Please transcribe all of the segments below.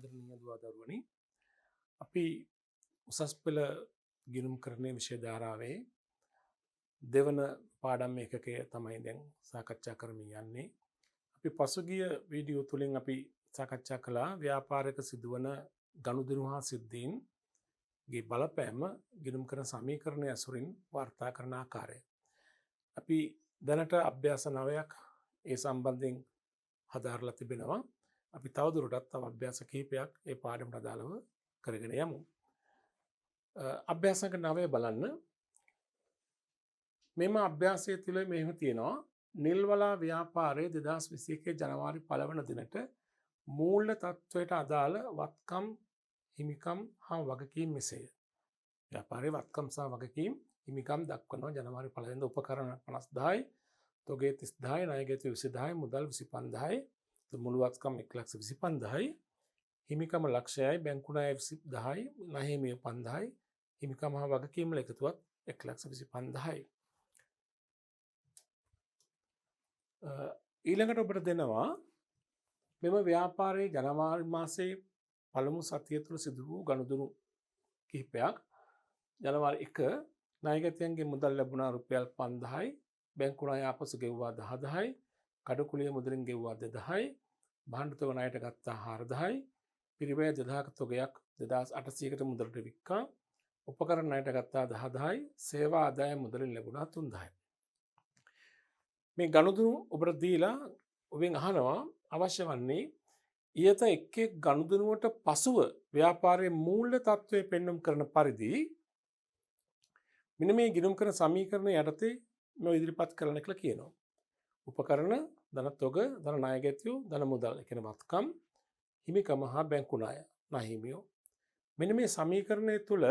ආදරණීය දුව දරුවනි අපි උසස් පෙළ ගිණුම් කරන විෂය ධාරාවේ දෙවන පාඩම් ඒකකය තමයි දැන් සාකච්ඡා කරමින් යන්නේ. අපි පසුගිය වීඩියෝ තුලින් අපි සාකච්ඡා කළා ව්‍යාපාරික සිදුවන ගනුදෙනු හා සිද්ධීන්ගේ බලපෑම ගිණුම් කරන සමීකරණ ඇසුරින් වාර්තා කරන ආකාරය. අපි දැනට අභ්‍යාස 9ක් ඒ සම්බන්ධයෙන් හදාරලා තිබෙනවා. අපි තවදුරටත් තව අභ්‍යාස කිහිපයක් ඒ පාඩමට අදාළව කරගෙන යමු. අභ්‍යාසක 9 බලන්න. මෙම අභ්‍යාසය තුළ මෙහෙම තියෙනවා නිල්වලා ව්‍යාපාරයේ 2021 ජනවාරි 1 වන දිනට මූල්‍ය තත්ත්වයට අදාළ වත්කම් හිමිකම් හා වගකීම් මෙසේය. ව්‍යාපාරයේ වත්කම් සහ වගකීම් හිමිකම් දක්වනවා ජනවාරි 1 වෙනිදා උපකරණ 50000යි, තොගේ 30000යි, ණය ගෙති 20000යි, මුදල් 25000යි, මුළු වත්කම් 125000යි, හිමිකම ලක්ෂයයි, බැංකු ණය 20000යි, ණය හිමිය 5000යි, හිමිකම හා වගකීම් වල එකතුවත් 125000යි. ඊළඟට ඔබට දෙනවා මෙම ව්‍යාපාරයේ ජනවාරි මාසයේ පළමු සතිය තුළ සිදු වූ ගනුදෙනු කිහිපයක්. ජනවාරි 1 ණයගැතියන්ගේ මුදල් ලැබුණා රුපියල් 5000යි, බැංකු ණය ආපසු ගෙවුවා 10000යි, කඩකුලිය මුදලින් ගෙවුවා 2000යි, භාණ්ඩ තොග ණයට ගත්තා 4000යි, පිරිවැය 2000ක තොගයක් 2800කට මුදලට වික්කා, උපකරණ ණයට ගත්තා 10000යි, සේවා ආදායම් මුදලින් ලැබුණා 3000යි. මේ ගනුදෙනු ඔබට දීලා ඔබෙන් අහනවා අවශ්‍ය වන්නේ ඊයත එක් එක් ගනුදෙනුවට පසුව ව්‍යාපාරයේ මූල්‍ය තත්ත්වය පෙන්වම් කරන පරිදි මෙන්න මේ ගිණුම් කරන සමීකරණ යටතේ මේ ඉදිරිපත් කරන්න කියලා කියනවා. උපකරණ, ධන තොග, ධන ණයගැතියෝ, ධන මුදල් කියන වත්කම්, හිමිකම හා බැංකු ණය, ණය හිමියෝ. මෙන්න මේ සමීකරණය තුල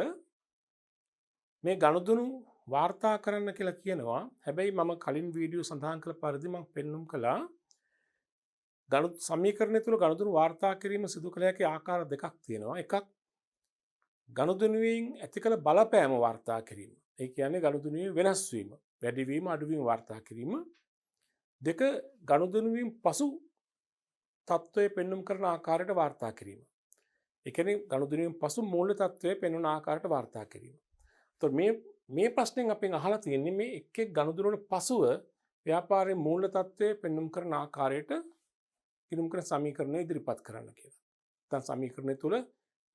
මේ ගනුදෙනු වාර්තා කරන්න කියලා කියනවා. හැබැයි මම කලින් වීඩියෝ සඳහන් කළ පරිදි මම පෙන්වුම් කළා සමීකරණය තුළ ගනුදෙනු වාර්තා කිරීම සිදු කළ හැකි ආකාර දෙකක් තියෙනවා. එකක් ගනුදෙනුවෙන් ඇති කළ බලපෑම වාර්තා කිරීම. ඒ කියන්නේ ගනුදෙනුවේ වෙනස් වීම, වැඩිවීම, අඩුවීම වාර්තා කිරීම. දෙක ගනුදෙනුවෙන් පසු තත්ත්වය පෙන්වම් කරන ආකාරයට වාර්තා කිරීම. ඒ කියන්නේ ගනුදෙනුවෙන් පසු මූල්‍ය තත්ත්වය පෙන්වන ආකාරයට වාර්තා කිරීම. එතකොට මේ ප්‍රශ්نين අපෙන් අහලා තියෙන්නේ මේ එක් එක් ගනුදෙනුවන පසුව ව්‍යාපාරයේ මූල්‍ය තත්ත්වය පෙන්වම් කරන ආකාරයට ගිණුම් කරන සමීකරණය ඉදිරිපත් කරන්න කියලා. නැත්නම් සමීකරණය තුල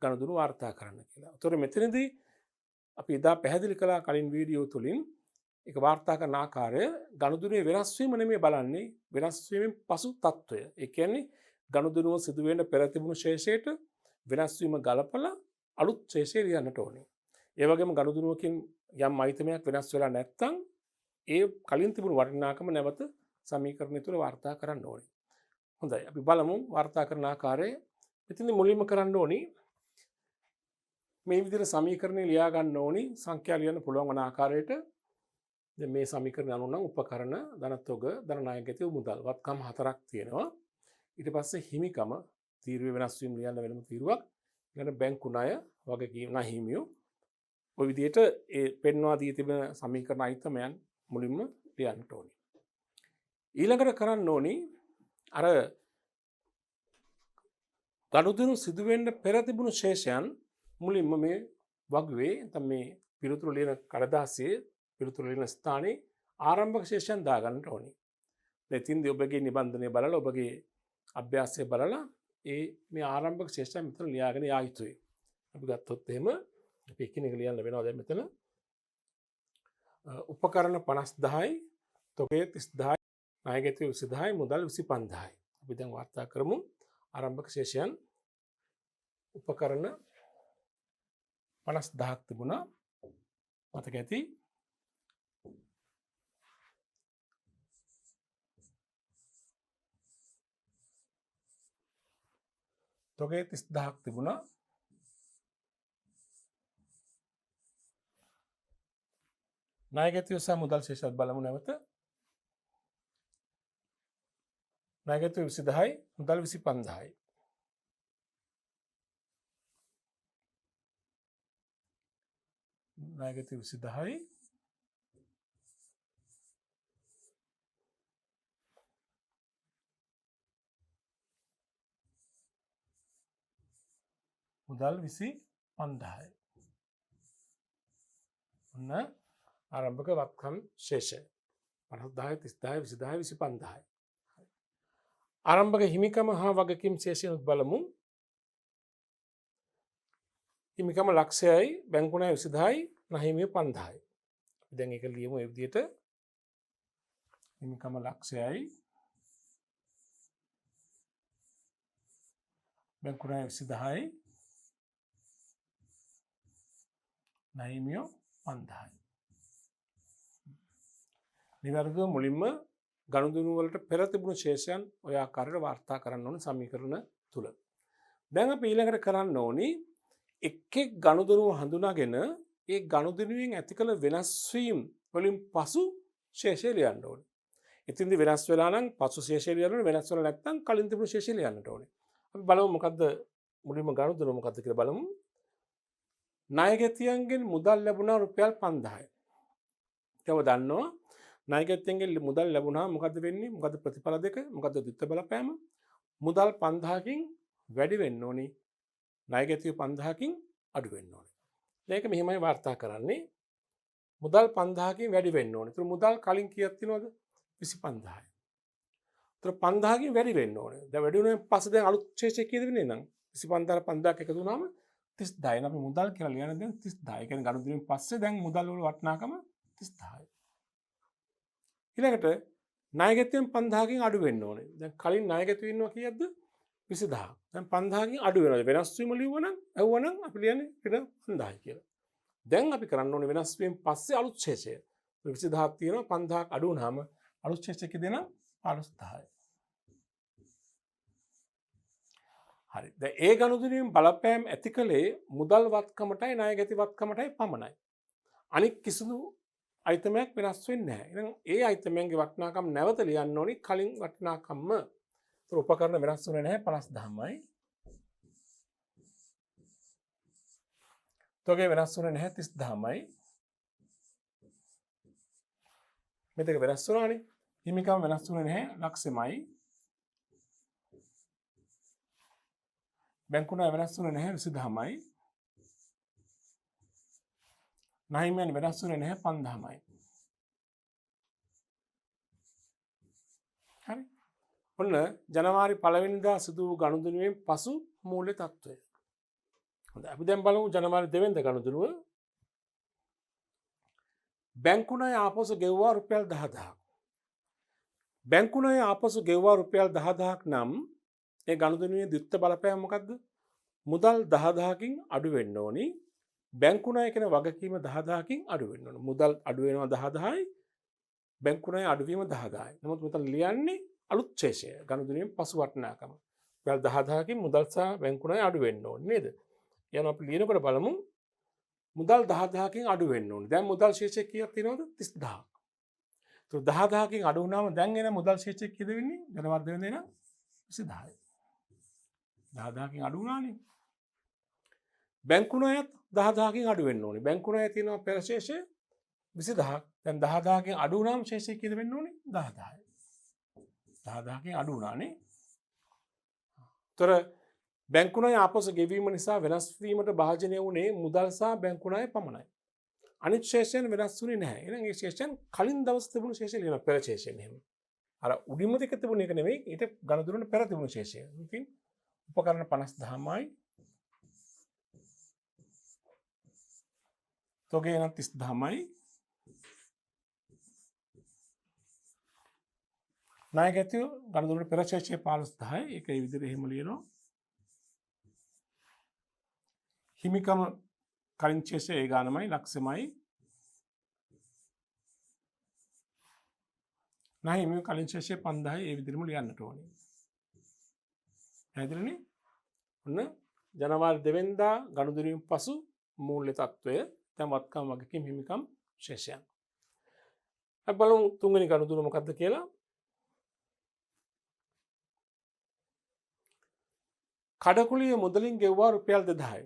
ගනුදෙනු වාර්තා කරන්න කියලා. ඒතකොට මෙතනදී අපි එදා පැහැදිලි කළා කලින් වීඩියෝ තුලින් ඒක වාර්තා කරන ආකාරය ගනුදෙනුවේ වෙනස් වීම නෙමෙයි බලන්නේ වෙනස් වීමෙන් පසු තත්ත්වය. ඒ කියන්නේ ගනුදෙනුව සිදු වෙන්න පෙර තිබුණු ශේෂයට වෙනස් වීම ගලපලා අලුත් ශේෂය ලියන්නට ඕනේ. ඒ වගේම ගනුදෙනුවකින් යම් අයිතමයක් වෙනස් වෙලා නැත්නම් ඒ කලින් තිබුණු වටිනාකම නැවත සමීකරණය තුල වාර්තා කරන්න ඕනේ. හොඳයි අපි බලමු වාර්තා කරන ආකාරය. මෙතන මුලින්ම කරන්න ඕනි මේ විදිහට සමීකරණය ලියා ගන්න ඕනි සංඛ්‍යා ලියන්න පුළුවන් වන ආකාරයට. දැන් මේ සමීකරණ අනුව නම් උපකරණ, ධනතොග, ධන ණයගැතිය, මුදල් වත්කම් 4ක් තියෙනවා. ඊට පස්සේ හිමිකම තීරුවේ වෙනස් වීම ලියන්න වෙනම තීරුවක්. ඊළඟ බැංකු ණය, වගකීම් ණය හිමියෝ. ඔය විදිහට ඒ පෙන්වා දී තිබෙන සමීකරණ අයිතමයන් මුලින්ම ලියන්න ඕනි. ඊළඟට කරන්න ඕනි අර ගනුදෙනු සිදුවෙන්න පෙර තිබුණු ශේෂයන් මුලින්ම මේ වගුවේ නැත්නම් මේ පිළිතුරු ලියන කඩදාසියේ පිළිතුරු ලියන ස්ථානයේ ආරම්භක ශේෂයන් දාගන්න ඕනි. එතින්දී ඔබගේ නිබන්ධනය බලලා ඔබගේ අභ්‍යාසය බලලා මේ ආරම්භක ශේෂයන් මෙතන ලියාගෙන යා යුතුයි. අපි ගත්තොත් එහෙම අපි එකිනෙක ලියන්න වෙනවා දැන් මෙතන උපකරණ 50000යි, තොගේ 30000යි, ණයගැතිය 20000යි, මුදල් 25000යි. අපි දැන් වාර්තා කරමු ආරම්භක ශේෂයන්. උපකරණ 50000ක් තිබුණා මතක ඇති. තොගේ 30000ක් තිබුණා. ණයගැතිය සහ මුදල් ශේෂයත් බලමු නැවත. ණයගැතිය 20000යි, මුදල් 25000යි. ණයගැතිය 20000යි, මුදල් 25000යි. ඔන්න ආරම්භක වත්කම් ශේෂය. 50000 30000 20000 25000යි. ආරම්භක හිමිකම හා වගකීම් ශේෂයනුත් බලමු. හිමිකම ලක්ෂයයි බැංකු ණය 20000යි නහිමිය 5000යි. දැන් ඒක ලියමු ඒ විදිහට. හිමිකම ලක්ෂයයි බැංකු ණය 20000යි නහිමිය 5000යි. නිවැරදිව මුලින්ම ගනුදෙනු වලට පෙර තිබුණු ශේෂයන් ඔය ආකාරයට වාර්තා කරන්න ඕන සමීකරණ තුල. දැන් අපි ඊළඟට කරන්න ඕනි එක් එක් ගනුදෙනුව හඳුනාගෙන ඒ ගනුදෙනුවෙන් ඇති කළ වෙනස් වීම වලින් පසු ශේෂය ලියන්න ඕනේ. ඉතින්දි වෙනස් වෙලා නම් පසු ශේෂය ලියන්න ඕනේ, වෙනස් වෙලා නැත්නම් කලින් තිබුණු ශේෂය ලියන්න ඕනේ. අපි බලමු මොකද්ද මුලින්ම ගනුදෙනුව මොකද්ද කියලා බලමු. ණයගැතියන්ගෙන් මුදල් ලැබුණා රුපියල් 5000යි. ඒකව දන්නවා ණයගැතියන්ගෙන් මුදල් ලැබුණා මොකද්ද වෙන්නේ? මොකද්ද ප්‍රතිඵල දෙක? මොකද්ද ද්විත්ව බලපෑම? මුදල් 5000කින් වැඩි වෙන්න ඕනේ. ණයගැතිය 5000කින් අඩු වෙන්න ඕනේ. මේක මෙහෙමයි වාර්තා කරන්නේ. මුදල් 5000කින් වැඩි වෙන්න ඕනේ. ඒතර මුදල් කලින් කීයක් තියෙනවද? 25000යි. ඒතර 5000කින් වැඩි වෙන්න ඕනේ. දැන් වැඩි වුණාන් පස්සේ දැන් අලුත් ශේෂය කීයද වෙන්නේ නම් 25000 5000ක් එකතු වුණාම 30000යි. අපි මුදල් කියලා ලියන්නේ දැන් 30000යි. ඒ කියන්නේ ගනුදෙනුවෙන් පස්සේ දැන් මුදල් වල වටිනාකම 30000යි. ඊළඟට ණයගැතියෙන් 5000කින් අඩු වෙන්න ඕනේ. දැන් කලින් ණයගැතුව ඉන්නවා කීයක්ද? 20000. දැන් 5000කින් අඩු වෙනවා. වෙනස් වීම ලියුවනම් ඇහුවනම් අපි ලියන්නේ පිට 5000යි කියලා. දැන් අපි කරන්න ඕනේ වෙනස් වීම පස්සේ අලුත් ශේෂය. 20000ක් තියෙනවා 5000ක් අඩු වුණාම අලුත් ශේෂය කියෙද නම් 15000යි. හරි. දැන් ඒ ගනුදෙනුවෙන් බලපෑම් ඇති කලේ මුදල් වත්කමටයි ණයගැති වත්කමටයි පමණයි. අනික් කිසිදු අයිතමයක් වෙනස් වෙන්නේ නැහැ. එහෙනම් ඒ අයිතමයන්ගේ වටිනාකම් නැවත ලියන්න ඕනි කලින් වටිනාකම්ම. ඒතර උපකරණ වෙනස් වෙන්නේ නැහැ 50000යි. තෝගේ වෙනස් වෙන්නේ නැහැ 30000යි. මෙතක වෙනස් වුණානේ. හිමිකම වෙනස් වෙන්නේ නැහැ ලක්ෂෙමයි. බැංකු ණය වෙනස් වෙන්නේ නැහැ 20000යි. නහිමියන් වෙනස් වෙන්නේ නැහැ 5000යි. හරි. ඔන්න ජනවාරි 1 වෙනිදා සිදු වූ ගනුදෙනුවෙන් පසු මූල්‍ය තත්ත්වය. හොඳයි. අපි දැන් බලමු ජනවාරි 2 වෙනිදා ගනුදෙනුව. බැංකු ණය ආපසු ගෙවුවා රුපියල් 10000ක්. බැංකු ණය ආපසු ගෙවුවා රුපියල් 10000ක් නම් ඒ ගනුදෙනුවේ ද්විත්ව බලපෑම මොකද්ද? මුදල් 10000කින් අඩු වෙන්න ඕනි. බැංකු ණය කියන වගකීම 10000කින් අඩු වෙන්න ඕන. මුදල් අඩු වෙනවා 10000යි. බැංකු ණය අඩු වීම 10000යි. නමුත් මෙතන ලියන්නේ අලුත් ශේෂය. ගනුදෙනුවෙන් පසු වටිනාකම. රුපියල් 10000කින් මුදල් සහ බැංකු ණය අඩු වෙන්න ඕනේ නේද? යනවා අපි ලියනකොට බලමු. මුදල් 10000කින් අඩු වෙන්න ඕනේ. දැන් මුදල් ශේෂය කීයක් තියෙනවද? 30000ක්. ඒත් 10000කින් අඩු වුණාම දැන් එන මුදල් ශේෂය කීයද වෙන්නේ? ජනවාරි 2 වෙනිදා 20000යි. 10000කින් අඩු වුණානේ. බැංකු ණයත් 10000කින් අඩු වෙන්න ඕනේ. බැංකු ණය තියෙනවා පෙර ශේෂය 20000ක්. දැන් 10000කින් අඩු වුණාම ශේෂය කීයද වෙන්න ඕනේ? 10000යි. 10000කින් අඩු වුණානේ. ତොර බැංකු ණය ආපසු ගෙවීම නිසා වෙනස් වීමට භාජනය වුණේ මුදල් සහ බැංකු ණය පමණයි. අනිත් ශේෂයන් වෙනස් වුණේ නැහැ. එහෙනම් මේ ශේෂයන් කලින් දවස් තිබුණු ශේෂය ලියනවා පෙර ශේෂයෙන් එහෙම. අර උඩින්ම දෙක තිබුණ එක නෙවෙයි ඊට ගණදුරට පෙර තිබුණු ශේෂය. ඉතින් උපකරණ 50000යි. තෝගේ නම් 30000යි. ණයගැතිය ගණදුරට පෙර ශේෂය 15000යි. ඒක ඒ විදිහට එහෙම ලියනවා. හිමිකම කලින් ශේෂය ඒ ගානමයි ලක්ෂෙමයි. නහිමිය කලින් ශේෂය 5000යි. ඒ විදිහටම ලියන්නට ඕනේ. පැහැදිලිනේ? ඔන්න ජනවාරි 2 වෙනිදා ගනුදෙනුවෙන් පසු මූල්‍ය තත්ත්වය දැන් වත්කම් වගකීම් හිමිකම් ශේෂයන්. අපි බලමු තුන්වෙනි ගනුදෙනුව මොකක්ද කියලා. කඩකුලිය මුදලින් ගෙවුවා රුපියල් 2000යි.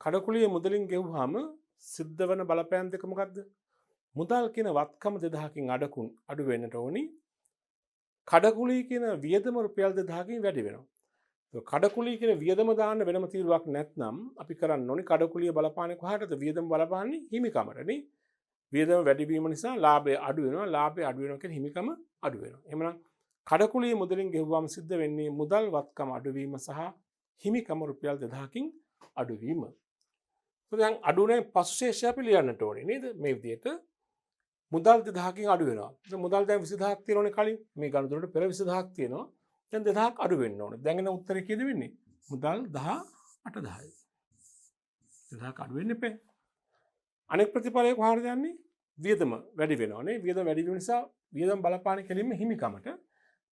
කඩකුලිය මුදලින් ගෙවුවාම සිද්ධ වෙන බලපෑම් දෙක මොකද්ද? මුදල් කියන වත්කම 2000කින් අඩු වෙන්නට ඕනි. කඩකුලිය කියන වියදම රුපියල් 2000කින් වැඩි වෙනවා. කඩකුලිය කියන වියදම දාන්න වෙනම තීරුවක් නැත්නම් අපි කරන්න ඕනේ කඩකුලිය බලපාන්නේ කොහටද? වියදම බලපාන්නේ හිමිකමටනේ. වියදම වැඩි වීම නිසා ලාභය අඩු වෙනවා. ලාභය අඩු වෙනවා කියන්නේ හිමිකම අඩු වෙනවා. එහෙනම් කඩකුලිය මුදලින් ගෙවුවම සිද්ධ වෙන්නේ මුදල් වත්කම අඩුවීම සහ හිමිකම රුපියල් 2000කින් අඩුවීම. දැන් අඩුනේ පසු ශේෂය අපි ලියන්නට ඕනේ නේද? මේ විදිහට මුදල් 2000කින් අඩු වෙනවා. මුදල් දැන් 20000ක් තියෙනවනේ කලින්. මේ ගණතුරට පෙර 20000ක් තියෙනවා. දැන් 2000ක් අඩු වෙන්න ඕනේ. දැන් එන උත්තරේ කීයද වෙන්නේ? මුදල් 18000යි. 2000ක් අඩු වෙන්න එපා. අනෙක් ප්‍රතිඵලය කොහාටද යන්නේ? වියදම වැඩි වෙනවානේ. වියදම වැඩි වීම නිසා වියදම බලපාන කෙලින්ම හිමිකමට.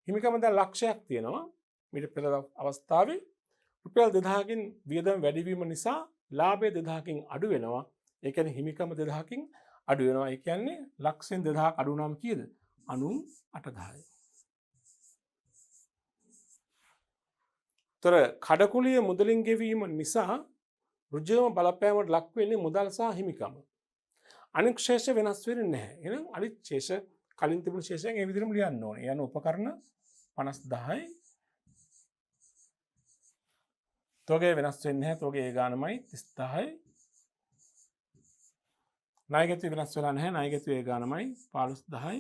හිමිකම දැන් ලක්ෂයක් තියෙනවා. මීට පෙර අවස්ථාවේ රුපියල් 2000කින් වියදම වැඩි වීම නිසා ලාභය 2000කින් අඩු වෙනවා. ඒ කියන්නේ හිමිකම 2000කින් අඩු වෙනවා. ඒ කියන්නේ ලක්ෂයෙන් 2000ක් අඩු වුණාම කීයද? 98000යි. තොර කඩකුලිය මුදලින් ගෙවීම නිසා ඍජුවම බලපෑමට ලක් වෙන්නේ මුදල් සහ හිමිකම. අනෙක් ශේෂ වෙනස් වෙන්නේ නැහැ. එහෙනම් අනිත් ශේෂ කලින් තිබුණු ශේෂයෙන් ඒ විදිහටම ලියන්න ඕනේ. යන උපකරණ 50000යි. තොගේ වෙනස් වෙන්නේ නැහැ. තොගේ ඒ ගානමයි 30000යි. ණයගැති වෙනස් වෙලා නැහැ. ණයගැති ඒ ගානමයි 15000යි.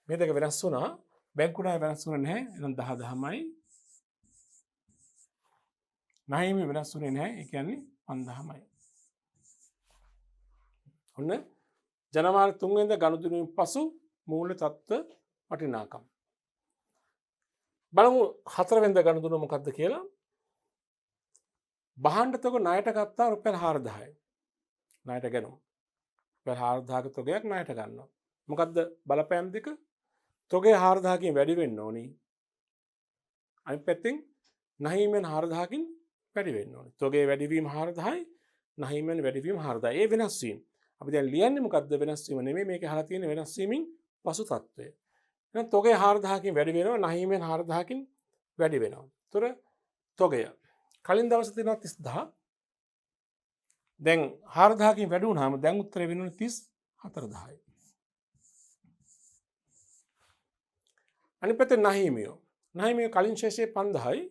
මේ දෙක වෙනස් වුණා. බැංකු ණය වෙනස් වුණේ නැහැ. එහෙනම් 10000මයි. ණයම වෙනස් වුණේ නැහැ. ඒ කියන්නේ 5000මයි. ඔන්න ජනවාරි 3 වෙනිදා ගනුදෙනුවෙන් පසු මූල්‍ය තත්ත්ව වටිනාකම්. බලමු 4 වෙනිදා ගනුදෙනුව මොකක්ද කියලා. භාණ්ඩ තොග ණයට ගත්තා රුපියල් 4000යි. ණයට ගන්නවා. රුපියල් 4000ක තොගයක් ණයට ගන්නවා. මොකද්ද බලපෑම් දෙක? තොගේ 4000කින් වැඩි වෙන්න ඕනි. අනිත් පැත්තෙන් නහීමෙන් 4000කින් වැඩි වෙන්න ඕනි. තොගේ වැඩිවීම 4000යි, නහීමෙන් වැඩිවීම 4000යි. ඒ වෙනස් වීම. අපි දැන් ලියන්නේ මොකද්ද වෙනස් වීම නෙමෙයි මේකේ අහලා තියෙන වෙනස් වීමෙන් පසු තත්ත්වය. එහෙනම් තොගේ 4000කින් වැඩි වෙනවා, නහීමෙන් 4000කින් වැඩි වෙනවා. ඒතර තොගය කලින් දවසේ තියෙනවා 30000. දැන් 4000කින් වැඩි වුණාම දැන් උත්තරේ වෙනුනේ 34000යි. අනිත් පැත්තේ නහීමියෝ කලින් ශේෂයේ 5000යි.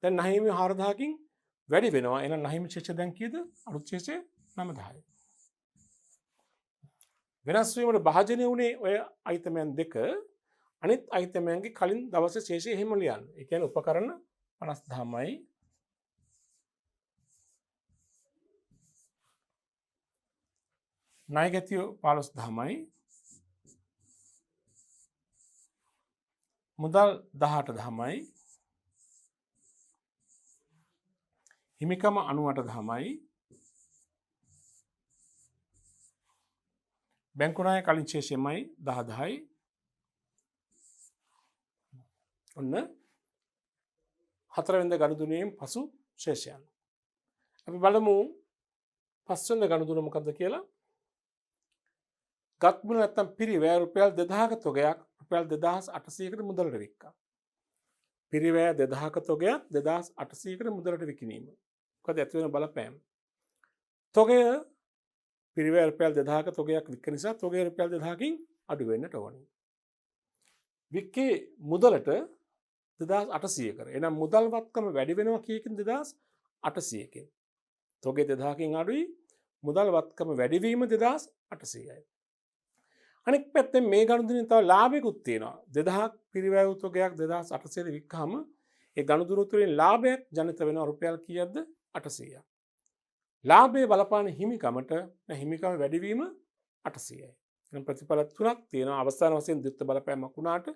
දැන් නහීමියෝ 4000කින් වැඩි වෙනවා. එහෙනම් නහීමිය ශේෂය දැන් කීයද? අලුත් ශේෂය 9000යි. වෙනස් වීමට භාජනය වුණේ ඔය අයිතමයන් දෙක. අනිත් අයිතමයන්ගේ කලින් දවසේ ශේෂය එහෙම ලියන්න. ඒ කියන්නේ උපකරණ 50000මයි. ණයගැතියෝ 15000මයි. මුදල් 18000මයි. හිමිකම 98000මයි. බැංකු ණය කලින් ශේෂයමයි 10000යි. ඔන්න 4 වෙනිදා ගනුදෙනුවෙන් පසු ශේෂයන්. අපි බලමු 5 වෙනිදා ගනුදෙනුව මොකද්ද කියලා. ගත් මුදල නැත්තම් පිරිවැය රුපියල් 2000ක තොගයක් රුපියල් 2800කට මුදලට වික්කා. පිරිවැය 2000ක තොගයක් 2800කට මුදලට විකිණීම. මොකද ඇති වෙන බලපෑම. තොගය පිරිවැය රුපියල් 2000ක තොගයක් වික්ක නිසා තොගය රුපියල් 2000කින් අඩු වෙන්නට ඕනේ. වික්කේ මුදලට 2800කට. එහෙනම් මුදල් වත්කම වැඩි වෙනවා කීයකින් 2800කින්. තොගේ 2000කින් අඩුයි මුදල් වත්කම වැඩි වීම 2800යි. අනෙක් පැත්තෙන් මේ ගනුදෙනුවෙන් තව ලාභයකුත් තියෙනවා. 2000ක් පිරිවැය තොගයක් 2800ට වික්කහම ඒ ගනුදෙනුව තුළින් ලාභයක් ජනිත වෙනවා රුපියල් කීයක්ද? 800ක්. ලාභයේ බලපාන හිමිකමට හිමිකම වැඩිවීම 800යි. එහෙනම් ප්‍රතිඵල තුනක් තියෙනවා. අවසාන වශයෙන් ද්විත්ව බලපෑමක් වුණාට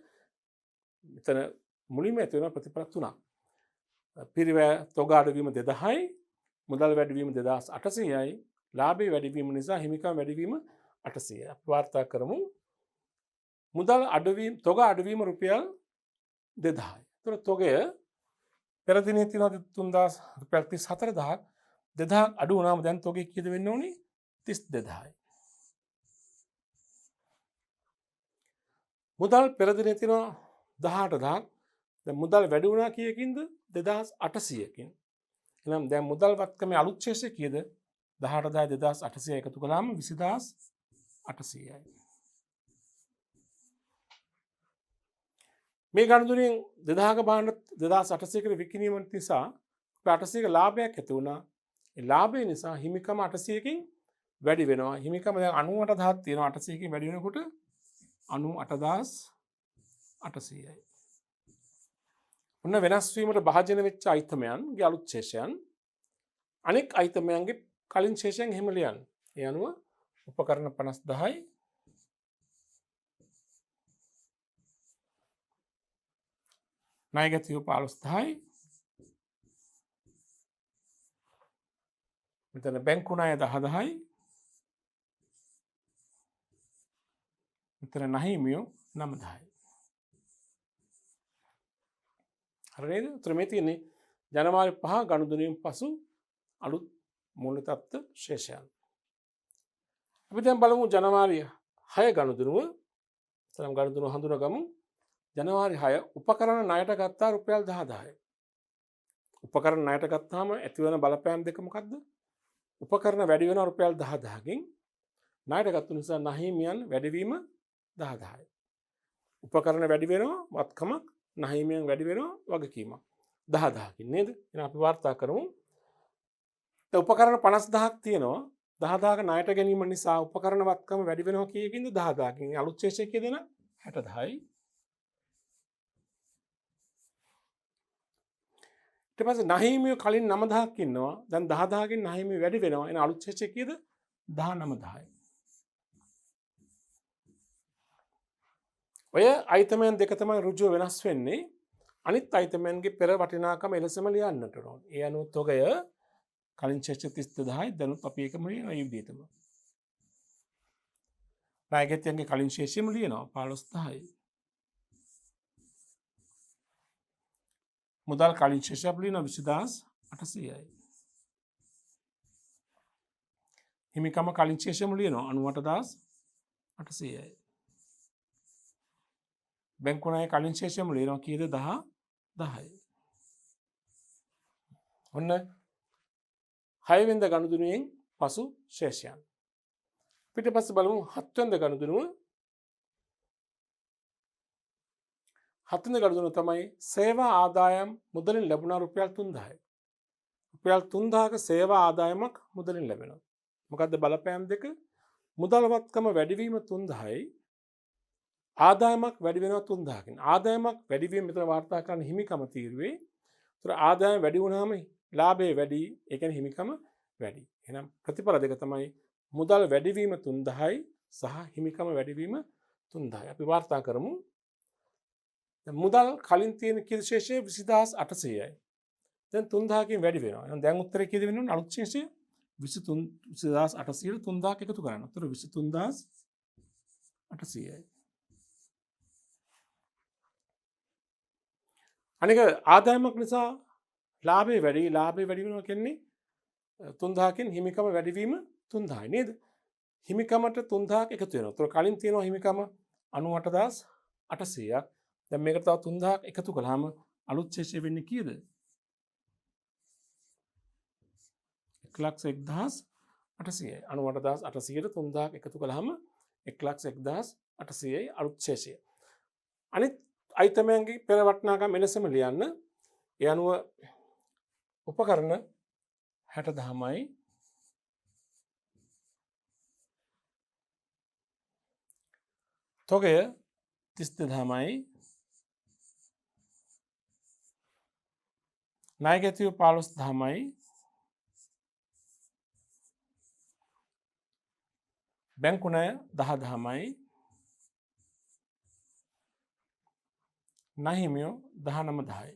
මෙතන මුලින්ම ඇති වෙන ප්‍රතිඵල තුනක්. පිරිවැය තොග අඩුවීම 2000යි, මුදල් වැඩිවීම 2800යි, ලාභයේ වැඩිවීම නිසා හිමිකම වැඩිවීම 800යි. අපි වාර්තා කරමු. මුදල් අඩුවීම තොග අඩුවීම රුපියල් 2000යි. ඒතර තොගය පෙර දිනේ තියෙනවා 3000 රුපියල් 34000ක් 2000ක් අඩු වුණාම දැන් තොගේ කීයද වෙන්න ඕනේ? 32000යි. මුදල් පෙර දිනේ තියෙනවා 18000ක් දැන් මුදල් වැඩි වුණා කීයකින්ද? 2800කින්. එහෙනම් දැන් මුදල් වත්කමේ අලුත් ශේෂය කීයද? 18000 2800 එකතු කළාම 20800යි. මේ ගනුදෙනුවෙන් 2000ක භාණ්ඩ 2800කට විකිණීම නිසා 800ක ලාභයක් ඇති වුණා. ඒ ලාභය නිසා හිමිකම 800කින් වැඩි වෙනවා. හිමිකම දැන් 98000ක් තියෙනවා. 800කින් වැඩි වෙනකොට 98800යි. ඔන්න වෙනස් වීමට භාජන වෙච්ච අයිතමයන්ගේ අලුත් ශේෂයන් අනෙක් අයිතමයන්ගේ කලින් ශේෂයන් එහෙම ලියන්න. ඒ අනුව උපකරණ 50000යි ණයගැතියෝ 15000යි මෙතන බැංකු ණය 10000යි මෙතන නහිමියෝ 9000යි. හරි නේද? උතර මේ තියෙන්නේ ජනවාරි 5 ගනුදෙනුවෙන් පසු අලුත් මූල්‍ය තත්ත්ව ශේෂයන්. අපි දැන් බලමු ජනවාරි 6 ගනුදෙනුව. සනම් ගනුදෙනුව හඳුනගමු. ජනවාරි 6 උපකරණ ණයට ගත්තා රුපියල් 10000යි. උපකරණ ණයට ගත්තාම ඇතිවන බලපෑම් දෙක මොකක්ද? උපකරණ වැඩි වෙනවා රුපියල් 10000කින්. ණයට ගත්තු නිසා නහිමියන් වැඩිවීම 10000යි. උපකරණ වැඩි වෙනවා වත්කමක්, නහිමියන් වැඩි වෙනවා වගකීමක් 10000කින් නේද? එහෙනම් අපි වාර්තා කරමු. දැන් උපකරණ 50000ක් තියෙනවා. 10000ක ණයට ගැනීම නිසා උපකරණ වත්කම වැඩි වෙනවා කීයකින්ද? 10000කින්. අලුත් ශේෂය කීයද? 60000යි. ඊට පස්සේ නහිමියෝ කලින් 9000ක් ඉන්නවා. දැන් 10000කින් නහිමියෝ වැඩි වෙනවා. එහෙනම් අලුත් ශේෂය කීයද? 19000යි. ඔය අයිතමයන් දෙක තමයි ඍජුව වෙනස් වෙන්නේ. අනිත් අයිතමයන්ගේ පෙර වටිනාකම එලෙසම ලියන්නට ඕන. ඒ අනුව තොගය කලින් ශේෂ 32000යි දැනුත් අපි ඒකම ලියනවා මේ විදිහටම. ණයගැතියන්ගේ කලින් ශේෂයම ලියනවා 15000යි. මුදල් කලින් ශේෂය අපි ලියනවා 20800යි. හිමිකම කලින් ශේෂයම ලියනවා 98800යි. බැංකු ණය කලින් ශේෂයම ලියනවා කීයද? 10යි. ඔන්න 6 වෙනිදා ගනුදෙනුවෙන් පසු ශේෂයන්. පිටිපස්සේ බලමු 7 වෙනිදා ගනුදෙනුව. 7 වෙනිදා ගනුදෙනුව තමයි සේවා ආදායම් මුදලින් ලැබුණා රුපියල් 3000යි. රුපියල් 3000ක සේවා ආදායමක් මුදලින් ලැබෙනවා. මොකද්ද බලපෑම් දෙක? මුදල් වත්කම වැඩිවීම 3000යි. ආදායමක් වැඩි වෙනවා 3000කින්. ආදායමක් වැඩි වීම මෙතන වාර්තා කරන්න හිමිකම තීරුවේ. ඒතර ආදායම වැඩි වුණාම ලාභය වැඩි, ඒ කියන්නේ හිමිකම වැඩි. එහෙනම් ප්‍රතිඵල දෙක තමයි මුදල් වැඩිවීම 3000යි සහ හිමිකම වැඩිවීම 3000යි. අපි වාර්තා කරමු. දැන් මුදල් කලින් තියෙන කීද ශේෂය 20800යි. දැන් 3000කින් වැඩි වෙනවා. එහෙනම් දැන් උත්තරේ කීයද වෙනවද? අලුත් ශේෂය 23800ට 3000ක් එකතු කරන්න. උත්තර 23800යි. අනික ආදායමක් නිසා ලාභය වැඩි වෙනවා කියන්නේ 3000කින් හිමිකම වැඩිවීම 3000යි නේද? හිමිකමට 3000ක් එකතු වෙනවා. ඒතර කලින් තියෙනවා හිමිකම 98800ක්. දැන් මේකට තව 3000ක් එකතු කළාම අලුත් ශේෂය වෙන්නේ කීයද? 101800යි. 98800ට 3000ක් එකතු කළාම 101800යි අලුත් ශේෂය. අනිත් අයිතමයන්ගේ පෙර වටිනාකම් එලෙසම ලියන්න. ඒ අනුව උපකරණ 60000යි. තොගය 32000යි. ණයගැතියෝ 15000යි. බැංකු ණය 10000යි. නහිමියෝ 19000යි.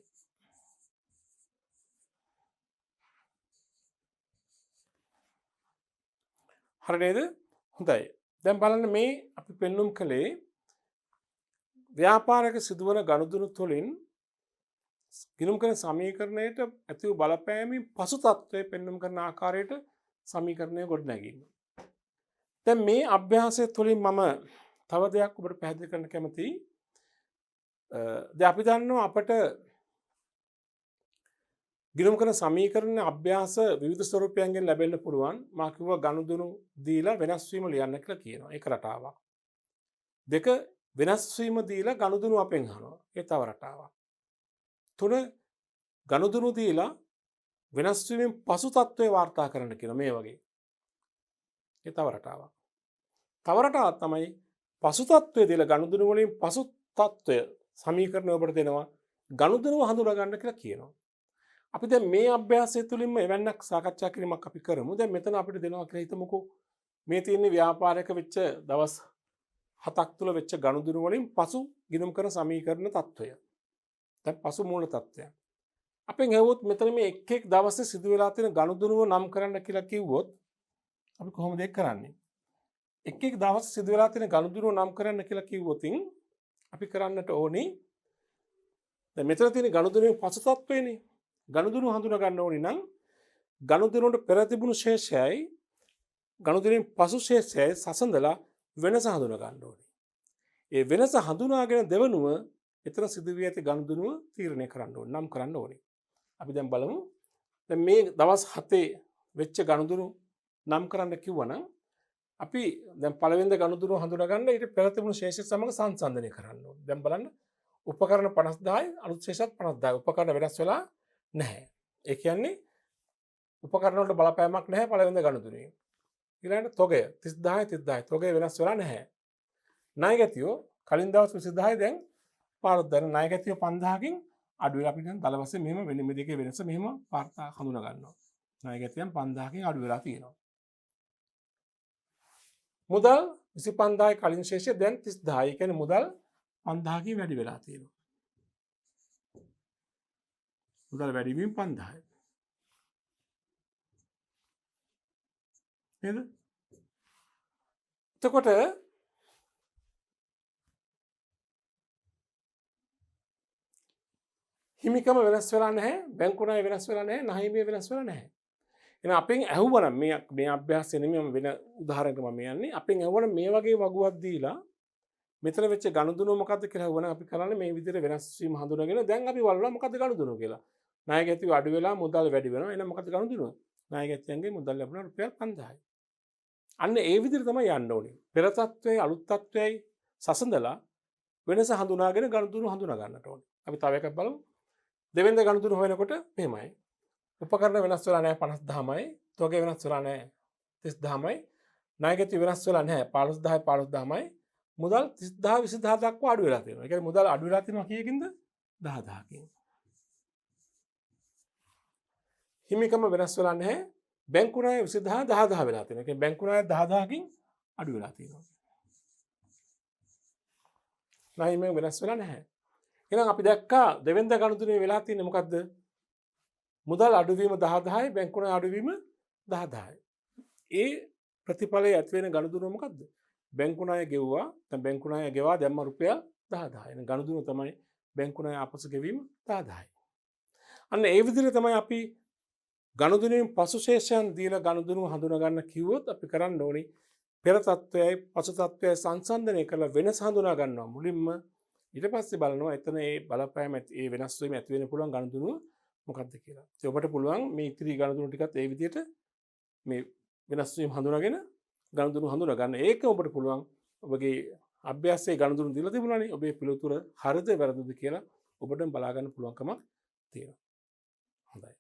හරි නේද? හොඳයි. දැන් බලන්න මේ අපි පෙන්눔 කළේ ව්‍යාපාරයක සිදුවන ගනුදෙනු තුළින් ගිණුම් කරන සමීකරණයට ඇති වූ බලපෑමෙන් පසු තත්ත්වය පෙන්눔 කරන ආකාරයට සමීකරණය ගොඩනැගීම. දැන් මේ අභ්‍යාසය තුළින් මම තව දෙයක් ඔබට පැහැදිලි කරන්න කැමතියි. දැන් අපි දන්නවා අපට ගිණුම් කරන සමීකරණ අභ්‍යාස විවිධ ස්වරූපයන්ගෙන් ලැබෙන්න පුළුවන්. මා කිව්වා ගනුදෙනු දීලා වෙනස් වීම ලියන්න කියලා කියනවා. ඒක රටාවක්. දෙක වෙනස් වීම දීලා ගනුදෙනු අපෙන් අහනවා. ඒ තව රටාවක්. 3 ගනුදෙනු දීලා වෙනස් වීමෙන් පසු තත්ත්වය වාර්තා කරන්න කියන මේ වගේ. ඒ තව රටාවක්. තව රටාවක් තමයි පසු තත්ත්වය දීලා ගනුදෙනු වලින් පසු තත්ත්වය සමීකරණය ඔබට දෙනවා. ගනුදෙනුව හඳුනා ගන්න කියලා කියනවා. අපි දැන් මේ අභ්‍යාසය තුළින්ම එවන්නක් සාකච්ඡා කිරීමක් අපි කරමු. දැන් මෙතන අපිට දෙනවා කියලා හිතමුකෝ. මේ තියෙන ව්‍යාපාරයක වෙච්ච දවස් 7ක් තුල වෙච්ච ගනුදෙනු වලින් පසු ගිණුම් කරන සමීකරණ තත්ත්වය. දැන් පසු මූල තත්ත්වය. අපෙන් ඇහුවොත් මෙතන මේ එක් එක් දවසේ සිදු වෙලා තියෙන ගනුදෙනුව නම් කරන්න කියලා කිව්වොත් අපි කොහොමද ඒක කරන්නේ? එක් එක් දවස් සිදු වෙලා තියෙන ගනුදෙනුව නම් කරන්න කියලා කිව්වොතින් අපි කරන්නට ඕනේ දැන් මෙතන තියෙන ගනුදෙනුවේ පසු තත්ත්වයනේ. ගනුදෙනුව හඳුනා ගන්න ඕනේ නම් ගනුදෙනුවට පෙර තිබුණු ශේෂයයි ගනුදෙනුවෙන් පසු ශේෂයයි සසඳලා වෙනස හඳුනා ගන්න ඕනේ. ඒ වෙනස හඳුනාගෙන දෙවනුව එතන සිදුවී ඇති ගනුදෙනුව තීරණය කරන්න ඕනේ, නම් කරන්න ඕනේ. අපි දැන් බලමු. දැන් මේ දවස් 7 වෙච්ච ගනුදෙනු නම් කරන්න කිව්වනම් අපි දැන් පළවෙනිද ගනුදෙනුව හඳුනා ගන්න ඊට පෙර තිබුණු ශේෂය සමග සංසන්දනය කරන්න ඕනේ. දැන් බලන්න උපකරණ 50000යි අලුත් ශේෂත් 50000යි. උපකරණ වෙනස් වෙලා නැහැ. ඒ කියන්නේ උපකරණ වලට බලපෑමක් නැහැ පළවෙනිද ගනුදෙනුවේ. ඊළඟට තොගය 30000යි 30000යි. තොගය වෙනස් වෙලා නැහැ. ණය ගැතියෝ කලින් දවස් 20000යි දැන් 15000. ණය ගැතියෝ 5000කින් අඩු වෙලා අපි දැන් දල වශයෙන් මෙහෙම වෙන මේ දෙකේ වෙනස මෙහෙම වාර්තා හඳුනා ගන්නවා. ණය ගැතියන් 5000කින් අඩු වෙලා තියෙනවා. මුදල් 25000යි කලින් ශේෂය දැන් 30000යි. ඒ කියන්නේ මුදල් 5000කින් වැඩි වෙලා තියෙනවා. මුදල් වැඩි වීම 5000යි. නේද? එතකොට හිමිකම වෙනස් වෙලා නැහැ, බැංකු ණය වෙනස් වෙලා නැහැ, නහීමිය වෙනස් වෙලා නැහැ. එහෙනම් අපෙන් ඇහුවනම් මේ අභ්‍යාසය නෙමෙයි මම වෙන උදාහරණයකට මම යන්නේ. අපෙන් ඇහුවනම් මේ වගේ වගුවක් දීලා මෙතන වෙච්ච ගනුදෙනුව මොකද්ද කියලා ඇහුවනම් අපි කරන්නේ මේ විදිහට වෙනස් වීම හඳුනාගෙන දැන් අපි බලනවා මොකද්ද ගනුදෙනුව කියලා. ණය ගැතිව අඩු වෙලා මුදල් වැඩි වෙනවා. එහෙනම් මොකද්ද ගනුදෙනුව? ණය ගැතියන්ගේ මුදල් ලැබුණා රුපියල් 5000යි. අන්න ඒ විදිහට තමයි යන්න ඕනේ. පෙර තත්ත්වයයි අලුත් තත්ත්වයයි සසඳලා වෙනස හඳුනාගෙන ගනුදෙනුව හඳුනා ගන්නට ඕනේ. අපි තව එකක් බලමු. දෙවෙනි ගනුදෙනුව හොයනකොට මෙහෙමයි. උපකරණ වෙනස් වෙලා නැහැ 50000යි. තොගය වෙනස් වෙලා නැහැ 30000යි. ණය ගැතිය වෙනස් වෙලා නැහැ 15000යි 15000යි. මුදල් 30000 20000 දක්වා අඩු වෙලා තියෙනවා. ඒ කියන්නේ මුදල් අඩු වෙලා තියෙනවා කීයකින්ද? 10000කින්. හිමිකම වෙනස් වෙලා නැහැ. බැංකු ණය 20000 10000 වෙලා තියෙනවා. ඒ කියන්නේ බැංකු ණය 10000කින් අඩු වෙලා තියෙනවා. ණයම වෙනස් වෙලා නැහැ. එහෙනම් අපි දැක්කා දෙවෙනි ගනුදෙනුවේ වෙලා තියෙන්නේ මොකද්ද? මුදල් අඩුවීම 10000යි බැංකු ණය අඩුවීම 10000යි. ඒ ප්‍රතිඵලයේ ඇති වෙන ගනුදෙනුව මොකද්ද? බැංකු ණය ගෙවුවා. දැන් බැංකු ණය ගෙවා දැම්ම රුපියල් 10000යි. එහෙනම් ගනුදෙනුව තමයි බැංකු ණය ආපසු ගෙවීම 10000යි. අන්න ඒ විදිහට තමයි අපි ගනුදෙනුවෙන් පසු ශේෂයන් දීලා ගනුදෙනුව හඳුනා ගන්න කිව්වොත් අපි කරන්න ඕනේ පෙර තත්ත්වයයි පසු තත්ත්වයයි සංසන්දනය කරලා වෙනස හඳුනා ගන්නවා මුලින්ම. ඊට පස්සේ බලනවා එතන ඒ බලපෑම ඒ වෙනස් වීම ඇති වෙන්න පුළුවන් ගනුදෙනුව මොකක්ද කියලා. ඒ ඔබට පුළුවන් මේ ඉතිරි ගනුදෙනු ටිකත් ඒ විදිහට මේ වෙනස් වීම හඳුනාගෙන ගනුදෙනු හඳුනා ගන්න. ඒක ඔබට පුළුවන් ඔබගේ අභ්‍යාසයේ ගනුදෙනු දීලා තිබුණානේ. ඔබේ පිළිතුර හරිද වැරදිද කියලා ඔබටම බලා ගන්න පුළුවන්කමක් තියෙනවා. හොඳයි.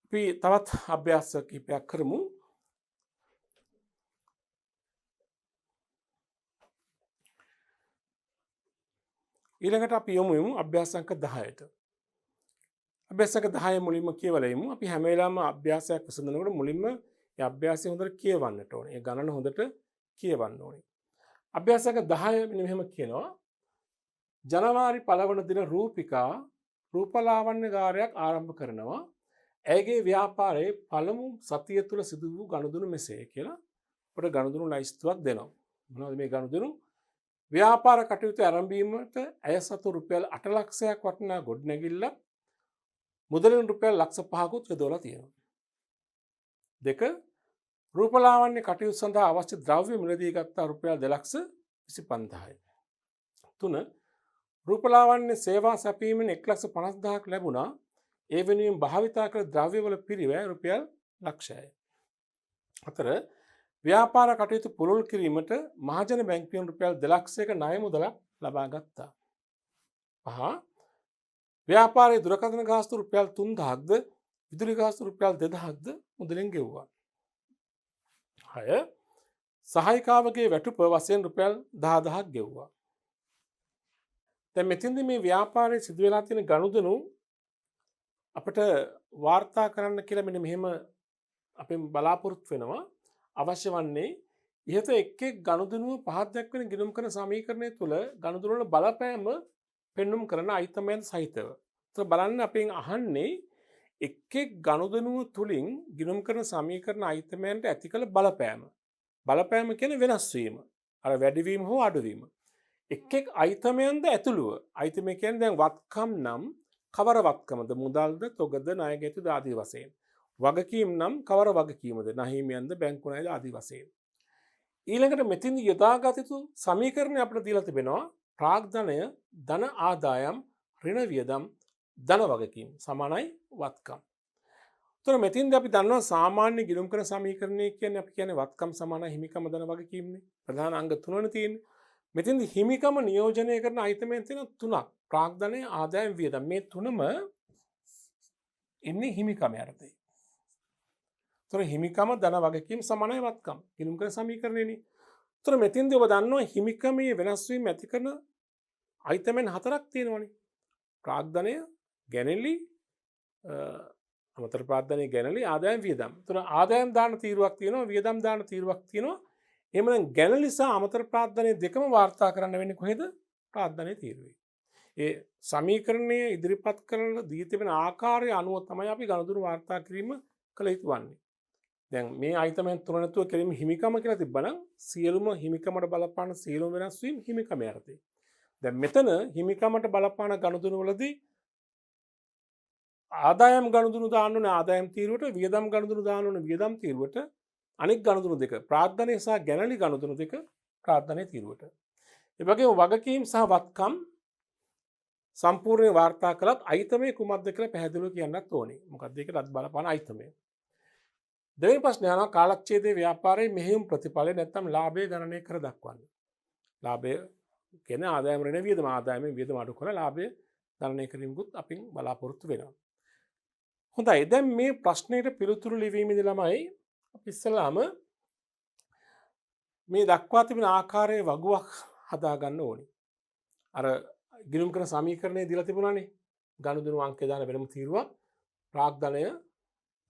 අපි තවත් අභ්‍යාස කිහිපයක් කරමු. ඊළඟට අපි යමු අභ්‍යාස අංක 10ට. අභ්‍යාස අංක 10 මුලින්ම කියවලා යමු. අපි හැම වෙලාවෙම අභ්‍යාසයක් විසඳනකොට මුලින්ම ඒ අභ්‍යාසය හොඳට කියවන්නට ඕනේ. ඒ ගණන හොඳට කියවන්න ඕනේ. අභ්‍යාස අංක 10 මෙන්න මෙහෙම කියනවා. ජනවාරි 1 වන දින රූපිකා රූපලාවන්‍යකාරයක් ආරම්භ කරනවා. ඇයගේ ව්‍යාපාරයේ පළමු සතිය තුළ සිදු වූ ගනුදෙනු මෙසේ කියලා අපට ගනුදෙනු ලයිස්තුවක් දෙනවා. මොනවද මේ ගනුදෙනු? ව්‍යාපාර කටයුතු ආරම්භීමට ඇය සතු රුපියල් 8 ලක්ෂයක් වටිනා ගොඩනැගිල්ලක් මුදලින් රුපියල් ලක්ෂ 5කුත් යොදවලා තියෙනවා. 2. රූපලාවන්‍ය කටයුතු සඳහා අවශ්‍ය ද්‍රව්‍ය මිලදී ගත්තා රුපියල් 2,25,000යි. 3. රූපලාවන්‍ය සේවා සැපීමෙන් 1,50,000ක් ලැබුණා. ඒ වෙනුවෙන් භාවිතා කළ ද්‍රව්‍යවල පිරිවැය රුපියල් ලක්ෂයයි. 4. ව්‍යාපාර කටයුතු පුළුල් කිරීමට මහජන බැංකුවෙන් රුපියල් 2 ලක්ෂයක ණය මුදලක් ලබා ගත්තා. 5. ව්‍යාපාරයේ දුරකථන ගාස්තු රුපියල් 3000ක්ද විදුලි ගාස්තු රුපියල් 2000ක්ද මුදලින් ගෙවුවා. 6. සහායිකාවගේ වැටුප වශයෙන් රුපියල් 10000ක් ගෙවුවා. දැන් මෙතෙන්දී මේ ව්‍යාපාරයේ සිදු වෙලා තියෙන ගනුදෙනු අපිට වාර්තා කරන්න කියලා මෙන්න මෙහෙම අපෙන් බලාපොරොත්තු වෙනවා. අවශ්‍ය වන්නේ ඉහත එක් එක් ගනුදෙනුව පහත් දක්වන ගිණුම් කරන සමීකරණය තුළ ගනුදෙනු වල බලපෑම පෙන්눔 කරන අයිතමයන් සහිතව. ඒත් බලන්න අපෙන් අහන්නේ එක් එක් ගනුදෙනුව තුලින් ගිණුම් කරන සමීකරණ අයිතමයන්ට ඇති කළ බලපෑම. බලපෑම කියන්නේ වෙනස් වීම. අර වැඩිවීම හෝ අඩුවීම. එක් එක් අයිතමයන්ද ඇතුළුව. අයිතමය කියන්නේ දැන් වත්කම් නම් කවර වත්කමද? මුදල්ද, තොගද, ණයගැතිද ආදී වශයෙන්. වගකීම් නම් කවර වගකීමද? නහිමියන්ද, බැංකු ණයද ආදී වශයෙන්. ඊළඟට මෙතින් යොදාගත යුතු සමීකරණය අපිට දීලා තිබෙනවා ප්‍රාග්ධනය, ධන ආදායම්, ඍණ වියදම්, ධන වගකීම් සමානයි වත්කම්. එතකොට මෙතින්දී අපි දන්නවා සාමාන්‍ය ගිණුම් කරන සමීකරණය කියන්නේ අපි කියන්නේ වත්කම් සමානයි හිමිකම ධන වගකීම්නේ. ප්‍රධාන අංග තුනනේ තියෙන්නේ. මෙතින්දී හිමිකම නියෝජනය කරන අයිතමෙන් තියෙන තුනක්. ප්‍රාග්ධනය, ආදායම්, වියදම්. මේ තුනම ඉන්නේ හිමිකම යටතේ. එතකොට හිමිකම ධන වගකීම් සමානයි වත්කම්. ගිණුම් කරන සමීකරණයනේ. එතකොට මෙතින්දී ඔබ දන්නවා හිමිකමේ වෙනස් වීම ඇති කරන අයිතමෙන් හතරක් තියෙනවානේ. ප්‍රාග්ධනය, ගැනෙලි, අමතර ප්‍රාග්ධනය, ගැනෙලි, ආදායම්, වියදම්. එතකොට ආදායම් දාන තීරුවක් තියෙනවා, වියදම් දාන තීරුවක් තියෙනවා. එහෙමනම් ගැනෙලි සහ අමතර ප්‍රාග්ධනය දෙකම වාර්තා කරන්න වෙන්නේ කොහෙද? ප්‍රාග්ධනය තීරුවේ. ඒ සමීකරණය ඉදිරිපත් කරන දී තිබෙන ආකාරය අනුව තමයි අපි ගනුදෙනු වාර්තා කිරීම කළ යුතු වන්නේ. දැන් මේ අයිතමෙන් තුන නැතුව කෙලින්ම හිමිකම කියලා තිබ්බනම් සියලුම හිමිකමට බලපාන සියලුම වෙනස් වීම හිමිකම යටතේ. දැන් මෙතන හිමිකමට බලපාන ගනුදෙනු වලදී ආදායම් ගනුදෙනු දාන්න ඕනේ ආදායම් තීරුවට, වියදම් ගනුදෙනු දාන්න ඕනේ වියදම් තීරුවට, අනෙක් ගනුදෙනු දෙක ප්‍රාග්ධනය සහ ගැනලි ගනුදෙනු දෙක ප්‍රාග්ධනය තීරුවට. ඒ වගේම වගකීම් සහ වත්කම් සම්පූර්ණ වාර්තා කළත් අයිතමේ කුමක්ද කියලා පැහැදිලිව කියන්නත් ඕනේ. මොකක්ද ඒකට බලපාන අයිතමේ. දෙවෙනි ප්‍රශ්නය අහනවා කාලච්ඡේදයේ ව්‍යාපාරයේ මෙහෙයුම් ප්‍රතිඵලය නැත්නම් ලාභය ගණනය කර දක්වන්න. ලාභය කියන්නේ ආදායම ඍණ වියදම, ආදායමෙන් වියදම අඩු කරලා ලාභය ගණනය කිරීමකුත් අපින් බලාපොරොත්තු වෙනවා. හොඳයි. දැන් මේ ප්‍රශ්නෙට පිළිතුරු ලිවීමේදී ළමයි අපි ඉස්සෙල්ලාම මේ දක්වා තිබෙන ආකාරයේ වගුවක් හදා ගන්න ඕනේ. අර ගිණුම් කරන සමීකරණය දීලා තිබුණානේ. ගනුදෙනු අංකය දාන වෙනම තීරුවක්, ප්‍රාග්ධනය,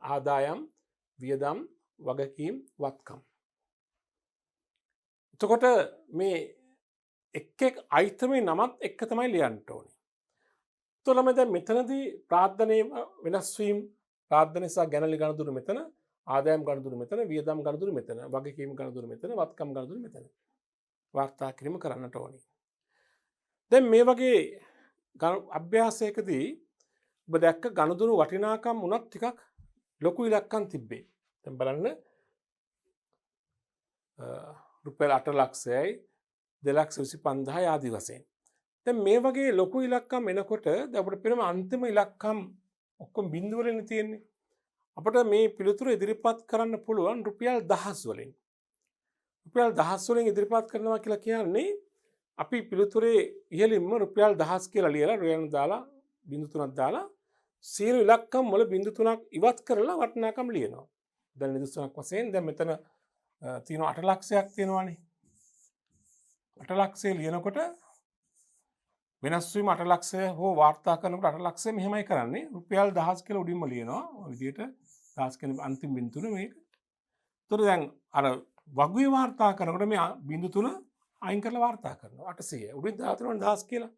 ආදායම්, වියදම්, වගකීම්, වත්කම්. එතකොට මේ එක් එක් අයිතමේ නමත් එක්ක තමයි ලියන්න ඕනේ. එතකොට ළමයි දැන් මෙතනදී ප්‍රාග්ධනයේ වෙනස් වීම, ප්‍රාග්ධනය සහ ගැනලි ගනුදෙනු මෙතන, ආදායම් ගනුදෙනු මෙතන, වියදම් ගනුදෙනු මෙතන, වගකීම් ගනුදෙනු මෙතන, වත්කම් ගනුදෙනු මෙතන. වාර්තා කිරීම කරන්නට ඕනේ. දැන් මේ වගේ අභ්‍යාසයකදී ඔබ දැක්ක ගනුදෙනු වටිනාකම් උනත් ටිකක් ලොකු ඉලක්කම් තිබ්බේ. දැන් බලන්න රුපියල් 8 ලක්ෂයයි 2,25,000 ආදී වශයෙන්. දැන් මේ වගේ ලොකු ඉලක්කම් එනකොට දැන් අපිට පේනවා අන්තිම ඉලක්කම් ඔක්කොම බිංදු වලින් තියෙන්නේ. අපිට මේ පිළිතුරු ඉදිරිපත් කරන්න පුළුවන් රුපියල් 1000 වලින්. රුපියල් 1000 වලින් ඉදිරිපත් කරනවා කියලා කියන්නේ අපි පිළිතුරේ ඉහළින්ම රුපියල් 1000 කියලා ලියලා රුපියල් දාලා බිංදු 3ක් දාලා සියලු ඉලක්කම් වල බිංදු 3ක් ඉවත් කරලා වටිනාකම් ලියනවා. දැන් නිදසුනක් වශයෙන් දැන් මෙතන තියෙන 8 ලක්ෂයක් තියෙනවානේ. 8 ලක්ෂය ලියනකොට වෙනස් වීම 8 ලක්ෂය හෝ වාර්තා කරනකොට 8 ලක්ෂය මෙහෙමයි කරන්නේ. රුපියල් 1000 කියලා උඩින්ම ලියනවා. ඔය විදිහට 1000 කියන අන්තිම බිංදු තුන මේක. ඒතර දැන් අර වගුවේ වාර්තා කරනකොට මේ බිංදු තුන අයින් කරලා වාර්තා කරනවා. 800. උඩින් දාලා තියෙනවා 1000 කියලා.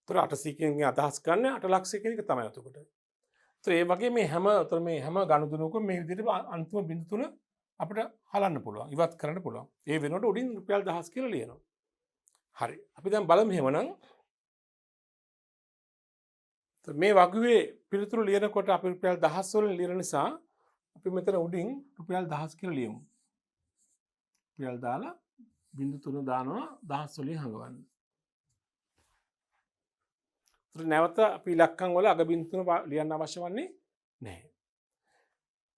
ඒතර 800 කියන අදහස් ගන්න 8 ලක්ෂය කියන එක තමයි එතකොට. ඒතර ඒ වගේ මේ හැම ගනුදෙනුවකම මේ විදිහට අන්තිම බිංදු තුන අපිට හලන්න පුළුවන්. ඉවත් කරන්න පුළුවන්. ඒ වෙනකොට උඩින් රුපියල් 1000 කියලා ලියනවා. හරි. අපි දැන් බලමු එහෙමනම් මේ වගුවේ පිළිතුරු ලියනකොට අපි රුපියල් 1000 වලින් ලියන නිසා අපි මෙතන උඩින් රුපියල් 1000 කියලා ලියමු. රුපියල් දාලා බිංදු 3 දානවා 1000 වලින් හංගවන්න. නැවත අපි ඉලක්කම් වල අග බිංදු 3 ලියන්න අවශ්‍ය වන්නේ නැහැ.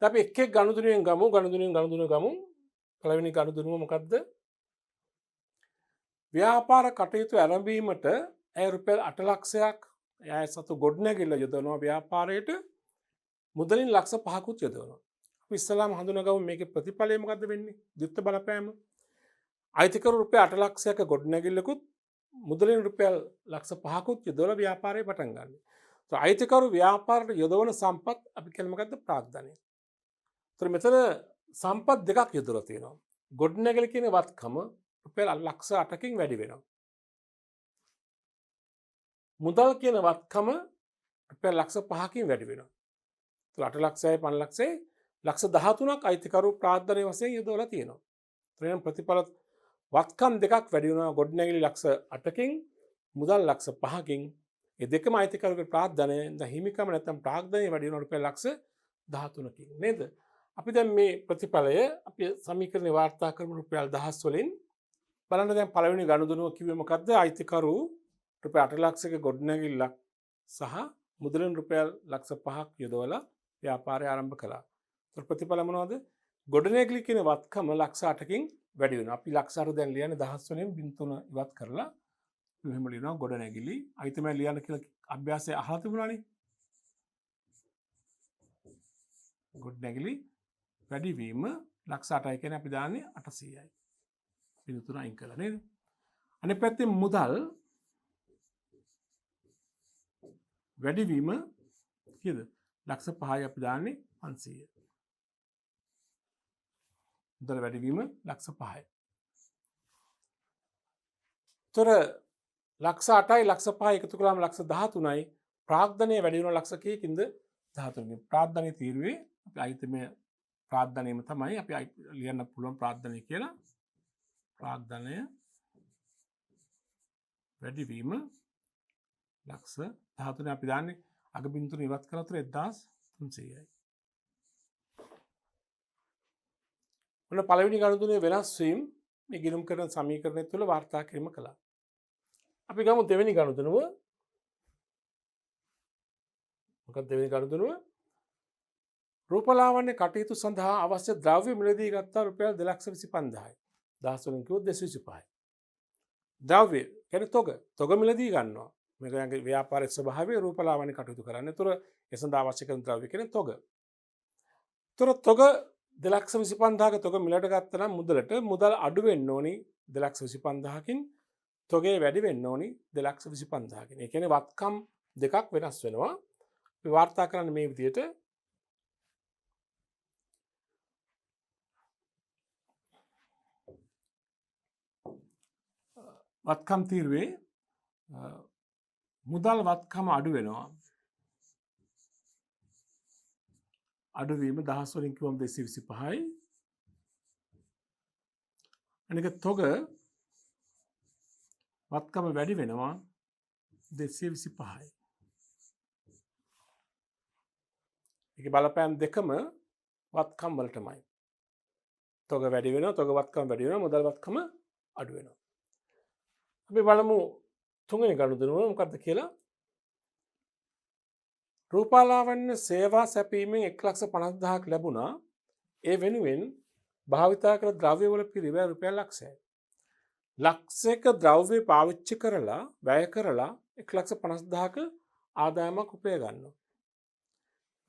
අපි එක් එක් ගනුදෙනුවෙන් ගමු. පළවෙනි ගනුදෙනුව මොකද්ද? ව්‍යාපාර කටයුතු ආරම්භීමට ඇය රුපියල් 8 ලක්ෂයක් ඇය සතු ගොඩනැගිල්ල යොදවනවා ව්‍යාපාරයට මුදලින් ලක්ෂ 5කුත් යොදවනවා. අපි ඉස්සලාම හඳුනගමු මේකේ ප්‍රතිඵලය මොකද්ද වෙන්නේ? ද්විත්ව බලපෑම. අයිතිකරු රුපියල් 8 ලක්ෂයක ගොඩනැගිල්ලකුත් මුදලින් රුපියල් ලක්ෂ 5කුත් යොදවලා ව්‍යාපාරය පටන් ගන්නවා. તો අයිතිකරු ව්‍යාපාරයට යොදවන සම්පත් අපි කියන්නේ මොකද්ද? ප්‍රාග්ධනය. તો මෙතන සම්පත් දෙකක් යොදවලා තියෙනවා. ගොඩනැගිලි කියන වත්කම රුපියල් ලක්ෂ 8කින් වැඩි වෙනවා. මුදල් කියන වත්කම රුපියල් ලක්ෂ 5කින් වැඩි වෙනවා. તો 8 ලක්ෂයයි 5 ලක්ෂයයි ලක්ෂ 13ක් අයිතිකරු ප්‍රාග්ධනය වශයෙන් යොදවලා තියෙනවා. එතන ප්‍රතිඵල වත්කම් දෙකක් වැඩි වෙනවා. ගොඩනැගිලි ලක්ෂ 8කින් මුදල් ලක්ෂ 5කින් ඒ දෙකම අයිතිකරුගේ ප්‍රාග්ධනය හිමිකම නැත්නම් ප්‍රාග්ධනය වැඩි වෙනවා රුපියල් ලක්ෂ 13කින් නේද? අපි දැන් මේ ප්‍රතිඵලය අපි සමීකරණේ වාර්තා කරමු රුපියල් 1000 වලින්. බලන්න දැන් පළවෙනි ගනුදෙනුව කිව්වේ මොකද්ද? අයිතිකරු රුපියල් 8 ලක්ෂයක ගොඩනැගිල්ලක් සහ මුදලින් රුපියල් ලක්ෂ 5ක් යොදවලා ව්‍යාපාරය ආරම්භ කළා. ඒතර ප්‍රතිඵල මොනවද? ගොඩනැගිලි කියන වත්කම ලක්ෂ 8කින් වැඩි වෙනවා. අපි ලක්ෂ 8 දැන් ලියන්නේ 1000 වලින් 3 ඉවත් කරලා මෙහෙම ලියනවා ගොඩනැගිලි. අයි තමයි ලියන්න කියලා අභ්‍යාසය අහලා තිබුණානේ. ගොඩනැගිලි වැඩිවීම ලක්ෂ 8යි කියන්නේ අපි දාන්නේ 800යි. 3 අයින් කළා නේද? අනිත් පැත්තේ මුදල් වැඩිවීම කීයද? ලක්ෂ 5යි අපි දාන්නේ 500. මුදල් වැඩිවීම ලක්ෂ 5යි. තොර ලක්ෂ 8යි ලක්ෂ 5යි එකතු කළාම ලක්ෂ 13යි. ප්‍රාග්ධනය වැඩි වෙනවා ලක්ෂ කීයකින්ද? 13කින්. ප්‍රාග්ධනය තීරුවේ අපි අයිතමේ ප්‍රාග්ධනයම තමයි අපි ලියන්න පුළුවන් ප්‍රාග්ධනය කියලා. ප්‍රාග්ධනය වැඩිවීම ලක්ෂ 13 අපි දාන්නේ අග බින්දුව ඉවත් කළා උතර 1300යි. ඔන්න පළවෙනි ගනුදෙනුවේ වෙනස් වීම මේ ගිණුම් කරන සමීකරණය තුළ වාර්තා කිරීම කළා. අපි ගමු දෙවෙනි ගනුදෙනුව. මොකක්ද දෙවෙනි ගනුදෙනුව? රූපලාවන්‍ය කටයුතු සඳහා අවශ්‍ය ද්‍රව්‍ය මිලදී ගත්තා රුපියල් 2,25,000යි. 10 වලින් කිව්වොත් 225යි. ද්‍රව්‍ය කියන්නේ තොග මිලදී ගන්නවා. මේකගේ ව්‍යාපාරික ස්වභාවය රූපලාවන්‍ය කටයුතු කරන්න. ඒතර ඒ සඳහා අවශ්‍ය කරන ද්‍රව්‍ය කියන්නේ තොග. ඒතර තොග 2,25,000ක තොග මිලට ගත්තා නම් මුදල් අඩු වෙන්න ඕනි 2,25,000කින්. තොගේ වැඩි වෙන්න ඕනි 2,25,000කින්. ඒ කියන්නේ වත්කම් දෙකක් වෙනස් වෙනවා. අපි වාර්තා කරන්නේ මේ විදිහට. වත්කම් තීරුවේ මුදල් වත්කම අඩු වෙනවා. අඩුවීම 10 වලින් කිව්වම 225යි. අනික තොග වත්කම වැඩි වෙනවා 225යි. ඒක බලපෑම් දෙකම වත්කම් වලටමයි. තොග වැඩි වෙනවා, තොග වත්කම වැඩි වෙනවා, මුදල් වත්කම අඩු වෙනවා. අපි බලමු තුන්වෙනි ගනුදෙනුව මොකක්ද කියලා. රූපලාවන්‍ය සේවා සැපීමෙන් 1,50,000ක් ලැබුණා. ඒ වෙනුවෙන් භාවිතා කළ ද්‍රව්‍ය වල පිරිවැය රුපියල් ලක්ෂයයි. ලක්ෂයක ද්‍රව්‍ය පාවිච්චි කරලා වැය කරලා 1,50,000ක ආදායමක් උපය ගන්නවා.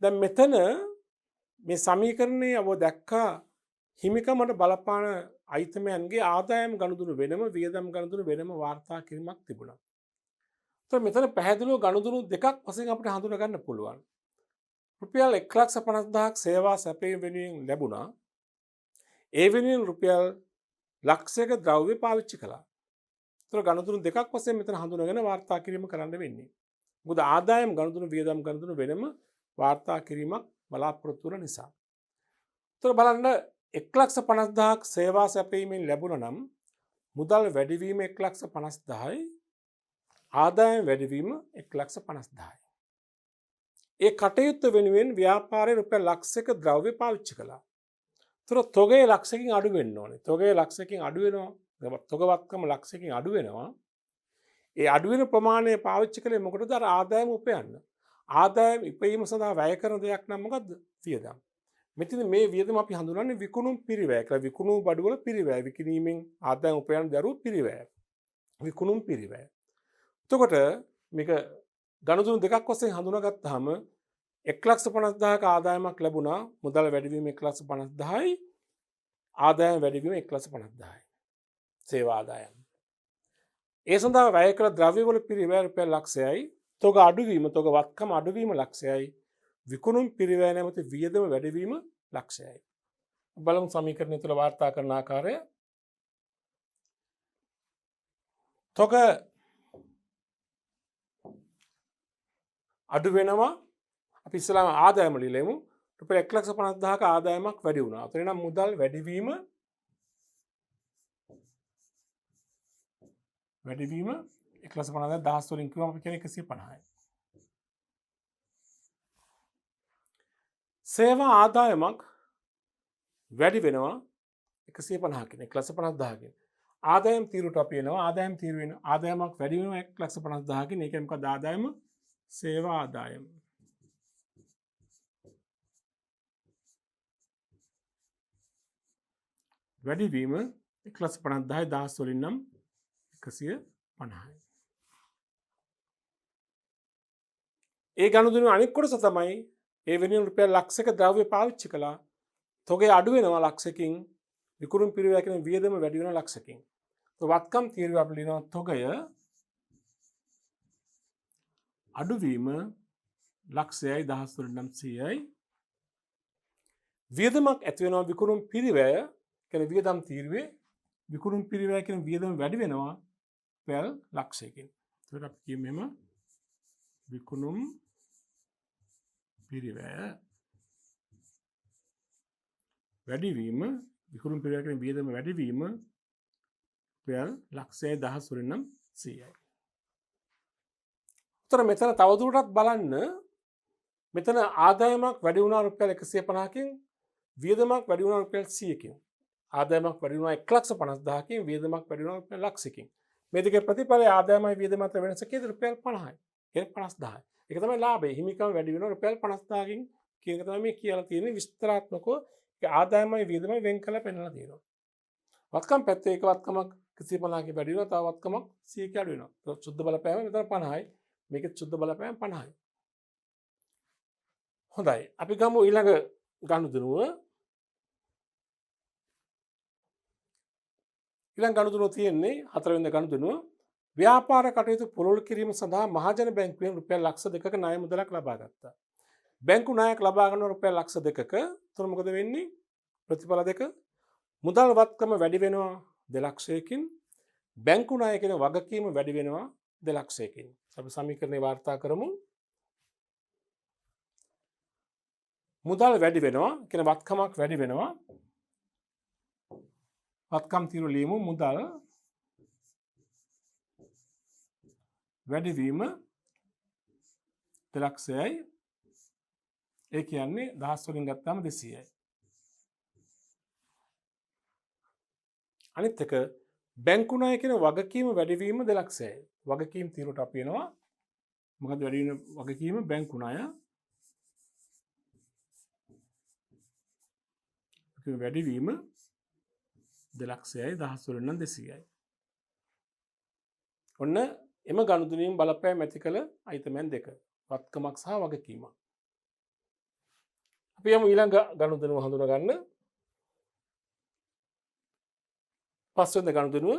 දැන් මෙතන මේ සමීකරණයේ ඔබ දැක්කා හිමිකමට බලපාන අයිතමයන්ගේ ආදායම් ගනුදෙනු වෙනම වියදම් ගනුදෙනු වෙනම වාර්තා කිරීමක් තිබුණා. તો මෙතන පැහැදිලිව ගනුදෙනු දෙකක් වශයෙන් අපිට හඳුනා ගන්න පුළුවන්. රුපියල් 1,50,000ක් සේවා සැපයීම වෙනුවෙන් ලැබුණා. ඒ වෙනුවෙන් රුපියල් ලක්ෂයක ද්‍රව්‍ය පාවිච්චි කළා. ඒතර ගනුදෙනු දෙකක් වශයෙන් මෙතන හඳුනාගෙන වාර්තා කිරීම කරන්න වෙන්නේ. මොකද ආදායම් ගනුදෙනු වියදම් ගනුදෙනු වෙනම වාර්තා කිරීමක් බලාපොරොත්තු වෙන නිසා. ඒතර බලන්න 1,50,000ක් සේවා සැපීමෙන් ලැබුණා නම් මුදල් වැඩිවීම 1,50,000යි. ආදායම් වැඩිවීම 1,50,000යි. ඒ කටයුත්ත වෙනුවෙන් ව්‍යාපාරයේ රුපියල් ලක්ෂයක ද්‍රව්‍ය පාවිච්චි කළා. ඒතර තොගේ ලක්ෂයකින් අඩු වෙන්න ඕනේ. තොගේ ලක්ෂයකින් අඩු වෙනවා. තොග වත්කම ලක්ෂයකින් අඩු වෙනවා. ඒ අඩු වෙන ප්‍රමාණය පාවිච්චි කළේ මොකටද? අර ආදායම උපයන්න. ආදායම් ඉපයීම සඳහා වැය කරන දෙයක් නම් මොකද්ද? වියදම්. මෙතන මේ වියදම අපි හඳුනන්නේ විකුණුම් පිරිවැය කියලා. විකුණු බඩුවල පිරිවැය. විකිණීමෙන් ආදායම් උපයන දරුවෝ පිරිවැය. විකුණුම් පිරිවැය. එතකොට මේක ගණුදුණු දෙකක් වශයෙන් හඳුනාගත්තාම 1,50,000ක ආදායමක් ලැබුණා. මුදල් වැඩිවීම 1,50,000යි. ආදායම් වැඩිවීම 1,50,000යි. සේවා ආදායම්. ඒ සඳහා වැය කළ ද්‍රව්‍යවල පිරිවැය රුපියල් ලක්ෂයයි. තොග අඩුවීම, තොග වත්කම අඩුවීම ලක්ෂයයි. විකුණුම් පිරිවැය නැමැති වියදම වැඩිවීම ලක්ෂයයි. බලමු සමීකරණය තුළ වාර්තා කරන ආකාරය. තොග අඩු වෙනවා. අපි ඉස්සෙල්ලාම ආදායම ලියමු. රුපියල් 1,50,000ක ආදායමක් වැඩි වුණා. එතන නම් මුදල් වැඩිවීම 1,50,000 දහස් වලින් කිව්වම අපි කියන්නේ 150යි. සේවා ආදායමක් වැඩි වෙනවා 150කින් 1,50,000කින්. ආදායම් තීරුවට අපි එනවා. ආදායම් තීරු වෙන ආදායමක් වැඩි වෙනවා 1,50,000කින්. ඒක මොකද ආදායම? සේවා ආදායම. වැඩිවීම 1,50,000 දහස් වලින් නම් 150යි. ඒ ගනුදෙනු අනිත් කොටස තමයි ඒ වෙනුවෙන් රුපියල් ලක්ෂයක ද්‍රව්‍ය පාවිච්චි කළා. තොගේ අඩු වෙනවා ලක්ෂයකින්. විකුණුම් පිරිවැය කියන වියදම වැඩි වෙනවා ලක්ෂයකින්. වත්කම් තීරුව අපි ලියනවා තොගය අඩුවීම ලක්ෂයයි දහස් වලින් නම් 100යි. වියදමක් ඇති වෙනවා විකුණුම් පිරිවැය කියන වියදම් තීරුවේ. විකුණුම් පිරිවැය කියන වියදම වැඩි වෙනවා රුපියල් ලක්ෂයකින්. ඒකට අපි කියමු මෙහෙම විකුණුම් පිරිවැය වැඩිවීම විකුණුම් පිරිවැය කියන වියදම වැඩිවීම රුපියල් ලක්ෂයයි දහස් වලින් නම් 100යි. උතර මෙතන තවදුරටත් බලන්න. මෙතන ආදායමක් වැඩි වුණා රුපියල් 150කින් වියදමක් වැඩි වුණා රුපියල් 100කින්. ආදායමක් වැඩි වුණා 1,50,000කින් වියදමක් වැඩි වුණා රුපියල් ලක්ෂයකින්. මේ දෙකේ ප්‍රතිඵලය ආදායමයි වියදම අතර වෙනස කීයද? රුපියල් 50යි. ඒක 50,000යි. ඒක තමයි ලාභය. හිමිකම් වැඩි වෙනවා රුපියල් 50,000කින් කියන එක තමයි මේ කියලා තියෙන්නේ විස්තරාත්මකව. ඒක ආදායමයි වියදමයි වෙන් කරලා පෙන්නලා තියෙනවා. වත්කම් පැත්තේ එක වත්කමක් 150කින් වැඩි වෙනවා. තව වත්කමක් 100කින් අඩු වෙනවා. සුද්ධ බලපෑම මෙතන 50යි. මේකෙත් සුද්ධ බලපෑම 50යි. හොඳයි. අපි ගමු ඊළඟ ගනුදෙනුව. ඊළඟ ගනුදෙනුව තියෙන්නේ හතරවෙනි ගනුදෙනුව. ව්‍යාපාර කටයුතු පුළුල් කිරීම සඳහා මහජන බැංකුවෙන් රුපියල් ලක්ෂ 2ක ණය මුදලක් ලබා ගත්තා. බැංකු ණයක් ලබා ගන්න රුපියල් ලක්ෂ 2ක. එතකොට මොකද වෙන්නේ? ප්‍රතිඵල දෙක. මුදල් වත්කම වැඩි වෙනවා 2 ලක්ෂයකින්. බැංකු ණය කියන වගකීම වැඩි වෙනවා 2 ලක්ෂයකින්. අපි සමීකරණේ වාර්තා කරමු. මුදල් වැඩි වෙනවා කියන වත්කමක් වැඩි වෙනවා. වත්කම් තීරු ලියමු. මුදල් වැඩිවීම 2 ලක්ෂයයි. ඒ කියන්නේ දහස් වලින් ගත්තාම 200යි. අනිත් එක බැංකු ණය කියන වගකීම වැඩිවීම 2 ලක්ෂයයි. වගකීම් තීරුවට අපි එනවා. මොකද වැඩි වෙන වගකීම බැංකු ණය. වැඩිවීම 2 ලක්ෂයයි දහස් වලින් නම් 200යි. ඔන්න එම ගනුදෙනුවෙන් බලපෑම් ඇති කළ අයිතමයන් දෙක. වත්කමක් සහ වගකීමක්. අපි යමු ඊළඟ ගනුදෙනුව හඳුනා ගන්න. පස්වෙනි ගනුදෙනුව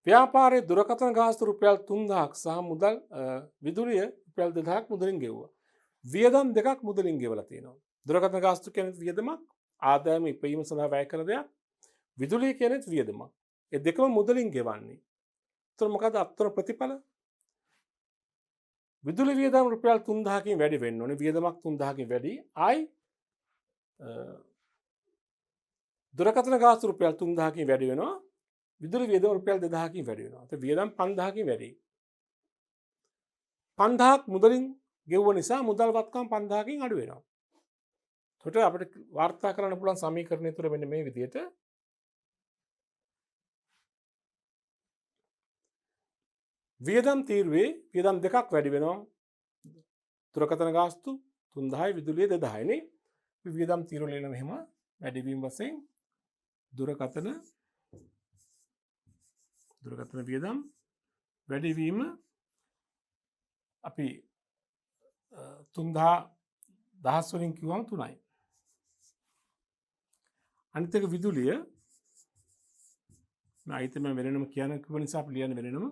ව්‍යාපාරයේ දුරකථන ගාස්තු රුපියල් 3000ක් සහ මුදල් විදුලිය රුපියල් 2000ක් මුදලින් ගෙවුවා. වියදම් දෙකක් මුදලින් ගෙවලා තියෙනවා. දුරකථන ගාස්තු කියන්නේ වියදමක්, ආදායම ඉපයීම සඳහා වැය කළ දෙයක්. විදුලිය කියන්නේ වියදමක්. ඒ දෙකම මුදලින් ගෙවන්නේ. එතකොට මොකද අත්වන ප්‍රතිඵල? විදුලි වියදම් රුපියල් 3000කින් වැඩි වෙන්න ඕනේ. වියදමක් 3000කින් වැඩි. ආයි දුරකථන ගාස්තු රුපියල් 3000කින් වැඩි වෙනවා. විදුලි වියදම රුපියල් 2000කින් වැඩි වෙනවා. ඒත් වියදම් 5000කින් වැඩි. 5000ක් මුදලින් ගෙවුව නිසා මුදල් වත්කම් 5000කින් අඩු වෙනවා. එතකොට අපිට වාර්තා කරන්න පුළුවන් සමීකරණය තුළ මෙන්න මේ විදිහට වියදම් තීරුවේ වියදම් දෙකක් වැඩි වෙනවා. දුරකථන ගාස්තු 3000යි විදුලිය 2000යි නේ. වියදම් තීරණය වෙන මෙහෙම වැඩිවීම වශයෙන් දුරකථන වියදම් වැඩිවීම අපි 3000 වලින් කිව්වම 3යි. අනිත් එක විදුලිය මම අයිතම වෙනනම කියන කිව්ව නිසා අපි ලියන්න වෙනනම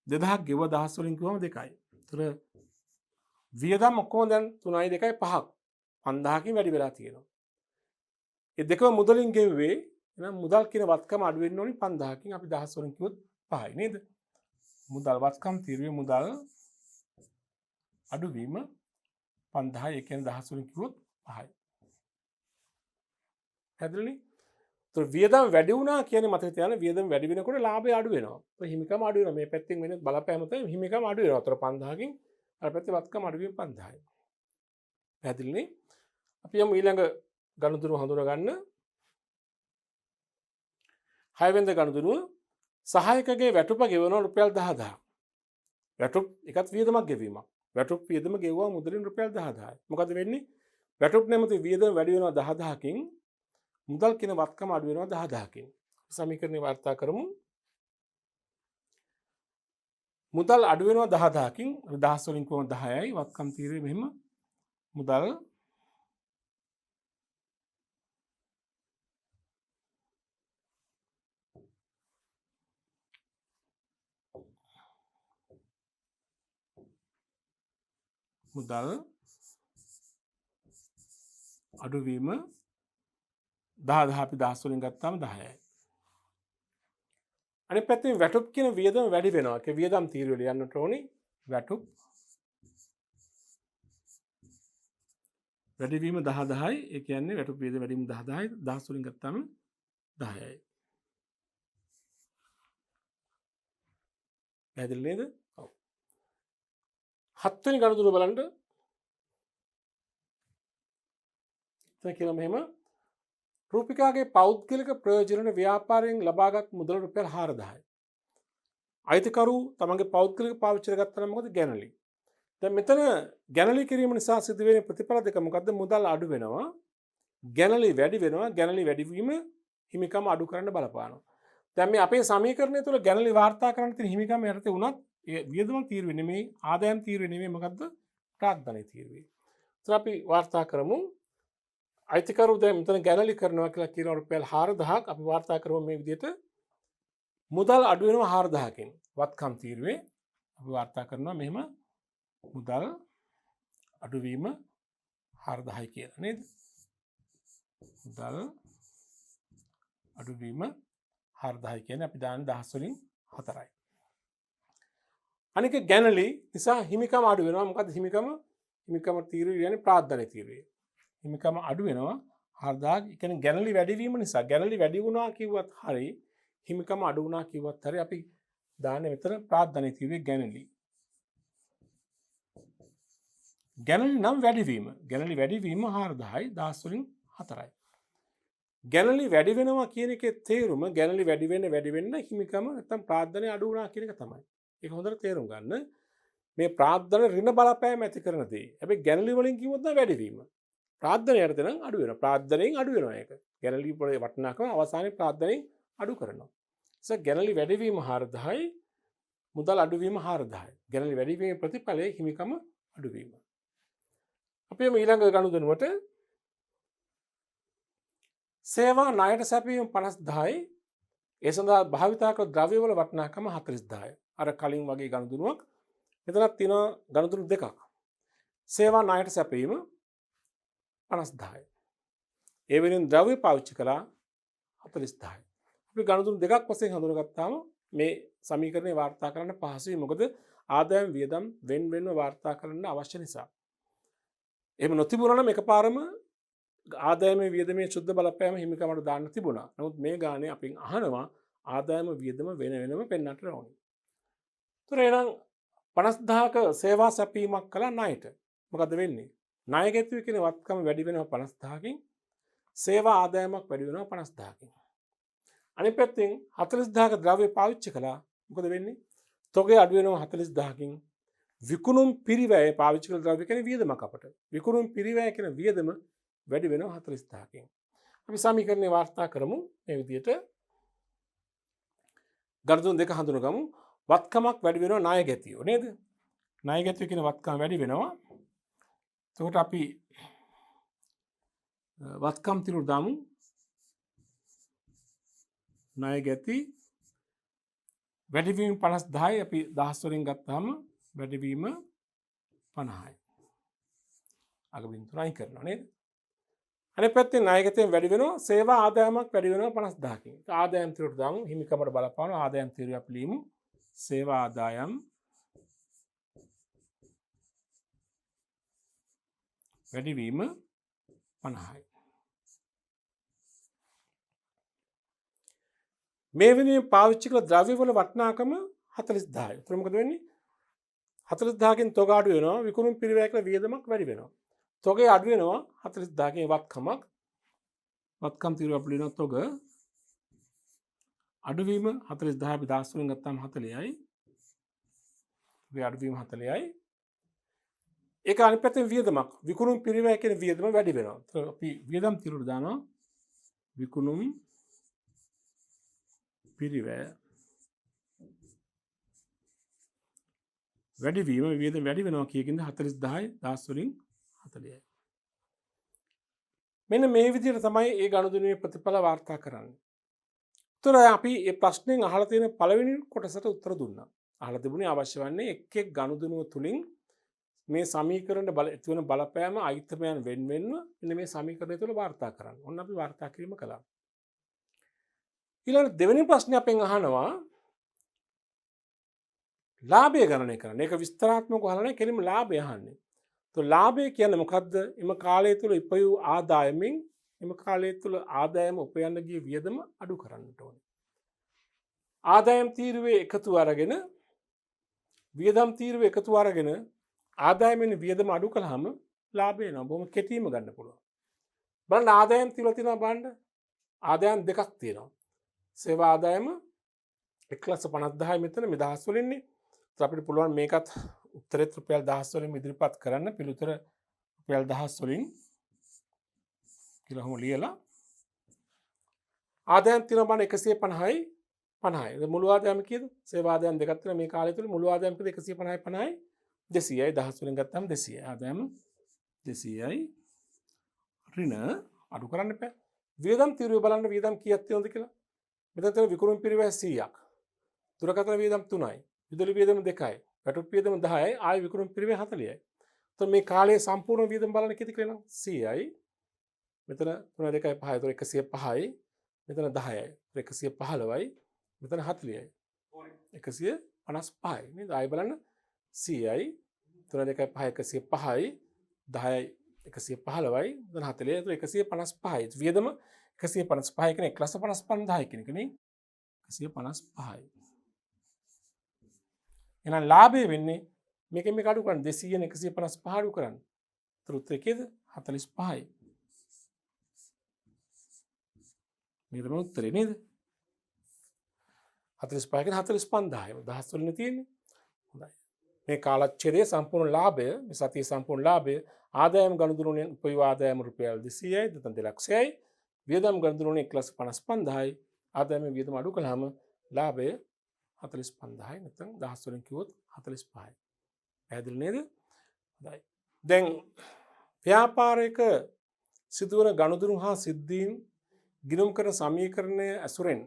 2000 ගෙව 1000 වලින් කිව්වම 2යි. ඒතර වියදම් ඔක්කොම දැන් 3යි 2යි 5ක් 5000කින් වැඩි වෙලා තියෙනවා. ඒ දෙකම මුදලින් ගෙව්වේ එහෙනම් මුදල් කියන වත්කම අඩු වෙන්න ඕනි 5000කින් අපි 1000 වලින් කිව්වොත් 5යි නේද? මුදල් වත්කම් තීරුවේ මුදල් අඩුවීම 5000 ඒ කියන්නේ 1000 වලින් කිව්වොත් 5යි. හැදෙන්නේ? ඒතර වියදම් වැඩි වුණා කියන්නේ මතක තියාගන්න වියදම් වැඩි වෙනකොට ලාභය අඩු වෙනවා. ඒ හිමිකම අඩු වෙනවා. මේ පැත්තෙන් වෙන බලපෑම තමයි හිමිකම අඩු වෙනවා. ඒතර 5000කින් අර පැත්තේ වත්කම අඩුවීම 5000යි. පැහැදිලිනේ? අපි යමු ඊළඟ ගනුදෙනු හඳුනා ගන්න. 6 වෙනි ගනුදෙනුව සහායකගේ වැටුප ගෙවනවා රුපියල් 10000. වැටුප් එකත් වියදමක් ගෙවීමක්. වැටුප් වියදම ගෙවුවා මුදලින් රුපියල් 10000යි. මොකද වෙන්නේ? වැටුප් නැමැති වියදම වැඩි වෙනවා 10000කින් මුදල් කියන වත්කම අඩු වෙනවා 10000කින්. සමීකරණය වාර්තා කරමු. මුදල් අඩු වෙනවා 10000කින් 1000 වලින් කොහොමද 10යි වත්කම් තීරණය මෙහෙම මුදල් අඩුවීම 10000 අපි 10 වලින් ගත්තාම 10යි. අනිත් පැත්තෙන් වැටුප් කියන වියදම වැඩි වෙනවා. ඒක වියදම් තීරුවේ ලියන්නට ඕනි. වැටුප් වැඩිවීම 10000යි. ඒ කියන්නේ වැටුප් වියදම වැඩිවීම 10000යි. 10 වලින් ගත්තාම 10යි. පැහැදිලි නේද? ඔව්. 7 වෙනි ගනුදෙනුව බලන්න. එතන කියන මෙහෙම රූපිකාගේ පෞද්ගලික ප්‍රයෝජන ව්‍යාපාරයෙන් ලබාගත් මුදල රුපියල් 4000යි. අයිතිකරු තමන්ගේ පෞද්ගලික පාවිච්චියට ගත්තා නම් මොකද ගැනලි. දැන් මෙතන ගැනලි කිරීම නිසා සිදුවෙන ප්‍රතිඵල දෙක මොකද්ද? මුදල් අඩු වෙනවා. ගැනලි වැඩි වෙනවා. ගැනලි වැඩි වීම හිමිකම අඩු කරන්න බලපානවා. දැන් මේ අපේ සමීකරණය තුළ ගැනලි වාර්තා කරන්න තියෙන හිමිකම යටතේ උනත් වියදම තීරුවේ නෙමෙයි ආදායම් තීරුවේ නෙමෙයි මොකද්ද? ප්‍රාග්ධනය තීරුවේ. ඒත් අපි වාර්තා කරමු. අයිතිකරු දැන් මෙතන ගැනලි කරනවා කියලා කියන රුපියල් 4000ක් අපි වාර්තා කරමු මේ විදිහට මුදල් අඩු වෙනවා 4000කින් වත්කම් තීරුවේ අපි වාර්තා කරනවා මෙහෙම මුදල් අඩුවීම 4000යි කියලා නේද? මුදල් අඩුවීම 4000යි කියන්නේ අපි දාන්නේ 10 වලින් 4යි. අනික ගැනලි නිසා හිමිකම අඩු වෙනවා. මොකද හිමිකම තීරුවේ කියන්නේ ප්‍රාග්ධනය තීරුවේ. හිමිකම අඩු වෙනවා 4000. ඒ කියන්නේ ගැනලි වැඩි වීම නිසා ගැනලි වැඩි වුණා කිව්වත් හරි හිමිකම අඩු වුණා කිව්වත් හරි අපි දාන්නේ මෙතන ප්‍රාග්ධනය තීරුවේ ගැනලි. ගැනලි නම් වැඩිවීම. ගැනලි වැඩිවීම 4000යි 10 වලින් 4යි. ගැනලි වැඩි වෙනවා කියන එකේ තේරුම ගැනලි වැඩි වෙන්න හිමිකම නැත්තම් ප්‍රාග්ධනය අඩු වුණා කියන එක තමයි. ඒක හොඳට තේරුම් ගන්න. මේ ප්‍රාග්ධන ඍණ බලපෑම ඇති කරන දේ. හැබැයි ගැනලි වලින් කිව්වොත් නම් වැඩිවීම. ප්‍රාග්ධනයට නම් අඩු වෙනවා. ප්‍රාග්ධනයෙන් අඩු වෙනවා ඒක. ගැනලි වල වටිනාකම අවසානයේ ප්‍රාග්ධනයෙන් අඩු කරනවා. ගැනලි වැඩිවීම 4000යි මුදල් අඩුවීම 4000යි. ගැනලි වැඩිවීමේ ප්‍රතිඵලයේ හිමිකම අඩුවීම. අපි ඊළඟ ගනුදෙනුවට සේවා ණයට සැපයීම 50000යි. ඒ සඳහා භාවිතා කළ ද්‍රව්‍යවල වටිනාකම 40000යි. අර කලින් වගේ ගනුදෙනුවක්. මෙතනක් තියෙනවා ගනුදෙනු දෙකක්. සේවා ණයට සැපයීම 50000යි. ඒ වෙනුවෙන් ද්‍රව්‍ය පාවිච්චි කළා 40000යි. අපි ගනුදෙනු දෙකක් වශයෙන් හඳුනගත්තාම මේ සමීකරණය වාර්තා කරන්න පහසුයි. මොකද ආදායම් වියදම් වෙන්වෙන්ව වාර්තා කරන්න අවශ්‍ය නිසා. එහෙම නොතිබුණා නම් එකපාරම ආදායමේ වියදමේ සුද්ධ බලපෑම හිමිකමට දාන්න තිබුණා. නමුත් මේ ගානේ අපින් අහනවා ආදායම වියදම වෙන වෙනම පෙන්වන්නට ඕනේ. ඒතර එහෙනම් 50000ක සේවා සැපීමක් කළා ණයට. මොකද වෙන්නේ? ණය ගෙතුවේ කියන වත්කම වැඩි වෙනවා 50000කින්. සේවා ආදායමක් වැඩි වෙනවා 50000කින්. අනිත් පැත්තෙන් 40000ක ද්‍රව්‍ය පාවිච්චි කළා. මොකද වෙන්නේ? තොගේ අඩු වෙනවා 40000කින්. විකුණුම් පිරිවැය පාවිච්චි කළ ද්‍රව්‍ය කියන්නේ වියදමක් අපට. විකුණුම් පිරිවැය කියන වියදම වැඩි වෙනවා 40000කින්. අපි සමීකරණය වාර්තා කරමු මේ විදිහට. ගණතුන් දෙක හඳුනගමු. වත්කමක් වැඩි වෙනවා ණය ගැතියෝ නේද? ණය ගැතියෝ කියන වත්කම වැඩි වෙනවා. එතකොට අපි වත්කම් තිරු දාමු. ණය ගැති වැඩිවීම 50,000යි අපි දහස් වලින් ගත්තාම වැඩිවීම 50යි. අග බින්දුව අයින් කරනවා නේද? අනිත් පැත්තේ ණය ගැතියෙන් වැඩි වෙනවා සේවා ආදායමක් වැඩි වෙනවා 50,000කින්. ආදායම් තිරට දාමු හිමිකමට බලපාන ආදායම් තිරය අපි ලියමු. සේවා ආදායම් වැඩිවීම 50යි. මේ වෙනුවෙන් පාවිච්චි කළ ද්‍රව්‍යවල වටිනාකම 40000යි. එතකොට මොකද වෙන්නේ? 40000කින් තොග අඩු වෙනවා විකුණුම් පිරිවැය කළ වියදමක් වැඩි වෙනවා. තොගේ අඩු වෙනවා 40000කින් වත්කමක්. වත්කම් තිරු අපි ලියන තොග අඩුවීම 40000 අපි 10 වලින් ගත්තාම 40යි. මේ අඩුවීම 40යි. ඒක අනිත් පැත්තෙන් වියදමක් විකුණුම් පිරිවැය කියන වියදම වැඩි වෙනවා. අපි වියදම් තිරුට දානවා විකුණුම් පිරිවැය වැඩිවීම වියදම වැඩි වෙනවා කියකින්ද 40000යි 10 වලින් 40යි. මෙන්න මේ විදිහට තමයි ඒ ගනුදෙනුවේ ප්‍රතිඵල වාර්තා කරන්නේ. ඒතර අපි මේ ප්‍රශ්نين අහලා තියෙන පළවෙනි කොටසට උත්තර දුන්නා. අහලා තිබුණේ අවශ්‍ය වන්නේ එක් එක් ගනුදෙනුව තුලින් මේ සමීකරණ ඇති වෙන බලපෑම අයිතමයන් වෙන් වෙන්න මෙන්න මේ සමීකරණය තුල වාර්තා කරන්න. ඔන්න අපි වාර්තා කිරීම කළා. ඊළඟ දෙවෙනි ප්‍රශ්නේ අපෙන් අහනවා ලාභය ගණනය කරන්න. ඒක විස්තරාත්මකව අහලා නැහැ කෙලින්ම ලාභය අහන්නේ. તો ලාභය කියන්නේ මොකද්ද? එම කාලය තුල ඉපයූ ආදායමෙන් එම කාලය තුල ආදායම උපයන්න ගිය වියදම අඩු කරන්නට ඕනේ. ආදායම් තීරුවේ එකතු අරගෙන වියදම් තීරුවේ එකතු අරගෙන ආදායමෙන් වියදම අඩු කළාම ලාභය එනවා. බොහොම කෙටිම ගන්න පුළුවන්. බලන්න ආදායම් තීරුව තියෙනවා බලන්න. ආදායම් දෙකක් තියෙනවා. සේවා ආදායම 1,50,000යි මෙතන මේ දහස් වලින්නේ. අපිට පුළුවන් මේකත් උත්තරෙත් රුපියල් 1000 වලින් ඉදිරිපත් කරන්න පිළිතුර රුපියල් 1000 වලින් කියලා හමු ලියලා ආදායම් තියෙනවා බලන්න 150යි 50යි. මුළු ආදායම කීයද? සේවා ආදායම් දෙකක් තියෙනවා මේ කාලය තුල මුළු ආදායම කීයද? 150යි 50යි 200යි 10 වලින් ගත්තාම 200යි. ආදායම 200යි ඍණ අඩු කරන්න එපා. වියදම් තීරුව බලන්න වියදම් කීයක් තියෙනවද කියලා. මෙතන තියෙන විකුණුම් පිරිවැය 100ක්. දුරකථන වියදම් 3යි. විදුලි වියදම 2යි. වැටුප් වියදම 10යි. ආය විකුණුම් පිරිවැය 40යි. එතකොට මේ කාලයේ සම්පූර්ණ වියදම් බලන්න කීයද කියලා නම් 100යි. මෙතන 3 2යි 5යි. එතකොට 105යි. මෙතන 10යි. 115යි. මෙතන 40යි. 155යි. නේද? ආය බලන්න 100යි. 3 2යි 5යි 105යි. 10යි 115යි. මෙතන 40යි. එතකොට 155යි. වියදම 155 කියන්නේ 1,55,000 කියන එක නේ. 155යි. එහෙනම් ලාභය වෙන්නේ මේකෙන් මේක අඩු කරන්න 200 න් 155 අඩු කරන්න. ඒතර උත්තරේ කීයද? 45යි. මේක තමයි උත්තරේ නේද? 45 කියන්නේ 45,000යි. දහස් වලින් තියෙන්නේ. හොඳයි. මේ කාලච්ඡේදයේ සම්පූර්ණ ලාභය, මේ සතියේ සම්පූර්ණ ලාභය ආදායම් ගනුදෙනුවෙන් උපයව ආදායම රුපියල් 200යි, නැත්නම් 2,00,000යි. වියදම් ගනුදෙනුවෙන් 1,55,000යි. ආදායම වියදම අඩු කළාම ලාභය 45,000යි. නැත්නම් දහස් වලින් කිව්වොත් 45යි. පැහැදිලි නේද? හොඳයි. දැන් ව්‍යාපාරයක සිදුවන ගනුදෙනු හා සිද්ධීන් ගිණුම් කරන සමීකරණය ඇසුරෙන්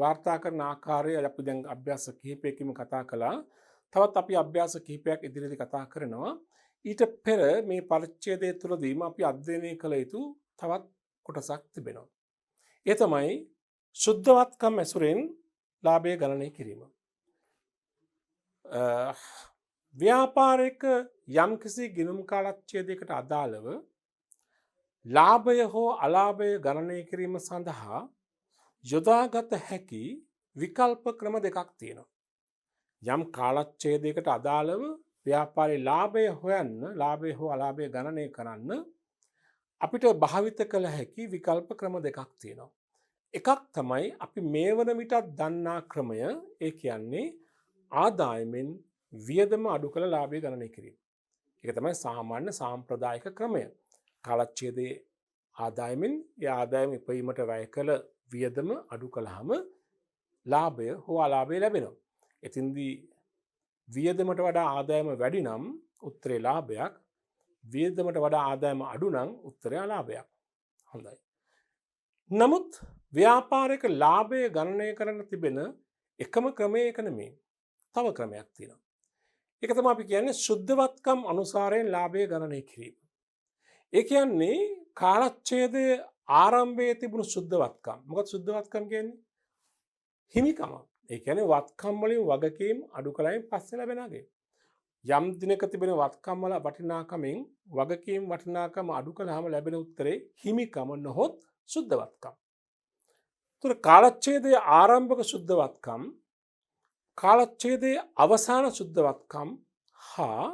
වාර්තා කරන ආකාරය අපි දැන් අභ්‍යාස කිහිපයකින්ම කතා කළා. තවත් අපි අභ්‍යාස කිහිපයක් ඉදිරියේදී කතා කරනවා. ඊට පෙර මේ පරිච්ඡේදය තුළදීම අපි අධ්‍යයනය කළ යුතු තවත් කොටසක් තිබෙනවා. ඒ තමයි සුද්ධවත්කම් ඇසුරෙන් ලාභය ගණනය කිරීම. ව්‍යාපාරයක යම්කිසි ගිණුම් කාලච්ඡේදයකට අදාළව ලාභය හෝ අලාභය ගණනය කිරීම සඳහා යොදාගත හැකි විකල්ප ක්‍රම දෙකක් තියෙනවා. යම් කාලච්ඡේදයකට අදාළව ව්‍යාපාරයේ ලාභය හොයන්න, ලාභය හෝ අලාභය ගණනය කරන්න අපිට භාවිත කළ හැකි විකල්ප ක්‍රම දෙකක් තියෙනවා. එකක් තමයි අපි මේ වන විටත් දන්නා ක්‍රමය. ඒ කියන්නේ ආදායමෙන් වියදම අඩු කළ ලාභය ගණනය කිරීම. ඒක තමයි සාමාන්‍ය සාම්ප්‍රදායික ක්‍රමය. කාලච්ඡේදයේ ආදායමෙන් ඒ ආදායම ඉපයීමට වැය කළ වියදම අඩු කළාම ලාභය හෝ අලාභය ලැබෙනවා. එතින්දී වියදමට වඩා ආදායම වැඩි නම් උත්තරේ ලාභයක්. වියදමට වඩා ආදායම අඩු නම් උත්තරේ අලාභයක්. හොඳයි. නමුත් ව්‍යාපාරික ලාභය ගණනය කරන්න තිබෙන එකම ක්‍රමය එක නෙමෙයි. තව ක්‍රමයක් තියෙනවා. ඒක තමයි අපි කියන්නේ සුද්ධවත්කම් අනුසාරයෙන් ලාභය ගණනය කිරීම. ඒ කියන්නේ කාලච්ඡේදයේ ආරම්භයේ තිබුණු සුද්ධවත්කම්. මොකද සුද්ධවත්කම් කියන්නේ? හිමිකම. ඒ කියන්නේ වත්කම් වලින් වගකීම් අඩු කළයින් පස්සේ ලැබෙන අගය. යම් දිනක තිබෙන වත්කම් වල වටිනාකමින් වගකීම් වටිනාකම අඩු කළාම ලැබෙන උත්තරේ හිමිකම නොහොත් සුද්ධවත්කම්. ඒතර කාලච්ඡේදයේ ආරම්භක සුද්ධවත්කම්, කාලච්ඡේදයේ අවසාන සුද්ධවත්කම් හා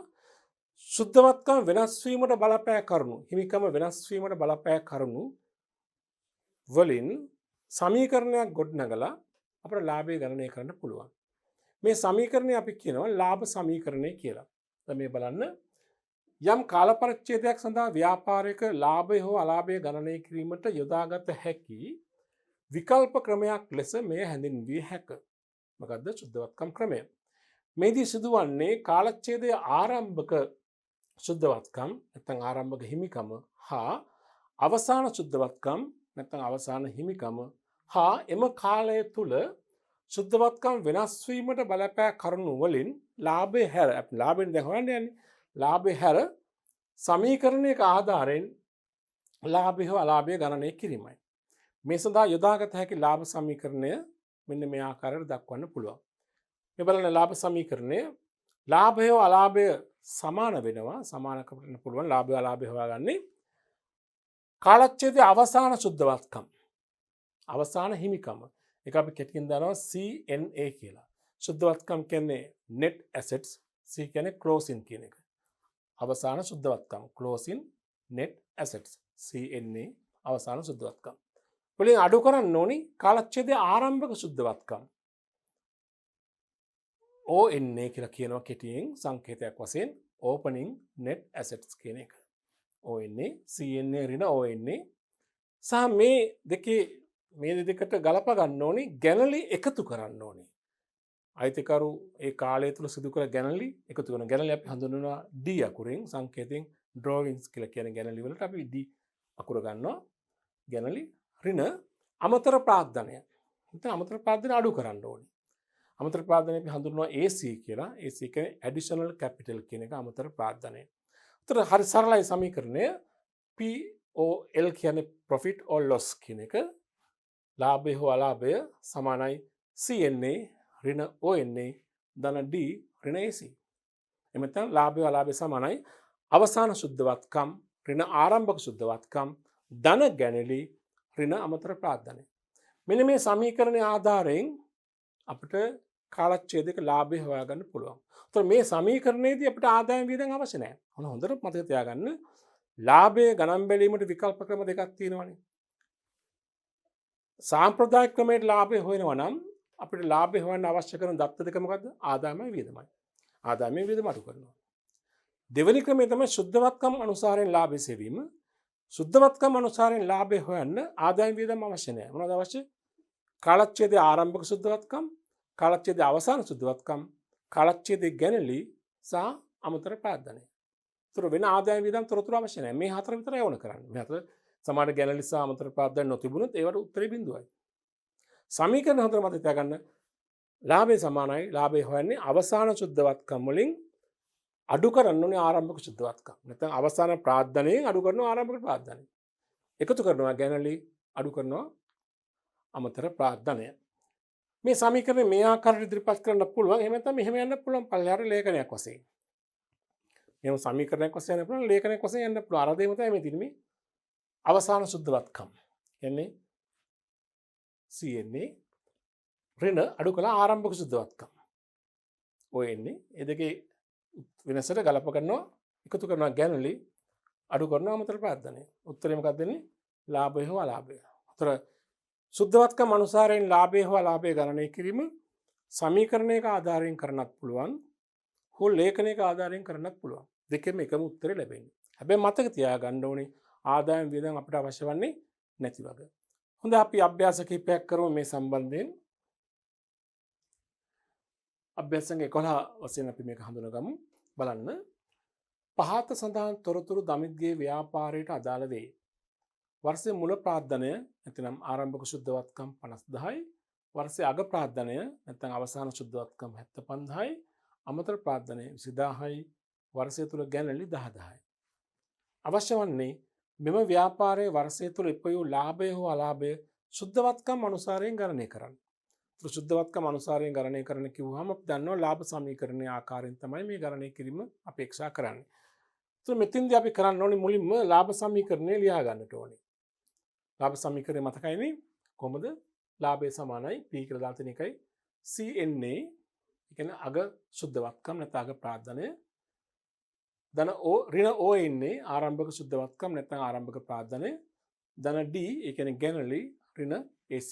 සුද්ධවත්කම් වෙනස් වීමට බලපෑ කරුණු, හිමිකම වෙනස් වීමට බලපෑ කරුණු වලින් සමීකරණයක් ගොඩනගලා අපට ලාභය ගණනය කරන්න පුළුවන්. මේ සමීකරණය අපි කියනවා ලාභ සමීකරණය කියලා. දැන් මේ බලන්න යම් කාල පරිච්ඡේදයක් සඳහා ව්‍යාපාරික ලාභය හෝ අලාභය ගණනය කිරීමට යොදාගත හැකි විකල්ප ක්‍රමයක් ලෙස මෙය හැඳින්විය හැක. මොකද්ද? සුද්ධවත්කම් ක්‍රමය. මේදී සිදුවන්නේ කාලච්ඡේදයේ ආරම්භක සුද්ධවත්කම් නැත්නම් ආරම්භක හිමිකම හා අවසාන සුද්ධවත්කම් නැත්නම් අවසාන හිමිකම හා එම කාලය තුල සුද්ධවත්කම් වෙනස් වීමට බලපෑ කරුණු වලින් ලාභය හැර අපි ලාභෙන් දැන් හොයන්න යන්නේ ලාභය හැර සමීකරණයක ආධාරයෙන් ලාභය හෝ අලාභය ගණනය කිරීමයි. මේ සඳහා යොදාගත හැකි ලාභ සමීකරණය මෙන්න මේ ආකාරයට දක්වන්න පුළුවන්. මේ බලන්න ලාභ සමීකරණය ලාභය හෝ අලාභය සමාන වෙනවා. සමාන කරන්න පුළුවන් ලාභය අලාභය හොයාගන්නේ කාලච්ඡේදයේ අවසාන සුද්ධවත්කම්. අවසාන හිමිකම. ඒක අපි කෙටියෙන් දානවා CNA කියලා. සුද්ධවත්කම් කියන්නේ net assets, C කියන්නේ closing කියන එක. අවසාන සුද්ධවත්කම් closing net assets, CNA අවසාන සුද්ධවත්කම්. වලින් අඩු කරන්න ඕනි කාලච්ඡේදයේ ආරම්භක සුද්ධවත්කම්. ONA කියලා කියනවා කෙටියෙන් සංකේතයක් වශයෙන් opening net assets කියන එක. ONA, CNA ඍණ ONA සහ මේ දෙකේ මේ දෙකට ගලප ගන්න ඕනි ගැනලි එකතු කරන්න ඕනි. අයිතිකරු ඒ කාලය තුල සිදු කළ ගැනලි එකතු කරන ගැනලි අපි හඳුන්වනවා D අකුරෙන් සංකේතයෙන් drawings කියලා කියන ගැනලි වලට අපි D අකුර ගන්නවා. ගැනලි ඍණ අමතර ප්‍රාර්ථනය. නැත්නම් අමතර ප්‍රාර්ථනය අඩු කරන්න ඕනි. අමතර ප්‍රාර්ථනය අපි හඳුන්වනවා AC කියලා. AC කියන්නේ additional capital කියන එක අමතර ප්‍රාර්ථනය. උතර හරි සරලයි සමීකරණය. POL කියන්නේ profit or loss කියන එක. ලාභය හෝ අලාභය සමානයි CNA ඍණ ONA ධන D ඍණ AC. එමෙ නැත්නම් ලාභය අලාභය සමානයි අවසාන සුද්ධවත්කම් ඍණ ආරම්භක සුද්ධවත්කම් ධන ගැනලි ඍණ අමතර ප්‍රාර්ථනය. මෙන්න මේ සමීකරණයේ ආධාරයෙන් අපිට කාලච්ඡේදයක ලාභය හොයාගන්න පුළුවන්. ඒතකොට මේ සමීකරණයේදී අපිට ආදායම් වියදම් අවශ්‍ය නැහැ. හොඳට මතක තියාගන්න ලාභය ගණන් බැලීමට විකල්ප ක්‍රම දෙකක් තියෙනවානේ. සාම්ප්‍රදායික ක්‍රමයට ලාභය හොයනවා නම් අපිට ලාභය හොයන්න අවශ්‍ය කරන දත්ත දෙක මොකද්ද? ආදායමයි වියදමයි. ආදායමයි වියදම අඩු කරනවා. දෙවෙනි ක්‍රමය තමයි සුද්ධවත්කම් අනුසාරයෙන් ලාභය සෙවීම. සුද්ධවත්කම් අනුසාරයෙන් ලාභය හොයන්න ආදායම වියදම අවශ්‍ය නැහැ. මොනවද අවශ්‍ය? කාලච්ඡේදයේ ආරම්භක සුද්ධවත්කම්, කාලච්ඡේදයේ අවසාන සුද්ධවත්කම්, කාලච්ඡේදයේ ගැනලි සහ අමතර ප්‍රාර්ථනය. ඒතර වෙන ආදායම වියදම් තොරතුරු අවශ්‍ය නැහැ. මේ හතර විතරයි ඕන කරන්නේ. මේ හතර සමාන ගැනලි සහ අමතර ප්‍රාර්ථන නොතිබුණොත් ඒවට උත්තරේ බිඳුවයි. සමීකරණ හතර මත තියාගන්න ලාභය සමානයි ලාභය හොයන්නේ අවසාන සුද්ධවත්කම් වලින් අඩු කරන්න ඕනේ ආරම්භක සුද්ධවත්කම්. නැත්නම් අවසාන ප්‍රාර්ථනයෙන් අඩු කරනවා ආරම්භක ප්‍රාර්ථනය. එකතු කරනවා ගැනලි අඩු කරනවා අමතර ප්‍රාර්ථනය. මේ සමීකරණය මේ ආකාරයට ඉදිරිපත් කරන්න පුළුවන්. එහෙම නැත්නම් මෙහෙම යන්න පුළුවන් පල්ලෙහාට ලේඛනයක් වශයෙන්. මෙහෙම සමීකරණයක් වශයෙන් යන්න පුළුවන් ලේඛනයක් වශයෙන් යන්න පුළුවන්. අර දෙයම තමයි මේ තියෙන්නේ. අවසාන සුද්ධවත්කම් කියන්නේ CNA ඍණ අඩු කළ ආරම්භක සුද්ධවත්කම්. ඔය එන්නේ ඒ දෙකේ වෙනසට ගලප කරනවා එකතු කරනවා ගැනලි අඩු කරනවා අමතර ප්‍රාර්ථනය. උත්තරේ මොකක්ද දෙන්නේ? ලාභය හෝ අලාභය. උතර සුද්ධවත්කම් අනුසාරයෙන් ලාභය හෝ අලාභය ගණනය කිරීම සමීකරණයක ආධාරයෙන් කරන්නත් පුළුවන්. හෝ ලේඛනයක ආධාරයෙන් කරන්නත් පුළුවන්. දෙකෙම එකම උත්තරේ ලැබෙන්නේ. හැබැයි මතක තියාගන්න ඕනේ ආදායම් වියදම් අපිට අවශ්‍ය වන්නේ නැති වගේ. හොඳ අපි අභ්‍යාස කිහිපයක් කරමු මේ සම්බන්ධයෙන්. අභ්‍යාස සංඛ්‍යා 11 වශයෙන් අපි මේක හඳුනගමු. බලන්න. පහත සඳහන් තොරතුරු දමිත්ගේ ව්‍යාපාරයට අදාළ වේ. වර්ෂයේ මුල ප්‍රාර්ථනය නැත්නම් ආරම්භක සුද්ධවත්කම් 50000යි. වර්ෂයේ අග ප්‍රාර්ථනය නැත්නම් අවසාන සුද්ධවත්කම් 75000යි. අමතර ප්‍රාර්ථනය 20000යි. වර්ෂය තුල ගැනලි 10000යි. අවශ්‍ය වන්නේ මෙම ව්‍යාපාරයේ වර්ෂය තුල ඉපයූ ලාභය හෝ අලාභය සුද්ධවත්කම් අනුසාරයෙන් ගණනය කරන්න. සුද්ධවත්කම් අනුසාරයෙන් ගණනය කරන්න කිව්වහම අපි දන්නවා ලාභ සමීකරණයේ ආකාරයෙන් තමයි මේ ගණනය කිරීම අපේක්ෂා කරන්නේ. So මෙතින්දී අපි කරන්න ඕනේ මුලින්ම ලාභ සමීකරණය ලියා ගන්නට ඕනේ. ලාභ සමීකරණය මතකයිනේ කොහොමද? ලාභය සමානයි P කියලා දාලා තියෙන එකයි CNA කියන්නේ අග සුද්ධවත්කම් නැත්නම් අග ප්‍රාර්ථනය ධන O ඍණ ONA ආරම්භක සුද්ධවත්කම් නැත්නම් ආරම්භක ප්‍රාර්ථනය ධන D ඒ කියන්නේ ගැනලි ඍණ AC.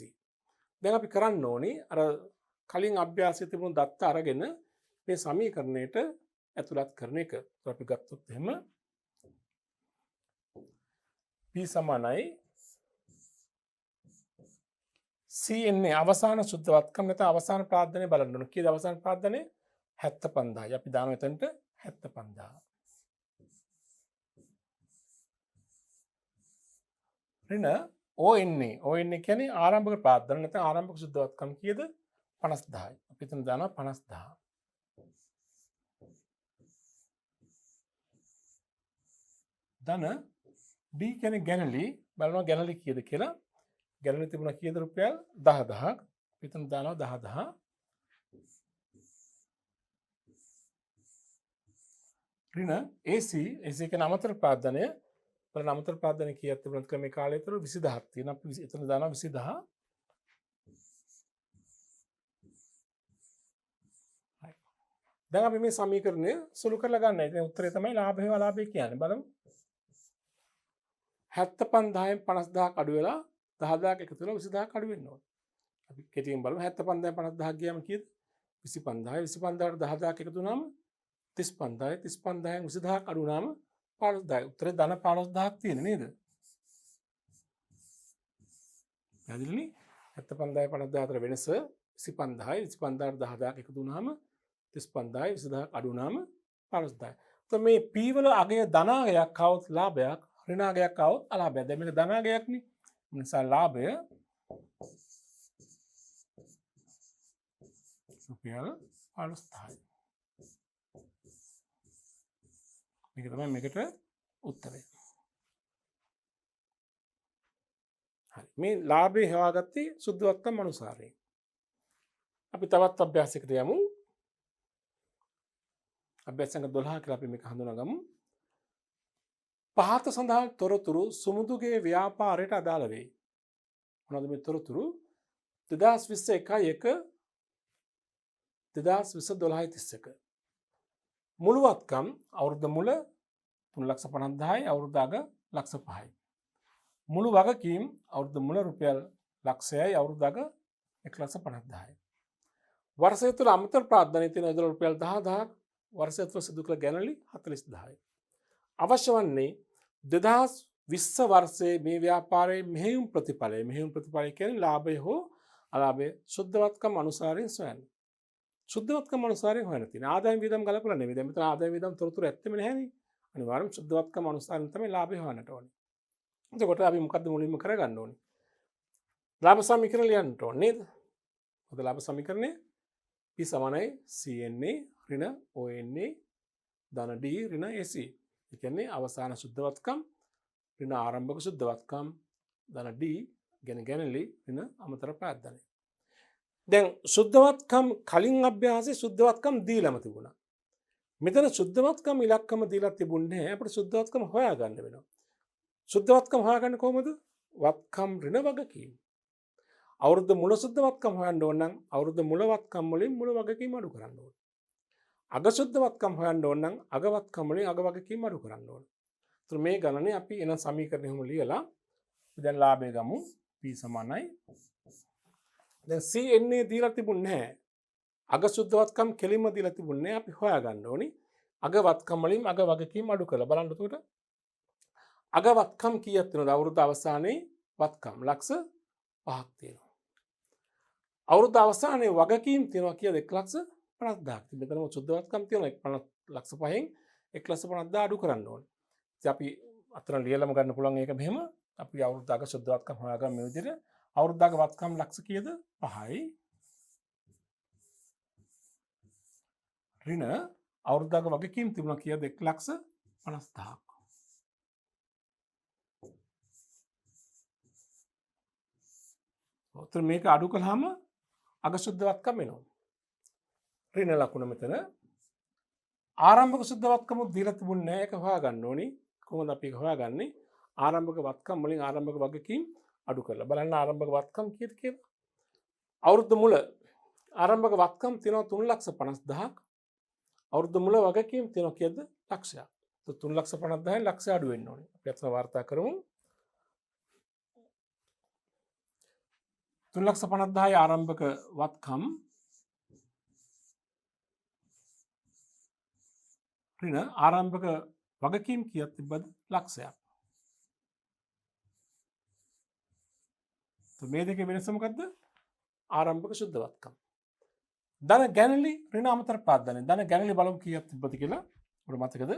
දැන් අපි කරන්න ඕනේ අර කලින් අභ්‍යාසයේ තිබුණු දත්ත අරගෙන මේ සමීකරණයට ඇතුළත් කරන එක. අපි ගත්තොත් එහෙම P සමානයි CNA අවසාන සුද්ධවත්කම් නැත්නම් අවසාන ප්‍රාර්ථනය බලන්න ඕන. කීයද අවසාන ප්‍රාර්ථනය? 75000යි. අපි දානවා එතනට 75000. ඍණ ONA. ONA කියන්නේ ආරම්භක ප්‍රාර්ථන නැත්නම් ආරම්භක සුද්ධවත්කම් කීයද? 50000යි. අපි එතන දානවා 50000. ධන D කියන්නේ ගැනලි බලනවා ගැනලි කීයද කියලා. ගැනලි තිබුණා කීයද රුපියල් 10000ක්. එතන දානවා 10000. ඍණ AC කියන්නේ අමතර ප්‍රාර්ථනය. බලන්න අමතර ප්‍රාර්ථනය කීයක් තිබුණත් ක්‍රමේ කාලය තුර 20000ක් තියෙනවා. අපි එතන දානවා 20000. දැන් අපි මේ සමීකරණය සුළු කරලා ගන්නයි. ඉතින් උත්තරේ තමයි ලාභය අලාභය කියන්නේ. බලමු. 75000න් 50000ක් අඩු වෙලා 10000ක් එකතු වෙලා 20000ක් අඩු වෙන්න ඕනේ. අපි කෙටියෙන් බලමු 75000න් 50000ක් ගියාම කීයද? 25000යි 25000ට 10000ක් එකතු වුණාම 35000යි 35000න් 20000ක් අඩු වුණාම 15000යි. උත්තරේ ධන 15000ක් තියෙන නේද? පැහැදිලිනේ? 75000යි 50000 අතර වෙනස 25000යි 25000ට 10000ක් එකතු වුණාම 35000යි 20000ක් අඩු වුණාම 15000යි. එතකොට මේ P වල අගය ධනාගයක් આવොත් ලාභයක් ඍණාගයක් આવොත් අලාභයක්. දැන් මේක ධනාගයක්නේ. ඒ නිසා ලාභය රුපියල් 15000යි. මේක තමයි මේකට උත්තරය. හරි. මේ ලාභය හොයාගත්තේ සුද්ධවත්කම් අනුසාරයෙන්. අපි තවත් අභ්‍යාසයකට යමු. අභ්‍යාස සංඛ්‍යා 12 කියලා අපි මේක හඳුනාගමු. පහත සඳහන් තොරතුරු සුමුදුගේ ව්‍යාපාරයට අදාළ වේ. මොනවද මේ තොරතුරු? 2021 2020 මුළුවත්කම් අවුරුද්ද මුල 3,50,000යි අවුරුද්ද අග 1,05,000යි. මුළු වගකීම් අවුරුද්ද මුල රුපියල් ලක්ෂයයි අවුරුද්ද අග 1,50,000යි. වර්ෂය තුළ අමතර ප්‍රාර්ථනය තියෙන ඉදල රුපියල් 10,000ක් වර්ෂය තුළ සිදු කළ ගැනලි 40000යි. අවශ්‍ය වන්නේ 2020 වර්ෂයේ මේ ව්‍යාපාරයේ මෙහෙයුම් ප්‍රතිඵලය කියන්නේ ලාභය හෝ අලාභය සුද්ධවත්කම් අනුසාරයෙන් සොයන්න. සුද්ධවත්කම් අනුසාරයෙන් හොයන්න තියෙන ආදායම් වියදම් ගලපලා නෙමෙයි. දැන් මෙතන ආදායම් වියදම් තොරතුරු ඇත්තෙම නැහැනේ. අනිවාර්යයෙන්ම සුද්ධවත්කම් අනුසාරයෙන් තමයි ලාභය හොයන්නට ඕනේ. එතකොට අපි මොකද්ද මුලින්ම කරගන්න ඕනේ? ලාභ සමීකරණ ලියන්න ඕනේ නේද? මොකද ලාභ සමීකරණය P සමානයි CNA ඍණ ONA ධන D ඍණ AC. ඒ කියන්නේ අවසාන සුද්ධවත්කම් ඍණ ආරම්භක සුද්ධවත්කම් ධන D ගැනලි ඍණ අමතර ප්‍රාර්ථනය. දැන් සුද්ධවත්කම් කලින් අභ්‍යාසයේ සුද්ධවත්කම් දීලම තිබුණා. මෙතන සුද්ධවත්කම් ඉලක්කම දීලා තිබුණේ නැහැ. අපිට සුද්ධවත්කම හොයාගන්න වෙනවා. සුද්ධවත්කම් හොයාගන්න කොහොමද? වත්කම් ඍණ වගකීම්. අවුරුද්ද මුල සුද්ධවත්කම් හොයන්න ඕන නම් අවුරුද්ද මුල වත්කම් වලින් මුල වගකීම් අඩු කරන්න ඕන. අග සුද්ධවත්කම් හොයන්න ඕන නම් අග වත්කම් වලින් අග වගකීම් අඩු කරන්න ඕන. ඒතර මේ ගණනේ අපි එන සමීකරණෙම ලියලා දැන් ලාභය ගමු P සමානයි. දැන් CNA දීලා තිබුණේ නැහැ. අග සුද්ධවත්කම් කෙලින්ම දීලා තිබුණේ නැහැ. අපි හොයාගන්න ඕනි. අග වත්කම් වලින් අග වගකීම් අඩු කරලා බලන්න. එතකොට අග වත්කම් කීයක් තියෙනවද? අවුරුදු අවසානයේ වත්කම් ලක්ෂ 5ක් තියෙනවා. අවුරුදු අවසානයේ වගකීම් තියෙනවා කීයද? 1,50,000ක්. මෙතනම සුද්ධ වත්කම් තියෙනවා 1,50,000 ලක්ෂ 5න් 1,50,000 අඩු කරන්න ඕනේ. ඉතින් අපි අතන ලියලම ගන්න පුළුවන් ඒක මෙහෙම. අපි අවුරුදු අග සුද්ධ වත්කම් හොයාගන්න මේ විදිහට. අවුරුදු අග වත්කම් ලක්ෂ කීයද? 5යි. ඍණ අවුරුදු අග වගකීම් තිබුණා කීයද? 1,50,000ක්. ඔතන මේක අඩු කළාම අග සුද්ධ වත්කම් එනවා. ඍණ ලකුණ මෙතන ආරම්භක සුද්ධ වත්කම දීලා තිබුණේ නැහැ. ඒක හොයාගන්න ඕනි. කොහොමද අපි ඒක හොයාගන්නේ? ආරම්භක වත්කම් වලින් ආරම්භක වගකීම් අඩු කරලා බලන්න ආරම්භක වත්කම් කීයද කියලා. අවුරුද්ද මුල ආරම්භක වත්කම් තියෙනවා 3,50,000ක්. අවුරුද්ද මුල වගකීම් තියෙනවා කීයද? ලක්ෂයක්. 3,50,000න් ලක්ෂය අඩු වෙන්න ඕනේ. අපි අතන වාර්තා කරමු. 3,50,000 ආරම්භක වත්කම් ඍණ ආරම්භක වගකීම් කීයක් තිබ්බද? ලක්ෂයක්. මේ දෙකේ වෙනස මොකද්ද? ආරම්භක සුද්ධ වත්කම්. ධන ගැනලි ඍණ අමතර ප්‍රාදානය. ධන ගැනලි බලමු කීයක් තිබ්බද කියලා. ඔබට මතකද?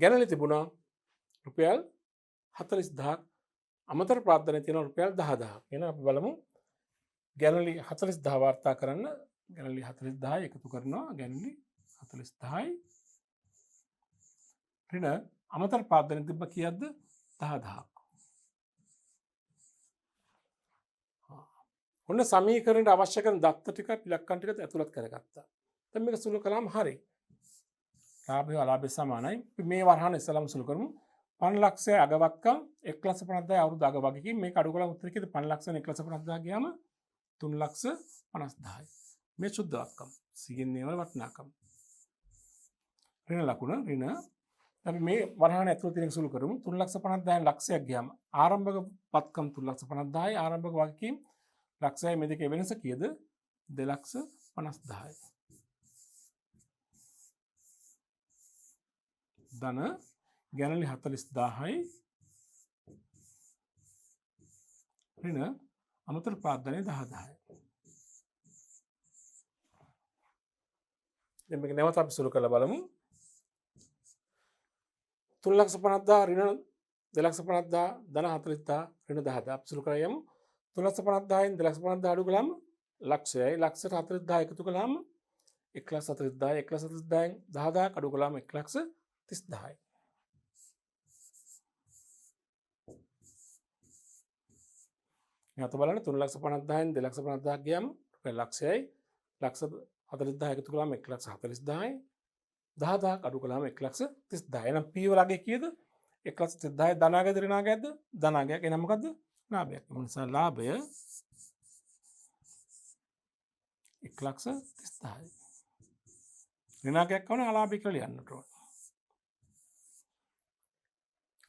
ගැනලි තිබුණා රුපියල් 40,000ක්. අමතර ප්‍රාදානය තියෙනවා රුපියල් 10,000ක්. එහෙනම් අපි බලමු ගැනලි 40,000 වාර්තා කරන්න. ගැනලි 40,000 එකතු කරනවා. ගැනලි 40,000යි ඍණ අමතර ප්‍රාදානය තිබ්බ කීයක්ද? 10,000ක්. ඔන්න සමීකරණයට අවශ්‍ය කරන දත්ත ටික ඉලක්කම් ටික ඇතුළත් කරගත්තා. දැන් මේක සුළු කළාම හරි. ලාභය අලාභය සමානයි. අපි මේ වරහන් ඉස්සලම සුළු කරමු. 5,00,000 අගවත්කම් 1,50,000 අවුරුදු අග වගකීම් මේක අඩු කළාම උත්තර කීයද? 5,00,000 1,50,000 ගියාම 3,50,000යි. මේ සුද්ධ වත්කම්. සිගින්නේ වල වටිනාකම. ඍණ ලකුණ ඍණ අපි මේ වරහන් ඇතුළත තියෙන සුළු කරමු. 3,50,000න් ලක්ෂයක් ගියාම ආරම්භක වත්කම් 3,50,000යි ආරම්භක වගකීම් ලක්ෂයයි මේ දෙකේ වෙනස කීයද? 2,50,000යි. ධන ගැනලි 40,000යි ඍණ අමතර ප්‍රාදානය 10,000යි. දැන් මේක නැවත අපි සුළු කරලා බලමු. 3,50,000 ඍණ 2,50,000 ධන 40,000 ඍණ 10,000 අපි සුළු කරලා යමු. 3,50,000න් 2,50,000 අඩු කළාම ලක්ෂයයි. ලක්ෂයට 40,000 එකතු කළාම 1,40,000යි. 1,40,000න් 10,000ක් අඩු කළාම 1,30,000යි. බලන්න 3,50,000න් 2,50,000 ගියාම රුපියල් ලක්ෂයයි. ලක්ෂ 40,000 එකතු කළාම 1,40,000යි. 10,000ක් අඩු කළාම 1,30,000යි. එහෙනම් P වලගේ කීයද? 1,30,000යි ධනාගයද ඍණාගයද? ධනාගයක්. එහෙනම් මොකද්ද? ලාභයක්. ඒ නිසා ලාභය 1,30,000යි. ඍණාගයක් වුණා අලාභය කියලා ලියන්නට ඕන.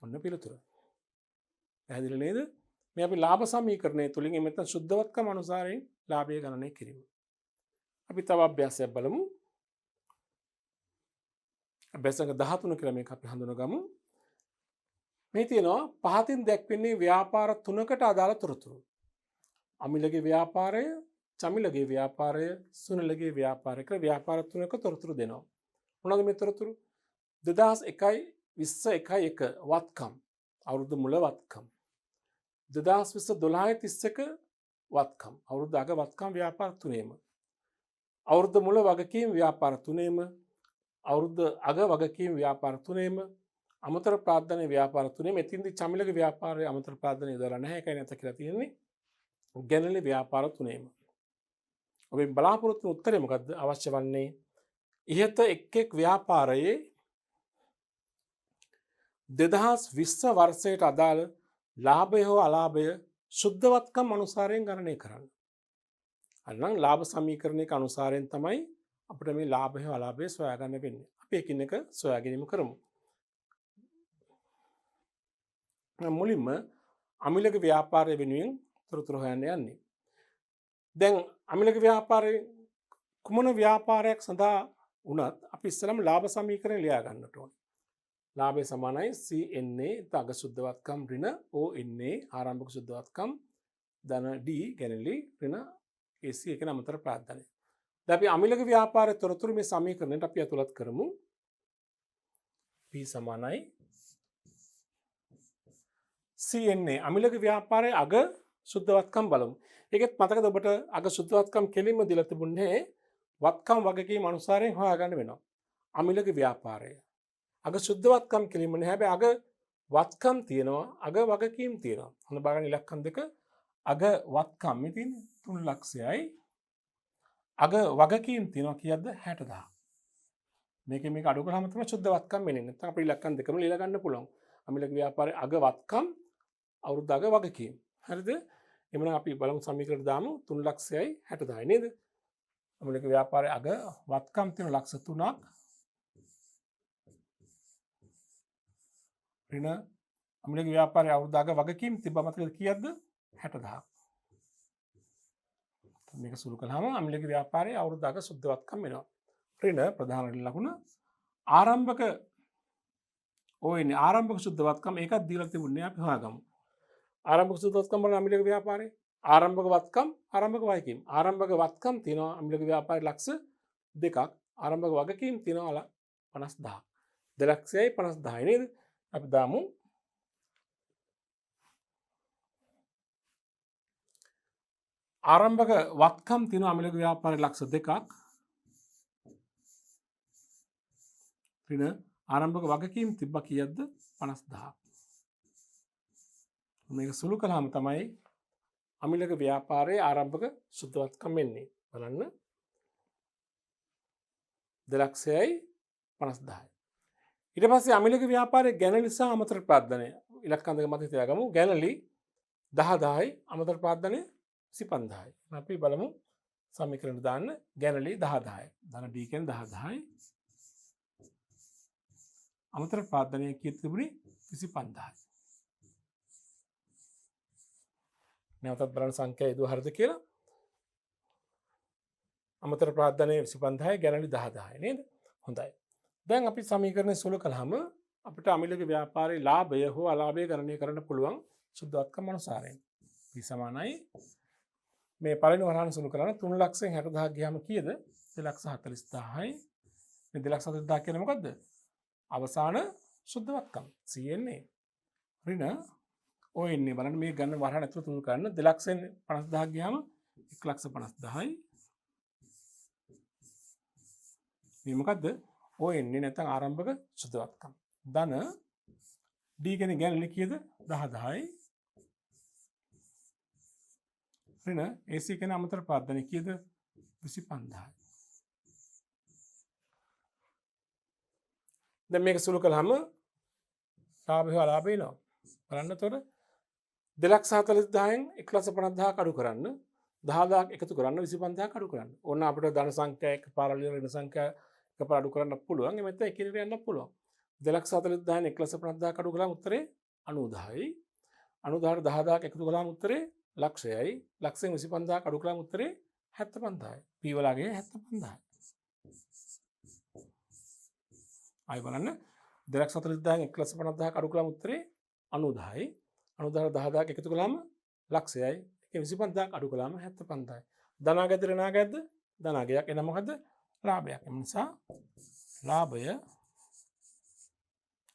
ඔන්න පිළිතුර. පැහැදිලි නේද? මේ අපි ලාභ සමීකරණය තුලින් එමෙතන සුද්ධවත්කම අනුසාරයෙන් ලාභය ගණනය කිරීම. අපි තව අභ්‍යාසයක් බලමු. අභ්‍යාස සංඛ්‍යා 13 කියලා මේක අපි හඳුනගමු. මේ තියෙනවා පහතින් දැක්වෙන්නේ ව්‍යාපාර තුනකට අදාළ තොරතුරු. අමිලගේ ව්‍යාපාරය, චමිලගේ ව්‍යාපාරය, සුනිලගේ ව්‍යාපාරය කියලා ව්‍යාපාර තුනක තොරතුරු දෙනවා. මොනවද මේ තොරතුරු? 2001 වත්කම් අවුරුදු මුල වත්කම්. 2020 වත්කම් අවුරුදු අග වත්කම් ව්‍යාපාර තුනේම. අවුරුදු මුල වගකීම් ව්‍යාපාර තුනේම. අවුරුදු අග වගකීම් ව්‍යාපාර තුනේම. අමතර ප්‍රාදානය ව්‍යාපාර තුනේම. එතින්දී චමිලගේ ව්‍යාපාරයේ අමතර ප්‍රාදානය යොදලා නැහැ. ඒකයි නැත කියලා තියෙන්නේ. ගැනලි ව්‍යාපාර තුනේම. ඔබෙන් බලාපොරොත්තු වෙන උත්තරය මොකද්ද? අවශ්‍ය වන්නේ ඉහත එක් ව්‍යාපාරයේ 2020 වර්ෂයට අදාළ ලාභය හෝ අලාභය සුද්ධවත්කම් අනුසාරයෙන් ගණනය කරන්න. අන්නම් ලාභ සමීකරණයක අනුසාරයෙන් තමයි අපිට මේ ලාභය හෝ අලාභය සොයා ගන්න වෙන්නේ. අපි එකින් එක සොයා ගැනීම කරමු. මුලින්ම අමිලක ව්‍යාපාරය වෙනුවෙන් තොරතුරු හොයන්න යන්නේ. දැන් අමිලක ව්‍යාපාරයේ කුමන ව්‍යාපාරයක් සඳහා උනත් අපි ඉස්සලම ලාභ සමීකරණය ලියා ගන්නට ඕනේ. ලාභය සමානයි CNA අග සුද්ධවත්කම් ඍණ ONA ආරම්භක සුද්ධවත්කම් ධන D ගැනලි ඍණ AC එක අමතර ප්‍රාර්ථනය. දැන් අපි අමිලක ව්‍යාපාරයේ තොරතුරු මේ සමීකරණයට අපි ඇතුළත් කරමු. P සමානයි CNA අමිලක ව්‍යාපාරයේ අග සුද්ධවත්කම් බලමු. ඒකෙත් මතකද ඔබට අග සුද්ධවත්කම් කෙලින්ම දීලා තිබුණේ වත්කම් වගකීම් අනුසාරයෙන් හොයාගන්න වෙනවා. අමිලක ව්‍යාපාරය අග සුද්ධවත්කම් කෙලින්ම නෑ. හැබැයි අග වත්කම් තියෙනවා, අග වගකීම් තියෙනවා. හොඳ බලන්න ඉලක්කම් දෙක අග වත්කම් මේ තියෙන්නේ 3 ලක්ෂයයි. අග වගකීම් තියෙනවා කීයක්ද 60000. මේක අඩු කරාම තමයි සුද්ධවත්කම් වෙන්නේ. නැත්නම් අපේ ඉලක්කම් දෙකම ලියලා ගන්න පුළුවන්. අමිලක ව්‍යාපාරයේ අග වත්කම් අවුරුද්ද අග වගකීම්. හරිද? එමුනම් අපි බලමු සමීකරණයට දාමු 3 ලක්ෂයයි 60000යි නේද? අමිලක ව්‍යාපාරයේ අග වත්කම් තියෙන ලක්ෂ 3ක් ඍණ අමිලක ව්‍යාපාරයේ අවුරුද්ද අග වගකීම් තිබ්බ මතකද කීයක්ද 60000. මේක සුළු කළාම අමිලක ව්‍යාපාරයේ අවුරුද්ද අග සුද්ධවත්කම් වෙනවා. ඍණ ප්‍රධාන ලකුණ ආරම්භක ආරම්භක සුද්ධවත්කම් ඒකත් දීලා තිබුණේ අපි හොයාගමු. ආරම්භක සුද්ධවත්කම් බලන අමිලක ව්‍යාපාරයේ ආරම්භක වත්කම් ආරම්භක වගකීම්. ආරම්භක වත්කම් තියෙනවා අමිලක ව්‍යාපාරයේ ලක්ෂ 2ක්. ආරම්භක වගකීම් තියෙනවා 50000. 2,50,000යි නේද? අපි දාමු ආරම්භක වත්කම් තියෙනවා අමිලක ව්‍යාපාරයේ ලක්ෂ 2ක්. ඍණ ආරම්භක වගකීම් තිබ්බ කීයක්ද 50000. මේක සුළු කළාම තමයි අමිලක ව්‍යාපාරයේ ආරම්භක සුද්ධවත්කම් වෙන්නේ. බලන්න 2,50,000යි. ඊට පස්සේ අමිලක ව්‍යාපාරයේ ගැනලි සහ අමතර ප්‍රාර්ථනය ඉලක්කම් දෙක මත තියාගමු. ගැනලි 10000යි අමතර ප්‍රාර්ථනය 25000යි. අපි බලමු සමීකරණයට දාන්න ගැනලි 10000යි. ධන D කියන්නේ 10000යි. අමතර ප්‍රාර්ථනය කීයද තිබුණේ 25000යි. නැවතත් බලන්න සංඛ්‍යා යෙදුව හරිද කියලා. අමතර ප්‍රාර්ථනය 25000යි ගැනලි 10000යි නේද? හොඳයි. දැන් අපි සමීකරණය සුළු කළාම අපිට අමිලක ව්‍යාපාරයේ ලාභය හෝ අලාභය ගණනය කරන්න පුළුවන් සුද්ධවත්කම් අනුසාරයෙන්. P සමානයි මේ පළවෙනි වරහන් සුළු කරන 3,60,000 ගියාම කීයද? 2,40,000යි. මේ 2,40,000 කියන්නේ මොකද්ද? අවසාන සුද්ධවත්කම් CNA. ඍණ ONA බලන්න මේ ගන්න වරහන් ඇතුළත තුරු කරන්න 2,50,000 ගියාම 1,50,000යි. මේ මොකද්ද? ONA නැත්නම් ආරම්භක සුද්ධවත්කම්. ධන D කියන්නේ ගැනලි කීයද? 10000යි. ඍණ AC කියන්නේ අමතර ප්‍රාර්ථනය කීයද? 25000යි. දැන් මේක සුළු කළාම ලාභය අලාභය එනවා. බලන්න එතකොට 2,40,000න් 1,50,000 අඩු කරන්න 10,000ක් එකතු කරන්න 25,000ක් අඩු කරන්න. ඕන අපිට ධන සංඛ්‍යා එකපාරට ඍණ සංඛ්‍යා එකපාරට අඩු කරන්න පුළුවන්. එහෙම නැත්නම් එකිනෙකට යන්න පුළුවන්. 2,40,000න් 1,50,000ක් අඩු කළාම උත්තරේ 90,000යි. 90,000ට 10,000ක් එකතු කළාම උත්තරේ ලක්ෂයයි. ලක්ෂයෙන් 25,000ක් අඩු කළාම උත්තරේ 75,000යි. P වලගේ 75,000යි. ආයි බලන්න 2,40,000න් 1,50,000ක් අඩු කළාම උත්තරේ 90,000යි. 90,000ට 10,000ක් එකතු කළාම ලක්ෂයයි. ඒකෙන් 25,000ක් අඩු කළාම 75,000යි. ධනාගයද ඍණාගයද? ධනාගයක්. එන මොකද්ද? ලාභයක්. ඒ නිසා ලාභය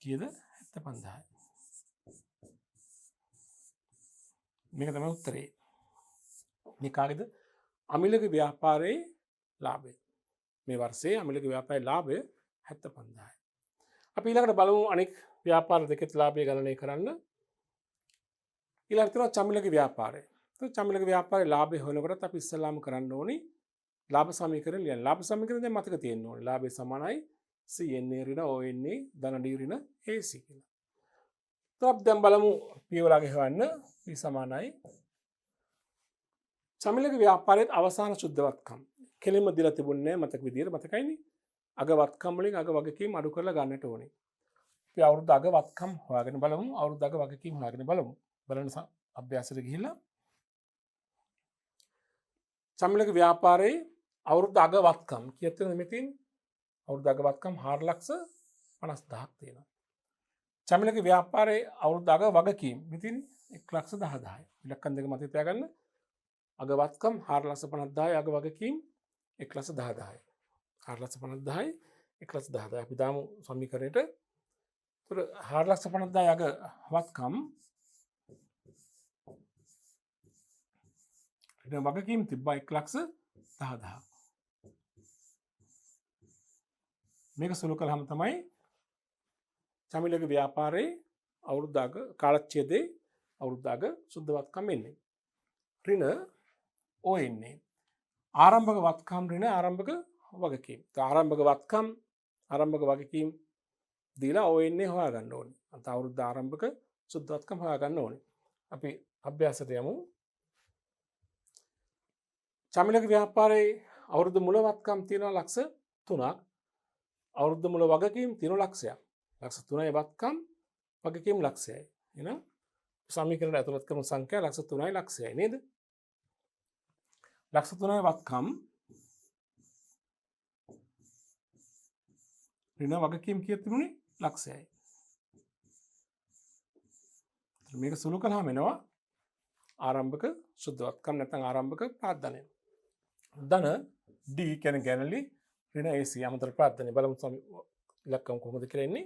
කීයද? 75,000යි. මේක තමයි උත්තරේ. මේ කාගේද? අමිලක ව්‍යාපාරයේ ලාභය. මේ වර්ෂයේ අමිලක ව්‍යාපාරයේ ලාභය 75,000යි. අපි ඊළඟට බලමු අනෙක් ව්‍යාපාර දෙකේ ලාභය ගණනය කරන්න. ඊළඟට තියෙනවා චමිලක ව්‍යාපාරය. චමිලක ව්‍යාපාරයේ ලාභය හොයනකොට අපි ඉස්සෙල්ලාම කරන්න ඕනි ලාභ සමීකරණ ලියන්න. ලාභ සමීකරණ දැන් මතක තියෙන්න ඕනේ. ලාභය සමානයි CNA ඍණ ONA ධන D ඍණ AC කියලා. අපි දැන් බලමු P වලගේ හොයන්න. P සමානයි චමිලක ව්‍යාපාරයේ අවසාන සුද්ධවත්කම්. කෙලින්ම දීලා තිබුණේ මතක විදියට මතකයිනේ. අග වත්කම් වලින් අග වගකීම් අඩු කරලා ගන්නට ඕනේ. අපි අවුරුද්ද අග වත්කම් හොයාගෙන බලමු. අවුරුද්ද අග වගකීම් හොයාගෙන බලමු. බලන්න අභ්‍යාසයට ගිහිල්ලා චමිලක ව්‍යාපාරයේ අවුරුද්ද අග වත්කම් කීයද මෙතන? අවුරුද්ද අග වත්කම් 4,50,000ක් තියෙනවා. චමිලක ව්‍යාපාරයේ අවුරුද්ද අග වගකීම් ඉතින් 1,10,000යි. ඉලක්කම් දෙක මතක තියාගන්න. අග වත්කම් 4,50,000යි අග වගකීම් 1,10,000යි. 4,50,000යි 1,10,000යි. අපි දාමු සමීකරණයට. ඒතර 4,50,000යි අග වත්කම් ඊට වගකීම් තිබ්බා 1,10,000. මේක සුළු කළාම තමයි චමිලක ව්‍යාපාරයේ අවුරුද්ද අග කාලච්ඡේදයේ අවුරුද්ද අග සුද්ධ වත්කම් එන්නේ. ඍණ O එන්නේ. ආරම්භක වත්කම් ඍණ ආරම්භක වගකීම්. ආරම්භක වත්කම් ආරම්භක වගකීම් දීලා O එන්නේ හොයාගන්න ඕනේ. අන්ත අවුරුද්ද ආරම්භක සුද්ධ වත්කම් හොයාගන්න ඕනේ. අපි අභ්‍යාසයට යමු. චමිලක ව්‍යාපාරයේ අවුරුදු මුල වත්කම් තියෙනවා ලක්ෂ 3ක්. අවුරුදු මුල වගකීම් තියෙනවා ලක්ෂයක්. ලක්ෂ 3යි වත්කම් වගකීම් ලක්ෂයයි. එහෙනම් සමීකරණය ඇතුළත් කරන සංඛ්‍යා ලක්ෂ 3යි ලක්ෂයයි නේද? ලක්ෂ 3යි වත්කම් ඍණ වගකීම් කීයක් තිබුණේ? ලක්ෂයයි. මේක සුළු කළාම එනවා ආරම්භක සුද්ධ වත්කම් නැත්නම් ආරම්භක ප්‍රාර්ථනය. ධන D කියන්නේ ගැනලි ඍණ AC අමතර ප්‍රාර්ථනය. බලමු ඉලක්කම් කොහොමද කියලා එන්නේ.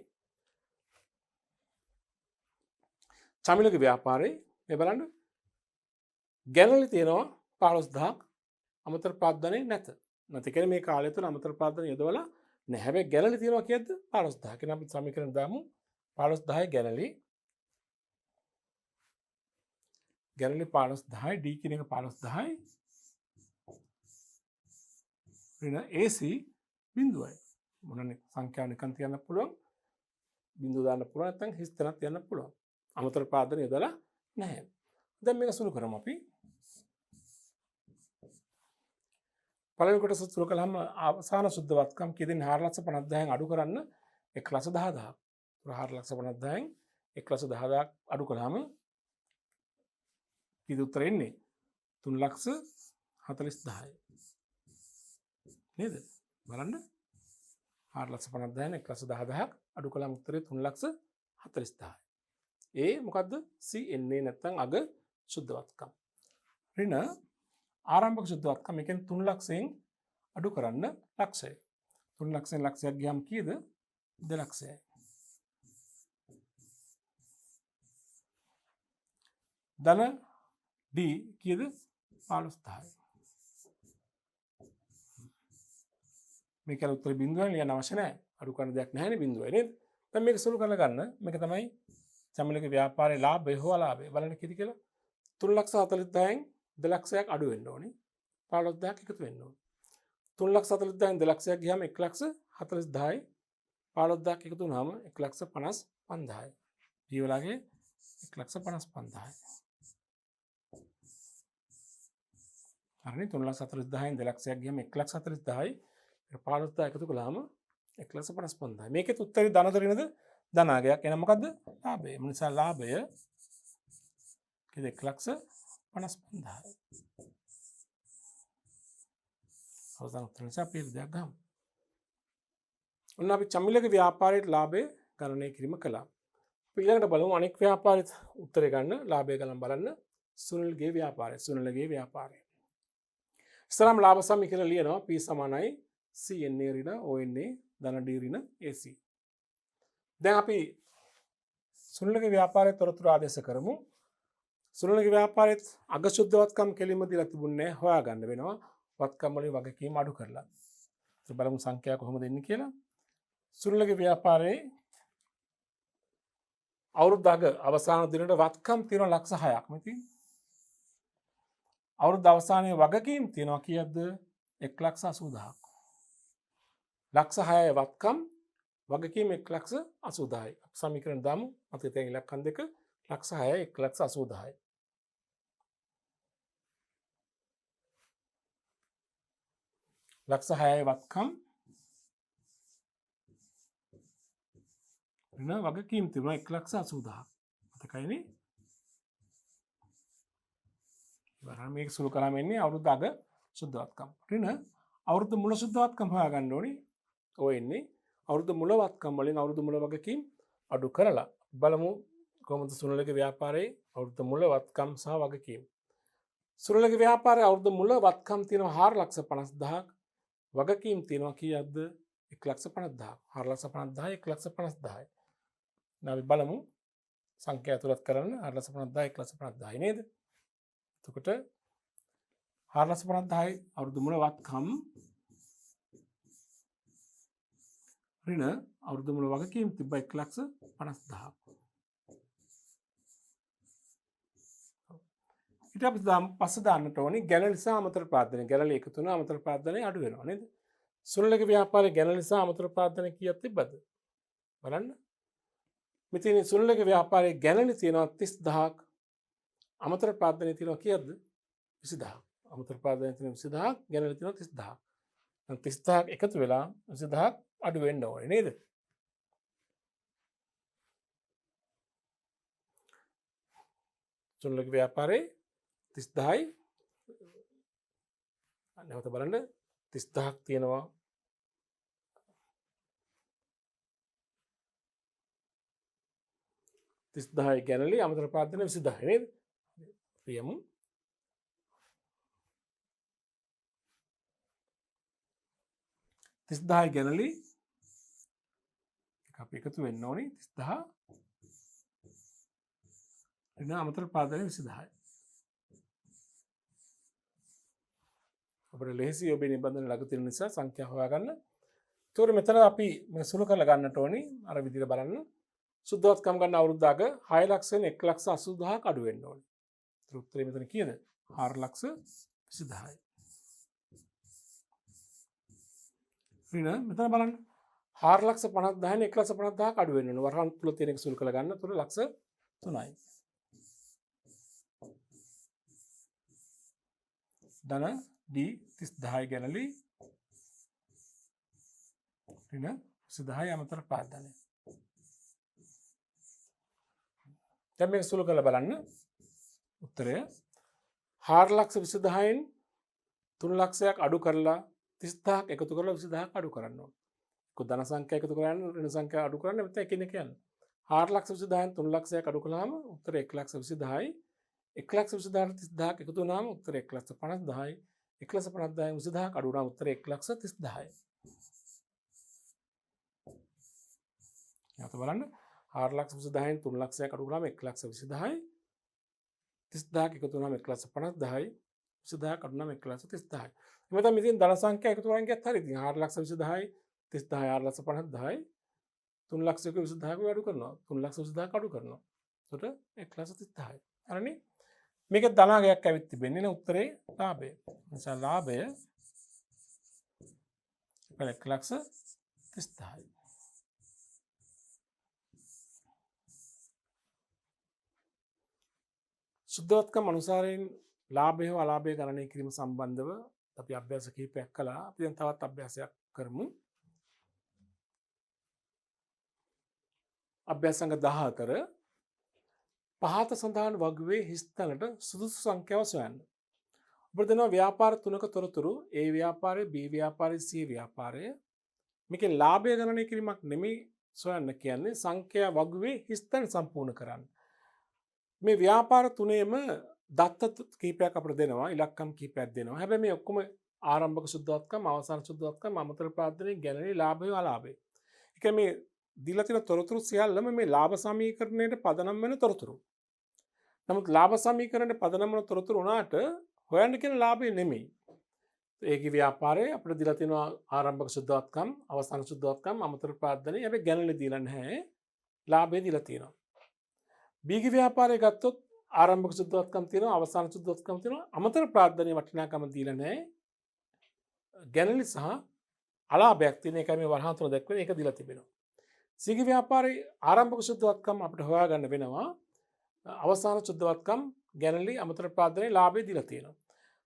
චමිලක ව්‍යාපාරේ මේ බලන්න ගැනලි තියෙනවා 15000ක් අමතර ප්‍රාර්ථනය නැත. නැති කියන්නේ මේ කාලය තුන අමතර ප්‍රාර්ථනය යොදවලා නැහැ. හැබැයි ගැනලි තියෙනවා කියද්ද 15000. කියන අපි සමීකරණ දාමු 15000යි ගැනලි. ගැනලි 15000යි D කියන එක 15000යි. ඍණ AC බිඳුවයි. මොනනේ සංඛ්‍යාව නිකන් තියන්න පුළුවන්. බිඳුව දාන්න පුළුවන් නැත්නම් හිස් තැනක් තියන්න පුළුවන්. අමතර ප්‍රාර්ථනය යොදලා නැහැ. දැන් මේක සුළු කරමු අපි. පළවෙනි කොටස සුළු කළාම අවසාන සුද්ධ වත්කම් කීයෙන් 4,50,000න් අඩු කරන්න 1,10,000. 4,50,000න් 1,10,000ක් අඩු කළාම කීයද උත්තර එන්නේ? 3,40,000යි. නේද? බලන්න 4,50,000න් 1,10,000ක් අඩු කළාම උත්තරේ 3,40,000යි. ඒ මොකද්ද? C එන්නේ නැත්නම් අග සුද්ධ වත්කම්. ඍණ ආරම්භක සුද්ධ වත්කම් මේ කියන්නේ 3,00,000න් අඩු කරන්න ලක්ෂය. 3,00,000න් ලක්ෂයක් ගියාම කීයද? 2,00,000යි. ධන D කීයද? 15,000යි. මේක උත්තර බිඳුවෙන් ලියන්න අවශ්‍ය නැහැ. අඩු කරන දෙයක් නැහැ නේ බිඳුවයි නේද? දැන් මේක සුළු කරලා ගන්න. මේක තමයි චමිලක ව්‍යාපාරයේ ලාභය හෝ අලාභය. බලන්න කීයද කියලා? 3,40,000න් 2,00,000ක් අඩු වෙන්න ඕනේ. 15,000ක් එකතු වෙන්න ඕනේ. 3,40,000න් 2,00,000ක් ගියාම 1,40,000යි. 15,000ක් එකතු වුණාම 1,55,000යි. ජීවලාගේ 1,55,000යි. හරිනේ 3,40,000න් 2,00,000ක් ගියාම 1,40,000යි. 15,000 එකතු කළාම 1,55,000යි. මේකෙත් උත්තරේ ධනද ඍණද? ධනාගයක්. එහෙනම් මොකද්ද? ලාභය. ඒ නිසා ලාභය කීයද? 1,55,000යි. අවසන් උත්තර නිසා අපි දෙයක් ගමු. ඔන්න අපි චමිලක ව්‍යාපාරයේ ලාභය ගණනය කිරීම කළා. අපි ඊළඟට බලමු අනෙක් ව්‍යාපාරෙත් උත්තරේ ගන්න ලාභය ගණන් බලන්න. සුනිල්ගේ ව්‍යාපාරය. සුනිල්ගේ ව්‍යාපාරය. ඉස්සරහම ලාභ සමීකරණ ලියනවා P සමානයි C එන්නේ ඍණ O එන්නේ ධන D ඍණ AC. දැන් අපි සුනිල්ගේ ව්‍යාපාරයේ තොරතුරු ආදේශ කරමු. සුනිල්ගේ ව්‍යාපාරයේ අග සුද්ධ වත්කම් කෙලින්ම දීලා තිබුණේ නැහැ. හොයාගන්න වෙනවා. වත්කම් වලින් වගකීම් අඩු කරලා. ඒක බලමු සංඛ්‍යා කොහොමද එන්නේ කියලා. සුනිල්ගේ ව්‍යාපාරයේ අවුරුද්ද අග අවසාන දිනට වත්කම් තියෙනවා 6,00,000ක්. මෙතින් අවුරුද්ද අවසානයේ වගකීම් තියෙනවා කීයක්ද? 1,80,000ක්. 6,00,000යි වත්කම් වගකීම් 1,80,000යි. අපි සමීකරණ දාමු. මතක තියාගන්න ඉලක්කම් දෙක 6,00,000යි 1,80,000යි. 6,00,000යි වත්කම් ඍණ වගකීම් තිබුණා 1,80,000ක්. මතකයිනේ? බලන්න මේක සුළු කරාම එන්නේ අවුරුද්ද අග සුද්ධ වත්කම්. ඍණ අවුරුද්ද මුල සුද්ධ වත්කම් හොයාගන්න ඕනේ. ඔය එන්නේ අවුරුදු මුල වත්කම් වලින් අවුරුදු මුල වගකීම් අඩු කරලා. බලමු කොහොමද සුළඟ ව්‍යාපාරයේ අවුරුදු මුල වත්කම් සහ වගකීම්. සුළඟ ව්‍යාපාරයේ අවුරුදු මුල වත්කම් තියෙනවා 4,50,000ක්. වගකීම් තියෙනවා කීයක්ද? 1,50,000. 4,50,000 1,50,000. අපි බලමු සංඛ්‍යා ඇතුළත් කරන්න 4,50,000 1,50,000 නේද? එතකොට 4,50,000 අවුරුදු මුල වත්කම් ඍණ අවුරුදු මුල වගකීම් තිබ්බ 1,50,000. ඊට අපි පස්සේ දාන්නට ඕනේ ගැළලි සහ අමතර ප්‍රාර්ථන. ගැළලි එකතු වෙනවා අමතර ප්‍රාර්ථනය අඩු වෙනවා නේද? සුළඟ ව්‍යාපාරයේ ගැළලි සහ අමතර ප්‍රාර්ථන කීයක් තිබ්බද? බලන්න. මෙතන සුළඟ ව්‍යාපාරයේ ගැළලි තියෙනවා 30,000ක්. අමතර ප්‍රාර්ථන තියෙනවා කීයක්ද? 20,000ක්. අමතර ප්‍රාර්ථන තියෙනවා 20,000ක්. ගැළලි තියෙනවා 30,000ක්. 30,000ක් එකතු වෙලා 20,000ක් අඩු වෙන්න ඕනේ නේද? සුළඟ ව්‍යාපාරයේ 30,000යි නැවත බලන්න 30,000ක් තියෙනවා. තිස්දායි ගැනලි අමතර ප්‍රාර්ථන 20,000 නේද? පියමු. තිස්දායි ගැනලි අපි එකතු වෙන්න ඕනේ 30,000 එන අමතර ප්‍රාර්ථන 20,000. අපිට ලෙහෙසි ඔබේ නිබන්ධන ළඟ තියෙන නිසා සංඛ්‍යා හොයාගන්න. ඒතකොට මෙතන අපි මේ සුළු කරලා ගන්නට ඕනේ අර විදිහට බලන්න. සුද්ධවත්කම් ගන්න අවුරුද්දාක 6,00,000 1,80,000ක් අඩු වෙන්න ඕනේ. ඒතර උත්තරේ මෙතන කීයද? 4,20,000යි. ඊළඟ මෙතන බලන්න 4,50,000 1,50,000ක් අඩු වෙන්න ඕනේ. වරහන් තුල තියෙන එක සුළු කරලා ගන්න. ඒතර 3,00,000යි. ධන D 30,000 ගැනලි ඍණ 20,000 අමතර ප්‍රාර්ථනය. දැන් මේක සුළු කරලා බලන්න. උත්තරය 4,20,000න් 3,00,000ක් අඩු කරලා 30,000ක් එකතු කරලා 20,000ක් අඩු කරන්න ඕනේ. කො ධන සංඛ්‍යා එකතු කරලා යන ඍණ සංඛ්‍යා අඩු කරන්න මෙතන එකිනෙක යන්න. 4,20,000න් 3,00,000ක් අඩු කළාම උත්තරය 1,20,000යි. 1,20,000ට 30,000ක් එකතු වුණාම උත්තරය 1,50,000යි. 1,50,000න් 20,000ක් අඩු වුණාම උත්තරය 1,30,000යි. යාත බලන්න 4,20,000න් 3,00,000ක් අඩු කරාම 1,20,000යි. 30,000ක් එකතු වුණාම 1,50,000යි. 20,000ක් අඩු වුණාම 1,30,000යි. එතන මෙතන ධන සංඛ්‍යා එකතු කරන් ගියත් හරි. ඉතින් 4,20,000යි 30,000යි 4,50,000යි 3,00,000ක 20,000ක අඩු කරනවා. 3,20,000ක අඩු කරනවා. එතකොට 1,30,000යි. හරිනේ? මේක ධනාගයක් ඇවිත් තිබෙන්නේ නේ උත්තරේ ලාභය. නිසා ලාභය 1,30,000යි. සුද්ධවත්කම් අනුසාරයෙන් ලාභය හෝ අලාභය ගණනය කිරීම සම්බන්ධව අපි අභ්‍යාස කිහිපයක් කළා. අපි දැන් තවත් අභ්‍යාසයක් කරමු. අභ්‍යාසංග 14 පහත සඳහන් වගුවේ හිස්තැනට සුදුසු සංඛ්‍යාව සොයන්න. ඔබට දෙනවා ව්‍යාපාර තුනක තොරතුරු A ව්‍යාපාරය, B ව්‍යාපාරය, C ව්‍යාපාරය. මේකේ ලාභය ගණනය කිරීමක් නෙමෙයි සොයන්න කියන්නේ සංඛ්‍යා වගුවේ හිස්තැන සම්පූර්ණ කරන්න. මේ ව්‍යාපාර තුනේම දත්ත කීපයක් අපිට දෙනවා, ඉලක්කම් කීපයක් දෙනවා. හැබැයි මේ ඔක්කොම ආරම්භක සුද්ධවත්කම්, අවසාන සුද්ධවත්කම්, අමතර ප්‍රාර්ථනයේ ගැළලි ලාභය අලාභය. ඒ කියන්නේ මේ දීලා තියෙන තොරතුරු සියල්ලම මේ ලාභ සමීකරණයට පදනම් වෙන තොරතුරු. නමුත් ලාභ සමීකරණයට පදනම් වෙන තොරතුරු උනාට හොයන්න කියන ලාභය නෙමෙයි. ඒකේ ව්‍යාපාරයේ අපිට දීලා තියෙනවා ආරම්භක සුද්ධවත්කම්, අවසාන සුද්ධවත්කම්, අමතර ප්‍රාර්ථනයේ හැබැයි ගැළලි දීලා නැහැ. ලාභය දීලා තියෙනවා. බීගේ ව්‍යාපාරය ගත්තොත් ආරම්භක සුද්ධවත්කම් තියෙනවා, අවසාන සුද්ධවත්කම් තියෙනවා, අමතර ප්‍රාර්ථනීය වටිනාකම දීලා නැහැ. ගැළලි සහ අලාභයක් තියෙන එකයි මේ වරහන් තුන දැක්වෙන එක දීලා තිබෙනවා. සීගේ ව්‍යාපාරයේ ආරම්භක සුද්ධවත්කම් අපිට හොයාගන්න වෙනවා. අවසාන සුද්ධවත්කම්, ගැළලි, අමතර ප්‍රාර්ථනීය ලාභය දීලා තියෙනවා.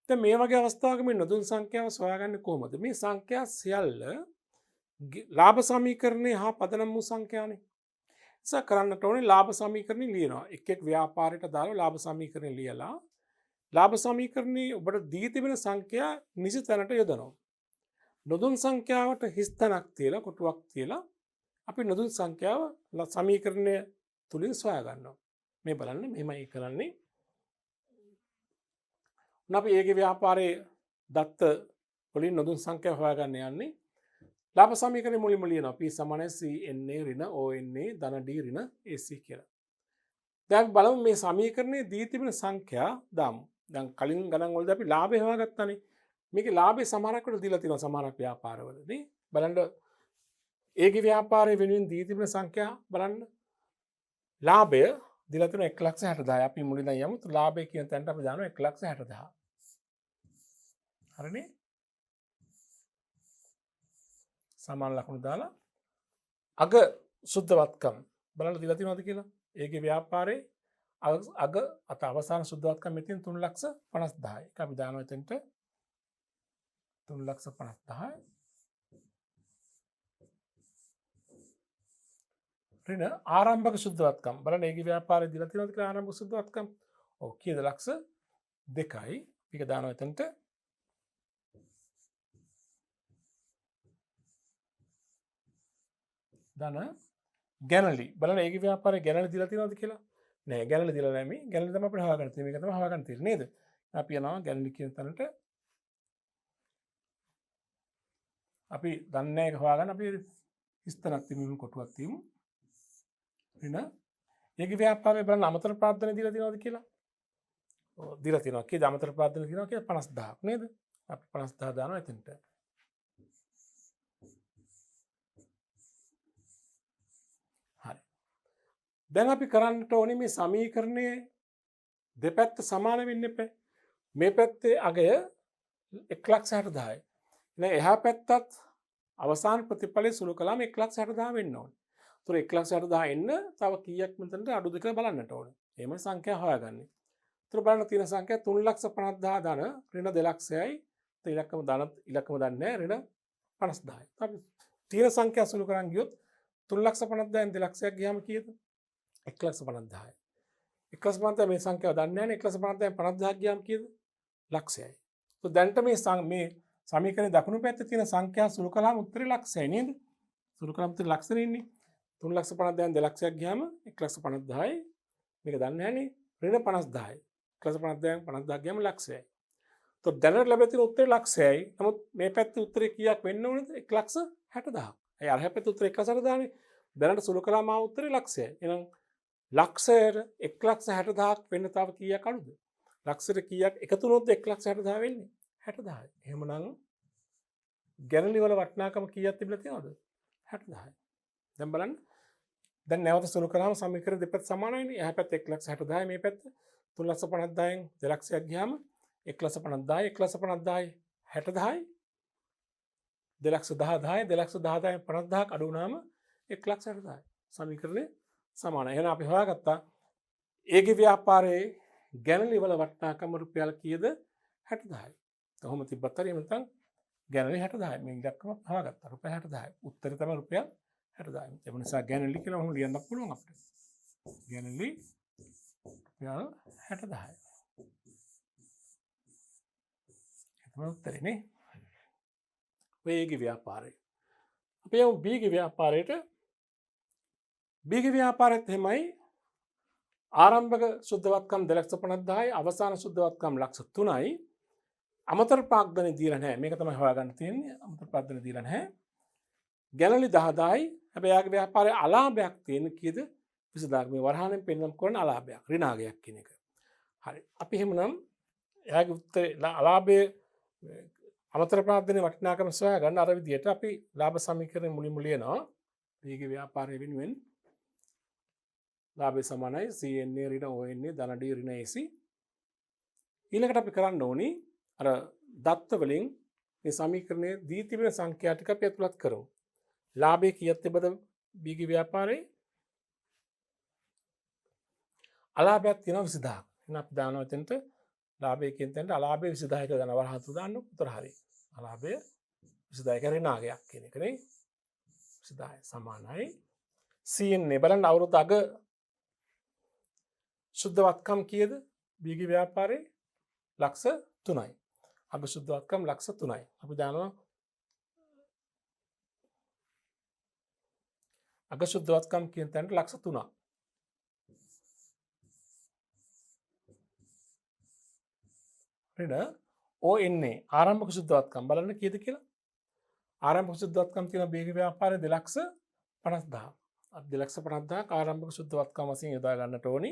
දැන් මේ වගේ අවස්ථාවක මේ නොදුන් සංඛ්‍යාව සොයාගන්නේ කොහොමද? මේ සංඛ්‍යා සියල්ල ලාභ සමීකරණේ හා පදනම් වූ සංඛ්‍යානේ. නිසා කරන්නට ඕනේ ලාභ සමීකරණය ලියනවා. එක් එක් ව්‍යාපාරයට දාලා ලාභ සමීකරණය ලියලා ලාභ සමීකරණේ ඔබට දී තිබෙන සංඛ්‍යා නිසි තැනට යොදනවා. නොදුන් සංඛ්‍යාවට හිස් තැනක් තියලා කොටුවක් තියලා අපි නොදුන් සංඛ්‍යාව සමීකරණය තුලින් සොයා ගන්නවා. මේ බලන්න මෙහෙමයි කරන්නේ. අපි ඒකේ ව්‍යාපාරයේ දත්ත වලින් නොදුන් සංඛ්‍යාව හොයාගන්න යන්නේ. ලාභ සමීකරණය මුලින්ම ලියනවා. P = CNA ඍණ ONA ධන D ඍණ AC කියලා. දැන් අපි බලමු මේ සමීකරණයේ දී තිබෙන සංඛ්‍යා දාමු. දැන් කලින් ගණන් වලදී අපි ලාභය හොයාගත්තානේ. මේකේ ලාභය සමහරක් වට දීලා තියෙනවා සමහරක් ව්‍යාපාරවලදී. බලන්න ඒකේ ව්‍යාපාරයේ වෙනුවෙන් දී තිබෙන සංඛ්‍යා බලන්න. ලාභය දීලා තියෙනවා 1,60,000. අපි මුලින්ම යමු. ලාභය කියන තැනට අපි දානවා 1,60,000. හරිනේ? සමාන ලකුණු දාලා අග සුද්ධවත්කම් බලන්න දීලා තියෙනවද කියලා. ඒකේ ව්‍යාපාරේ අග අත අවසාන සුද්ධවත්කම් මෙතන 3,50,000. ඒක අපි දානවා එතනට 3,50,000. ඍණ ආරම්භක සුද්ධවත්කම් බලන්න ඒකේ ව්‍යාපාරේ දීලා තියෙනවද කියලා ආරම්භක සුද්ධවත්කම්. ඔව් කීයද ලක්ෂ 2යි. ඒක දානවා එතනට ධන ගැනලි බලන්න ඒකේ ව්‍යාපාරේ ගැනලි දීලා තියෙනවද කියලා නෑ ගැනලි දීලා නැහැ මේ ගැනලි තමයි අපිට හොයාගන්න තියෙන්නේ මේක තමයි හොයාගන්න තියෙන්නේ නේද අපි යනවා ගැනලි කියන තැනට අපි දන්නේ නැහැ ඒක හොයාගන්න අපි ඉස්තරක් තියමු කොටුවක් තියමු ඍණ ඒකේ ව්‍යාපාරේ බලන්න අමතර ප්‍රාර්ථන දීලා තියෙනවද කියලා ඔව් දීලා තියෙනවා කීයද අමතර ප්‍රාර්ථන තියෙනවා කියලා 50,000ක් නේද අපි 50,000 දානවා එතනට දැන් අපි කරන්නට ඕනේ මේ සමීකරණයේ දෙපැත්ත සමාන වෙන්න එපා. මේ පැත්තේ අගය 1,60,000යි. දැන් එහා පැත්තත් අවසාන ප්‍රතිඵලය සුළු කළාම 1,60,000 වෙන්න ඕනේ. ඒතර 1,60,000 එන්න තව කීයක් මෙතනට අඩුද කියලා බලන්නට ඕනේ. එහෙමයි සංඛ්‍යා හොයාගන්නේ. ඒතර බලන්න තියෙන සංඛ්‍යා 3,50,000 ධන ඍණ 2,00,000යි. ඉලක්කම දන්නේ නැහැ ඍණ 50,000යි. අපි තියෙන සංඛ්‍යා සුළු කරන් ගියොත් 3,50,000න් 2,00,000ක් ගියාම කීයද? 1,50,000යි. 1,50,000 මේ සංඛ්‍යාව දන්නේ නැහැ නේ 1,50,000න් 50,000ක් ගියාම කීයද? ලක්ෂයයි. તો දැන්ට මේ සමීකරණයේ දකුණු පැත්තේ තියෙන සංඛ්‍යා සුළු කළාම උත්තරේ ලක්ෂයයි නේද? සුළු කළාම උත්තරේ ලක්ෂනේ ඉන්නේ. 3,50,000න් 2,00,000ක් ගියාම 1,50,000යි. මේක දන්නේ නැහැ නේ. ඍණ 50,000යි. 1,50,000න් 50,000ක් ගියාම ලක්ෂයයි. તો දැනට ලැබෙන තියෙන උත්තරේ ලක්ෂයයි. නමුත් මේ පැත්තේ උත්තරේ කීයක් වෙන්න ඕනද? 1,60,000ක්. ඒ අර පැත්තේ උත්තරේ 1,60,000නේ. දැනට සුළු කළාම ආ උත්තරේ ලක්ෂයයි. එහෙනම් ලක්ෂයට 1,60,000ක් වෙන්න තව කීයක් අඩුද? ලක්ෂයට කීයක් එකතු වුණොත් 1,60,000 වෙන්නේ? 60,000යි. එහෙමනම් ගැනලි වල වටිනාකම කීයක් තිබිලා තියෙනවද? 60,000යි. දැන් බලන්න. දැන් නැවත සුළු කරාම සමීකරණ දෙපැත්ත සමානයිනේ. එහා පැත්ත 1,60,000යි මේ පැත්ත 3,50,000න් 2,00,000ක් ගියාම 1,50,000යි 1,50,000යි 60,000යි 2,10,000යි 2,10,000න් 50,000ක් අඩු වුණාම 1,60,000යි. සමීකරණය සමානයි. එහෙනම් අපි හොයාගත්තා ඒකේ ව්‍යාපාරයේ ගැනලි වල වටිනාකම රුපියල් කීයද? 60,000යි. කොහොම තිබ්බත් හරි නැත්නම් ගැනලි 60,000යි. මේ ඉලක්කම හොයාගත්තා. රුපියල් 60,000යි. උත්තරේ තමයි රුපියල් 60,000යි. ඒ නිසා ගැනලි කියලා මොහොම ලියන්න පුළුවන් අපිට. ගැනලි රුපියල් 60,000යි. ඒක තමයි උත්තරේ නේ. ඔයගේ ව්‍යාපාරය. අපි යමු B ගේ ව්‍යාපාරයට. B ගේ ව්‍යාපාරෙත් එහෙමයි. ආරම්භක සුද්ධවත්කම් 2,50,000යි අවසාන සුද්ධවත්කම් 3,00,000යි. අමතර ප්‍රාග්ධනය දීලා නැහැ. මේක තමයි හොයාගන්න තියෙන්නේ. අමතර ප්‍රාග්ධනය දීලා නැහැ. ගැනලි 10,000යි. හැබැයි යාගේ ව්‍යාපාරයේ අලාභයක් තියෙන කීයද? 20,000ක්. මේ වරහානෙන් පෙන්වන්න කරන අලාභයක්. ඍණාගයක් කියන එක. හරි. අපි එහෙමනම් යාගේ උත්තරේ අලාභයේ අමතර ප්‍රාග්ධනයේ වටිනාකම සොයා ගන්න අර විදිහට අපි ලාභ සමීකරණය මුලින්ම ලියනවා. මේකේ ව්‍යාපාරය වෙනුවෙන් ලාභය සමානයි CNA ඍණ ONA ධන D ඍණ AC. ඊළඟට අපි කරන්න ඕනි අර දත්ත වලින් මේ සමීකරණයේ දී තිබෙන සංඛ්‍යා ටික අපි ඇතුළත් කරමු. ලාභය කීයක් තිබද B ගේ ව්‍යාපාරේ? අලාභයක් තියෙනවා 20,000ක්. එහෙනම් අපි දානවා එතනට ලාභය කියන තැනට අලාභය 20,000 කියලා දානවා. වරහතු දාන්න උතර හරියි. අලාභය 20,000 ඍණාගයක් කියන එක නේ. 20,000 සමානයි CNA බලන්න අවුරුදු අග සුද්ධවත්කම් කීයද? B ගේ ව්‍යාපාරේ ලක්ෂ 3යි. අග සුද්ධවත්කම් ලක්ෂ 3යි. අපි දානවා අගශුද්ධවත්කම් කියන තැනට ලක්ෂ 3ක්. හරිද? ONA ආරම්භක සුද්ධවත්කම් බලන්න කීයද කියලා? ආරම්භක සුද්ධවත්කම් තියෙන බීග ව්‍යාපාරයේ 2,50,000. අපි 2,50,000ක් ආරම්භක සුද්ධවත්කම් වශයෙන් යොදා ගන්නට ඕනි.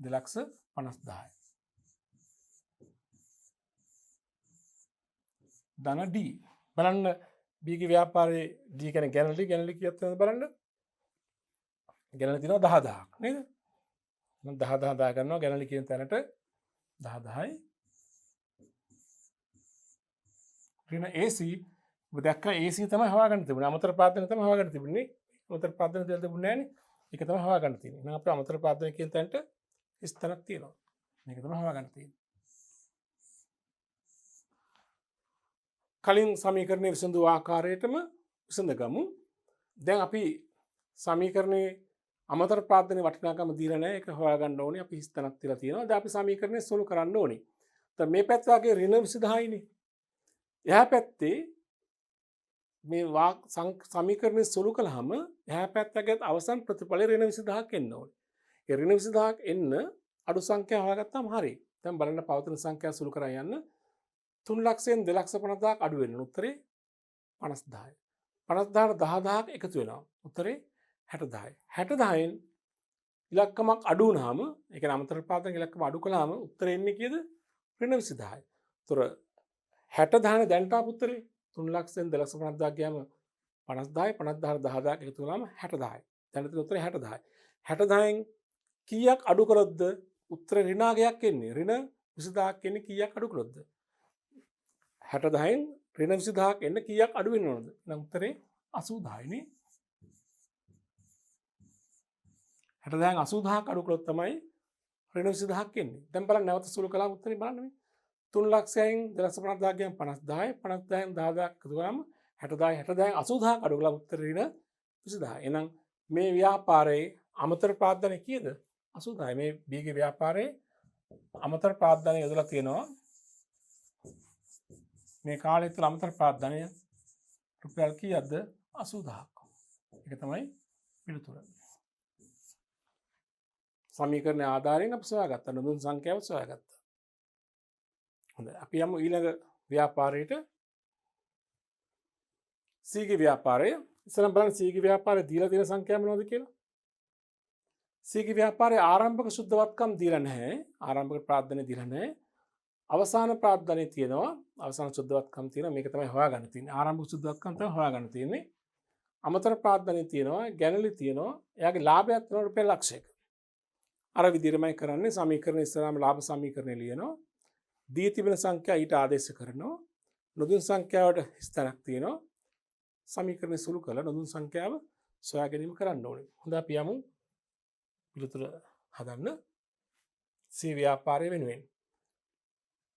2,50,000. ධන D බලන්න බීග ව්‍යාපාරයේ D කියන්නේ ගැනලි කීයක් තියෙනවද බලන්න. ගැනලි තියෙනවා 10,000ක් නේද? මම 10,000 දා ගන්නවා ගැනලි කියන තැනට 10,000යි. ඍණ AC ඔබ දැක්කා AC තමයි හොයාගන්න තිබුණේ. අමතර ප්‍රාර්ථන තමයි හොයාගන්න තිබුණේ. අමතර ප්‍රාර්ථන දෙයක් තිබුණේ නැහැ නේ. ඒක තමයි හොයාගන්න තියෙන්නේ. එහෙනම් අපේ අමතර ප්‍රාර්ථන කියන තැනට ස්ථානක් තියෙනවා. මේක තමයි හොයාගන්න තියෙන්නේ. කලින් සමීකරණය විසඳු ආකාරයටම විසඳගමු. දැන් අපි සමීකරණයේ අමතර ප්‍රාර්ථනයේ වටිනාකම දීලා නැහැ. ඒක හොයාගන්න ඕනේ. අපි ස්ථානක් තියලා තියෙනවා. දැන් අපි සමීකරණය සොලු කරන්න ඕනේ. දැන් මේ පැත්ත වගේ ඍණ 20000 නේ. එහා පැත්තේ මේ සමීකරණය සොලු කළාම එහා පැත්තගේ අවසන් ප්‍රතිඵලය ඍණ 20000ක් එන්න ඕනේ. ඒ ඍණ 20000ක් එන්න අඩු සංඛ්‍යාව හොයාගත්තාම හරියි. දැන් බලන්න පවතින සංඛ්‍යාව සොලු කරා යන්න 3,00,000න් 2,50,000ක් අඩු වෙනවා. උත්තරේ 50,000යි. 50,000ට 10,000ක් එකතු වෙනවා. උත්තරේ 60,000යි. 60,000න් ඉලක්කමක් අඩු වුණාම ඒ කියන්නේ අමතර ප්‍රාර්ථන ඉලක්කම අඩු කළාම උත්තරේ එන්නේ කීයද? ඍණ 20000යි. උතර 60,000 දැන්ට ආපු උත්තරේ 3,00,000න් 2,50,000ක් ගියාම 50,000යි 50,000ට 10,000ක් එකතු වුණාම 60,000යි. දැන් තියෙන උත්තරේ 60,000යි. 60,000න් කීයක් අඩු කරොත්ද උත්තරේ ඍණාගයක් එන්නේ? ඍණ 20000ක් එන්නේ කීයක් අඩු කරොත්ද? 60,000න් ඍණ 20000ක් එන්න කීයක් අඩු වෙන්න ඕනද? එහෙනම් උත්තරේ 80,000යි නේ. 60,000න් 80,000ක් අඩු කළොත් තමයි ඍණ 20000ක් එන්නේ. දැන් බලන්න නැවත සුළු කළාම උත්තරේ බලන්න මේ 3,00,000න් 2,50,000ක් ගියාම 50,000යි 50,000න් 10,000ක් එකතු කරාම 60,000යි 60,000න් 80,000ක් අඩු කළාම උත්තරේ ඍණ 20000යි. එහෙනම් මේ ව්‍යාපාරයේ අමතර ප්‍රාර්ථන කීයද? 80,000යි. මේ බීගේ ව්‍යාපාරයේ අමතර ප්‍රාර්ථන යොදලා තියෙනවා. මේ කාලය තුළ අමතර ප්‍රාර්ථනය රුපියල් කීයක්ද? 80,000ක්. ඒක තමයි පිළිතුර. සමීකරණ ආධාරයෙන් අපි සොයාගත්තා. නොදුන් සංඛ්‍යාව සොයාගත්තා. හොඳයි. අපි යමු ඊළඟ ව්‍යාපාරයට. සීගේ ව්‍යාපාරය. ඉස්සෙල්ලා බලන්න සීගේ ව්‍යාපාරේ දීලා තියෙන සංඛ්‍යා මොනවද කියලා. සීගේ ව්‍යාපාරයේ ආරම්භක සුද්ධවත්කම් දීලා නැහැ. ආරම්භක ප්‍රාර්ථනේ දීලා නැහැ. අවසාන ප්‍රාර්ථනේ තියෙනවා. අවසාන සුද්ධවත්කම් තියෙනවා. මේක තමයි හොයාගන්න තියෙන්නේ. ආරම්භක සුද්ධවත්කම් තමයි හොයාගන්න තියෙන්නේ. අමතර ප්‍රාර්ථනේ තියෙනවා. ගැනලි තියෙනවා. එයාගේ ලාභයක් තියෙනවා රුපියල් ලක්ෂයක. අර විදිහමයි කරන්නේ. සමීකරණ ඉස්සරහාම ලාභ සමීකරණය ලියනවා. දී තිබෙන සංඛ්‍යා ඊට ආදේශ කරනවා. නොදුන් සංඛ්‍යාවට ස්ථානක් තියෙනවා. සමීකරණය සුළු කරලා නොදුන් සංඛ්‍යාව සොයා ගැනීම කරන්න ඕනේ. හොඳ අපි යමු පිළිතුර හදන්න. සී ව්‍යාපාරය වෙනුවෙන්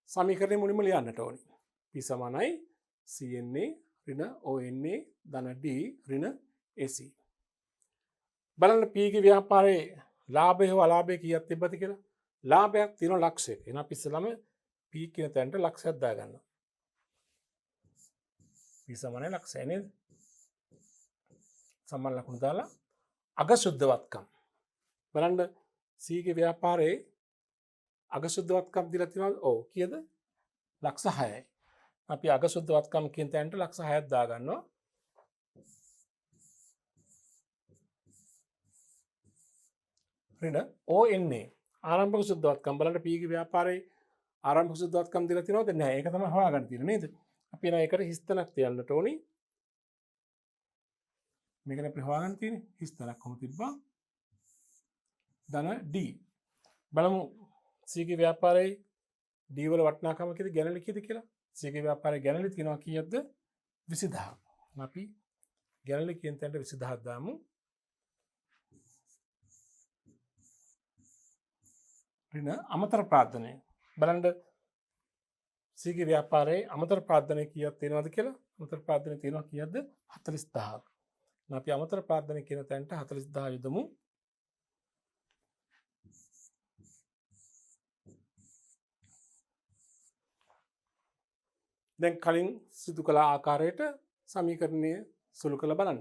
සමීකරණය මුලින්ම ලියන්නට ඕනේ. P සමානයි CNA ඍණ ONA ධන D ඍණ AC. බලන්න P ගේ ව්‍යාපාරයේ ලාභය හෝ අලාභය කීයක් තිබ්බද කියලා. ලාභයක් තියෙනවා ලක්ෂයක. එහෙනම් අපි ඉස්සෙල්ලාම P කියන තැනට ලක්ෂයක් දාගන්නවා. P සමානයි ලක්ෂය නේද? සමාන ලකුණු දාලා අගශුද්ධවත්කම්. බලන්න C ගේ ව්‍යාපාරයේ අගශුද්ධවත්කම් දීලා තියෙනවා. ඔව් කීයද? ලක්ෂ 6යි. අපි අගශුද්ධවත්කම් කියන තැනට ලක්ෂ 6ක් දාගන්නවා. ඍණ ONA ආරම්භක සුද්ධවත්කම් බලන්න P ගේ ව්‍යාපාරයේ ආරම්භක සුද්ධවත්කම් දීලා තියෙනවද නැහැ? ඒක තමයි හොයාගන්න තියෙන්නේ නේද? අපි එනවා ඒකට හිස්තැනක් තියන්නට ඕනි. මේකනේ අපි හොයාගන්න තියෙන්නේ. හිස්තැනක් කොහොමද තිබ්බා? ධන D. බලමු C ගේ ව්‍යාපාරයේ D වල වටිනාකම කීයද ගැනලි කීයද කියලා. C ගේ ව්‍යාපාරයේ ගැනලි තියෙනවා කීයද? 20000. අපි ගැනලි කියන තැනට 20000 දාමු. ඍණ අමතර ප්‍රාර්ථනය. බලන්න C ගේ ව්‍යාපාරයේ අමතර ප්‍රාර්ථනය කීයක් තියෙනවද කියලා. අමතර ප්‍රාර්ථනය තියෙනවා කීයද? 40000ක්. අපි අමතර ප්‍රාර්ථනය කියන තැනට 40000 යොදමු. දැන් කලින් සිදු කළ ආකාරයට සමීකරණය සුළු කරලා බලන්න.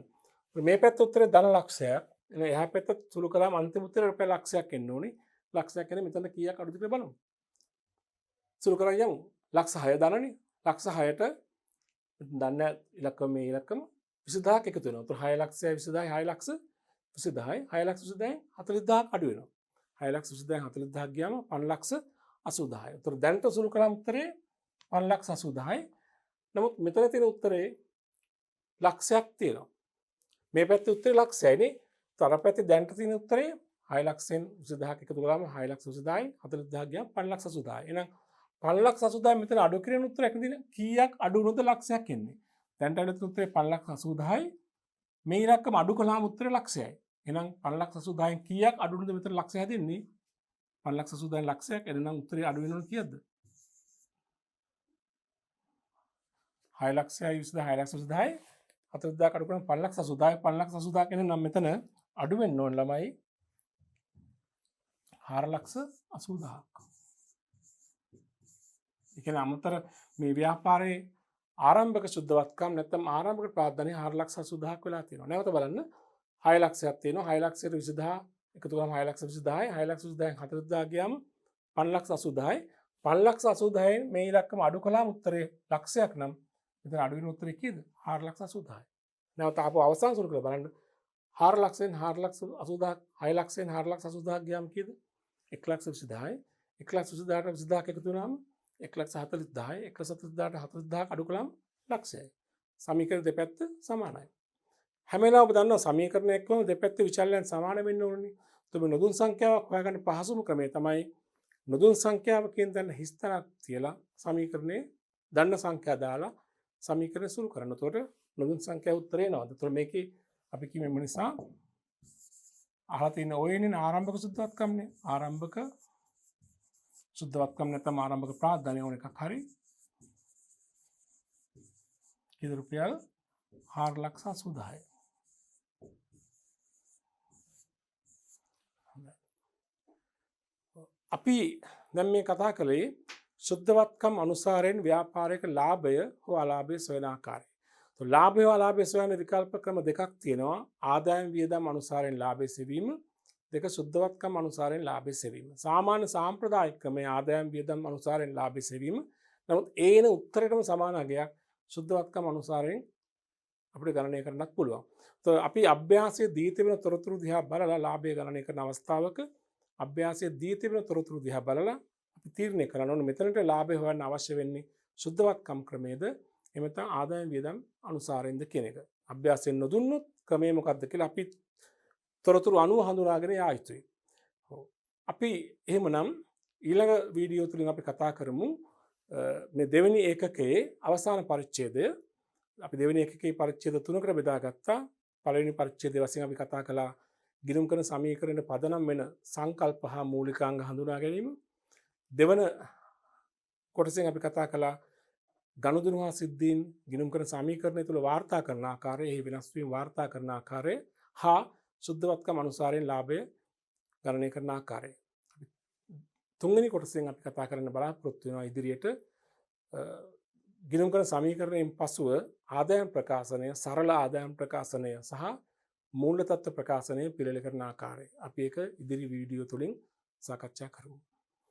මේ පැත්ත උත්තරේ ධන ලක්ෂයක්. එහා පැත්ත සුළු කළාම අන්තිම උත්තරේ රුපියල් ලක්ෂයක් එන්න ඕනේ. ලක්ෂයක් කියන්නේ මෙතන කීයක් අඩුද කියලා බලමු. සුළු කරන් යමු. ලක්ෂ 6 ධනනේ. ලක්ෂ 6ට දන්න ඉලක්කම මේ ඉලක්කම 20000ක් එකතු වෙනවා. ඒතර 6 ලක්ෂයයි 20000යි 6 ලක්ෂ 20000යි 6 ලක්ෂ 20000යි 40000ක් අඩු වෙනවා. 6 ලක්ෂ 20000යි 40000ක් ගියාම 5 ලක්ෂ 80000යි. ඒතර දැනට සුළු කළාම උත්තරේ 5 ලක්ෂ 80000යි. නමුත් මෙතන තියෙන උත්තරේ ලක්ෂයක් තියෙනවා. මේ පැත්තේ උත්තරේ ලක්ෂයයිනේ. තර පැත්තේ දැනට තියෙන උත්තරේ 6 ලක්ෂෙන් 20000ක් එකතු කරාම 6 ලක්ෂ 20000යි 40000ක් ගියාම 5 ලක්ෂ 80000යි. එහෙනම් 5 ලක්ෂ 80000 මෙතන අඩු කිරීම උත්තරයක් නේද? කීයක් අඩු වුණොත් ලක්ෂයක් එන්නේ? දැනට අඩු උත්තරේ 5 ලක්ෂ 80000යි. මේ ඉලක්කම අඩු කළාම උත්තරේ ලක්ෂයයි. එහෙනම් 5 ලක්ෂ 80000න් කීයක් අඩු වුණොත් මෙතන ලක්ෂය හැදෙන්නේ? 5 ලක්ෂ 80000න් ලක්ෂයක්. එහෙනම් උත්තරේ අඩු වෙනවනේ කීයද? 6 ලක්ෂයයි 20000යි 6 ලක්ෂ 20000යි 40000ක් අඩු කරන 5 ලක්ෂ 80000යි 5 ලක්ෂ 80000 කියන නම් මෙතන අඩු වෙන්න ඕන ළමයි 4 ලක්ෂ 80000ක්. ඒ කියන්නේ අමතර මේ ව්‍යාපාරයේ ආරම්භක සුද්ධවත්කම් නැත්නම් ආරම්භක ප්‍රාර්ථනය 4 ලක්ෂ 80000ක් වෙලා තියෙනවා. නැවත බලන්න 6 ලක්ෂයක් තියෙනවා. 6 ලක්ෂයට 20000 එකතු කරාම 6 ලක්ෂ 20000යි 6 ලක්ෂ 20000න් 40000 ගියාම 5 ලක්ෂ 80000යි 5 ලක්ෂ 80000න් මේ ඉලක්කම අඩු කළාම උත්තරේ ලක්ෂයක් නම් මෙතන අඩු වෙන උත්තරේ කීයද? 4 ලක්ෂ 80000යි. නැවත ආපහු අවසාන සුළු කරලා බලන්න 4 ලක්ෂයෙන් 4 ලක්ෂ 80000ක් 6 ලක්ෂයෙන් 4 ලක්ෂ 80000ක් ගියාම කීයද? 1 ලක්ෂ 20000යි 1 ලක්ෂ 20000ට 20000ක් එකතු වෙනාම 1 ලක්ෂ 40000යි 1 ලක්ෂ 40000ට 40000ක් අඩු කළාම ලක්ෂයයි. සමීකරණ දෙපැත්ත සමානයි. හැම වෙලාවෙම දන්නවා සමීකරණයකම දෙපැත්තේ විචලනයන් සමාන වෙන්න ඕනේ. එතකොට නොදුන් සංඛ්‍යාවක් හොයාගන්න පහසුම ක්‍රමය තමයි නොදුන් සංඛ්‍යාවකින් දැන් හිස්තනක් තියලා සමීකරණේ දන්න සංඛ්‍යා දාලා සමීකරණය සුළු කරන්න. එතකොට නොදුන් සංඛ්‍යාව උත්තරේ එනවා. එතකොට මේකේ අපි කිව්වෙ මොන නිසා අහලා තියෙන ඔයනේ ආරම්භක සුද්ධවත්කම්නේ. ආරම්භක සුද්ධවත්කම් නැත්නම් ආරම්භක ප්‍රාර්ථනය ඕන එකක් හරි. කීද රුපියල් 4 ලක්ෂ 80000යි. අපි දැන් මේ කතා කළේ සුද්ධවත්කම් අනුසාරයෙන් ව්‍යාපාරයක ලාභය හෝ අලාභය සොයන ආකාරය. ලාභය හෝ අලාභය සොයන විකල්ප ක්‍රම දෙකක් තියෙනවා. ආදායම් වියදම් අනුසාරයෙන් ලාභය සෙවීම, දෙක සුද්ධවත්කම් අනුසාරයෙන් ලාභය සෙවීම. සාමාන්‍ය සාම්ප්‍රදායික ක්‍රමයේ ආදායම් වියදම් අනුසාරයෙන් ලාභය සෙවීම. නමුත් ඒන උත්තරයටම සමාන අගයක් සුද්ධවත්කම් අනුසාරයෙන් අපිට ගණනය කරන්නත් පුළුවන්. අපි අභ්‍යාසයේ දී තිබෙන තොරතුරු දිහා බලලා ලාභය ගණනය කරන අවස්ථාවක අභ්‍යාසයේ දී තිබෙන තොරතුරු දිහා බලලා අපි තීරණය කරන්න ඕනේ මෙතනට ලාභය හොයන්න අවශ්‍ය වෙන්නේ සුද්ධවත්කම් ක්‍රමයේද එහෙම නැත්නම් ආදායම් වියදම් අනුසාරයෙන්ද කියන එක. අභ්‍යාසයෙන් නොදුන්නොත් ක්‍රමය මොකක්ද කියලා අපි තොරතුරු අනුව හඳුනාගෙන යා යුතුයි. අපි එහෙමනම් ඊළඟ වීඩියෝ තුලින් අපි කතා කරමු මේ දෙවෙනි ඒකකයේ අවසාන පරිච්ඡේදය. අපි දෙවෙනි ඒකකයේ පරිච්ඡේද තුනකට බෙදාගත්තා. පළවෙනි පරිච්ඡේදය වශයෙන් අපි කතා කළා ගිණුම් කරන සමීකරණයට පදනම් වෙන සංකල්ප හා මූලිකාංග හඳුනා ගැනීම. දෙවන කොටසෙන් අපි කතා කළා ගනුදෙනු හා සිද්ධීන් ගිණුම් කරන සමීකරණය තුළ වාර්තා කරන ආකාරය, එහි වෙනස් වීම වාර්තා කරන ආකාරය හා සුද්ධවත්කම් අනුසාරයෙන් ලාභය ගණනය කරන ආකාරය. තුන්වෙනි කොටසෙන් අපි කතා කරන්න බලාපොරොත්තු වෙනවා ඉදිරියට ගිණුම් කරන සමීකරණයෙන් පසුව ආදායම් ප්‍රකාශනය, සරල ආදායම් ප්‍රකාශනය සහ මූල්‍ය තත්ත්ව ප්‍රකාශනය පිළිල කරන ආකාරය. අපි ඒක ඉදිරි වීඩියෝ තුලින් සාකච්ඡා කරමු.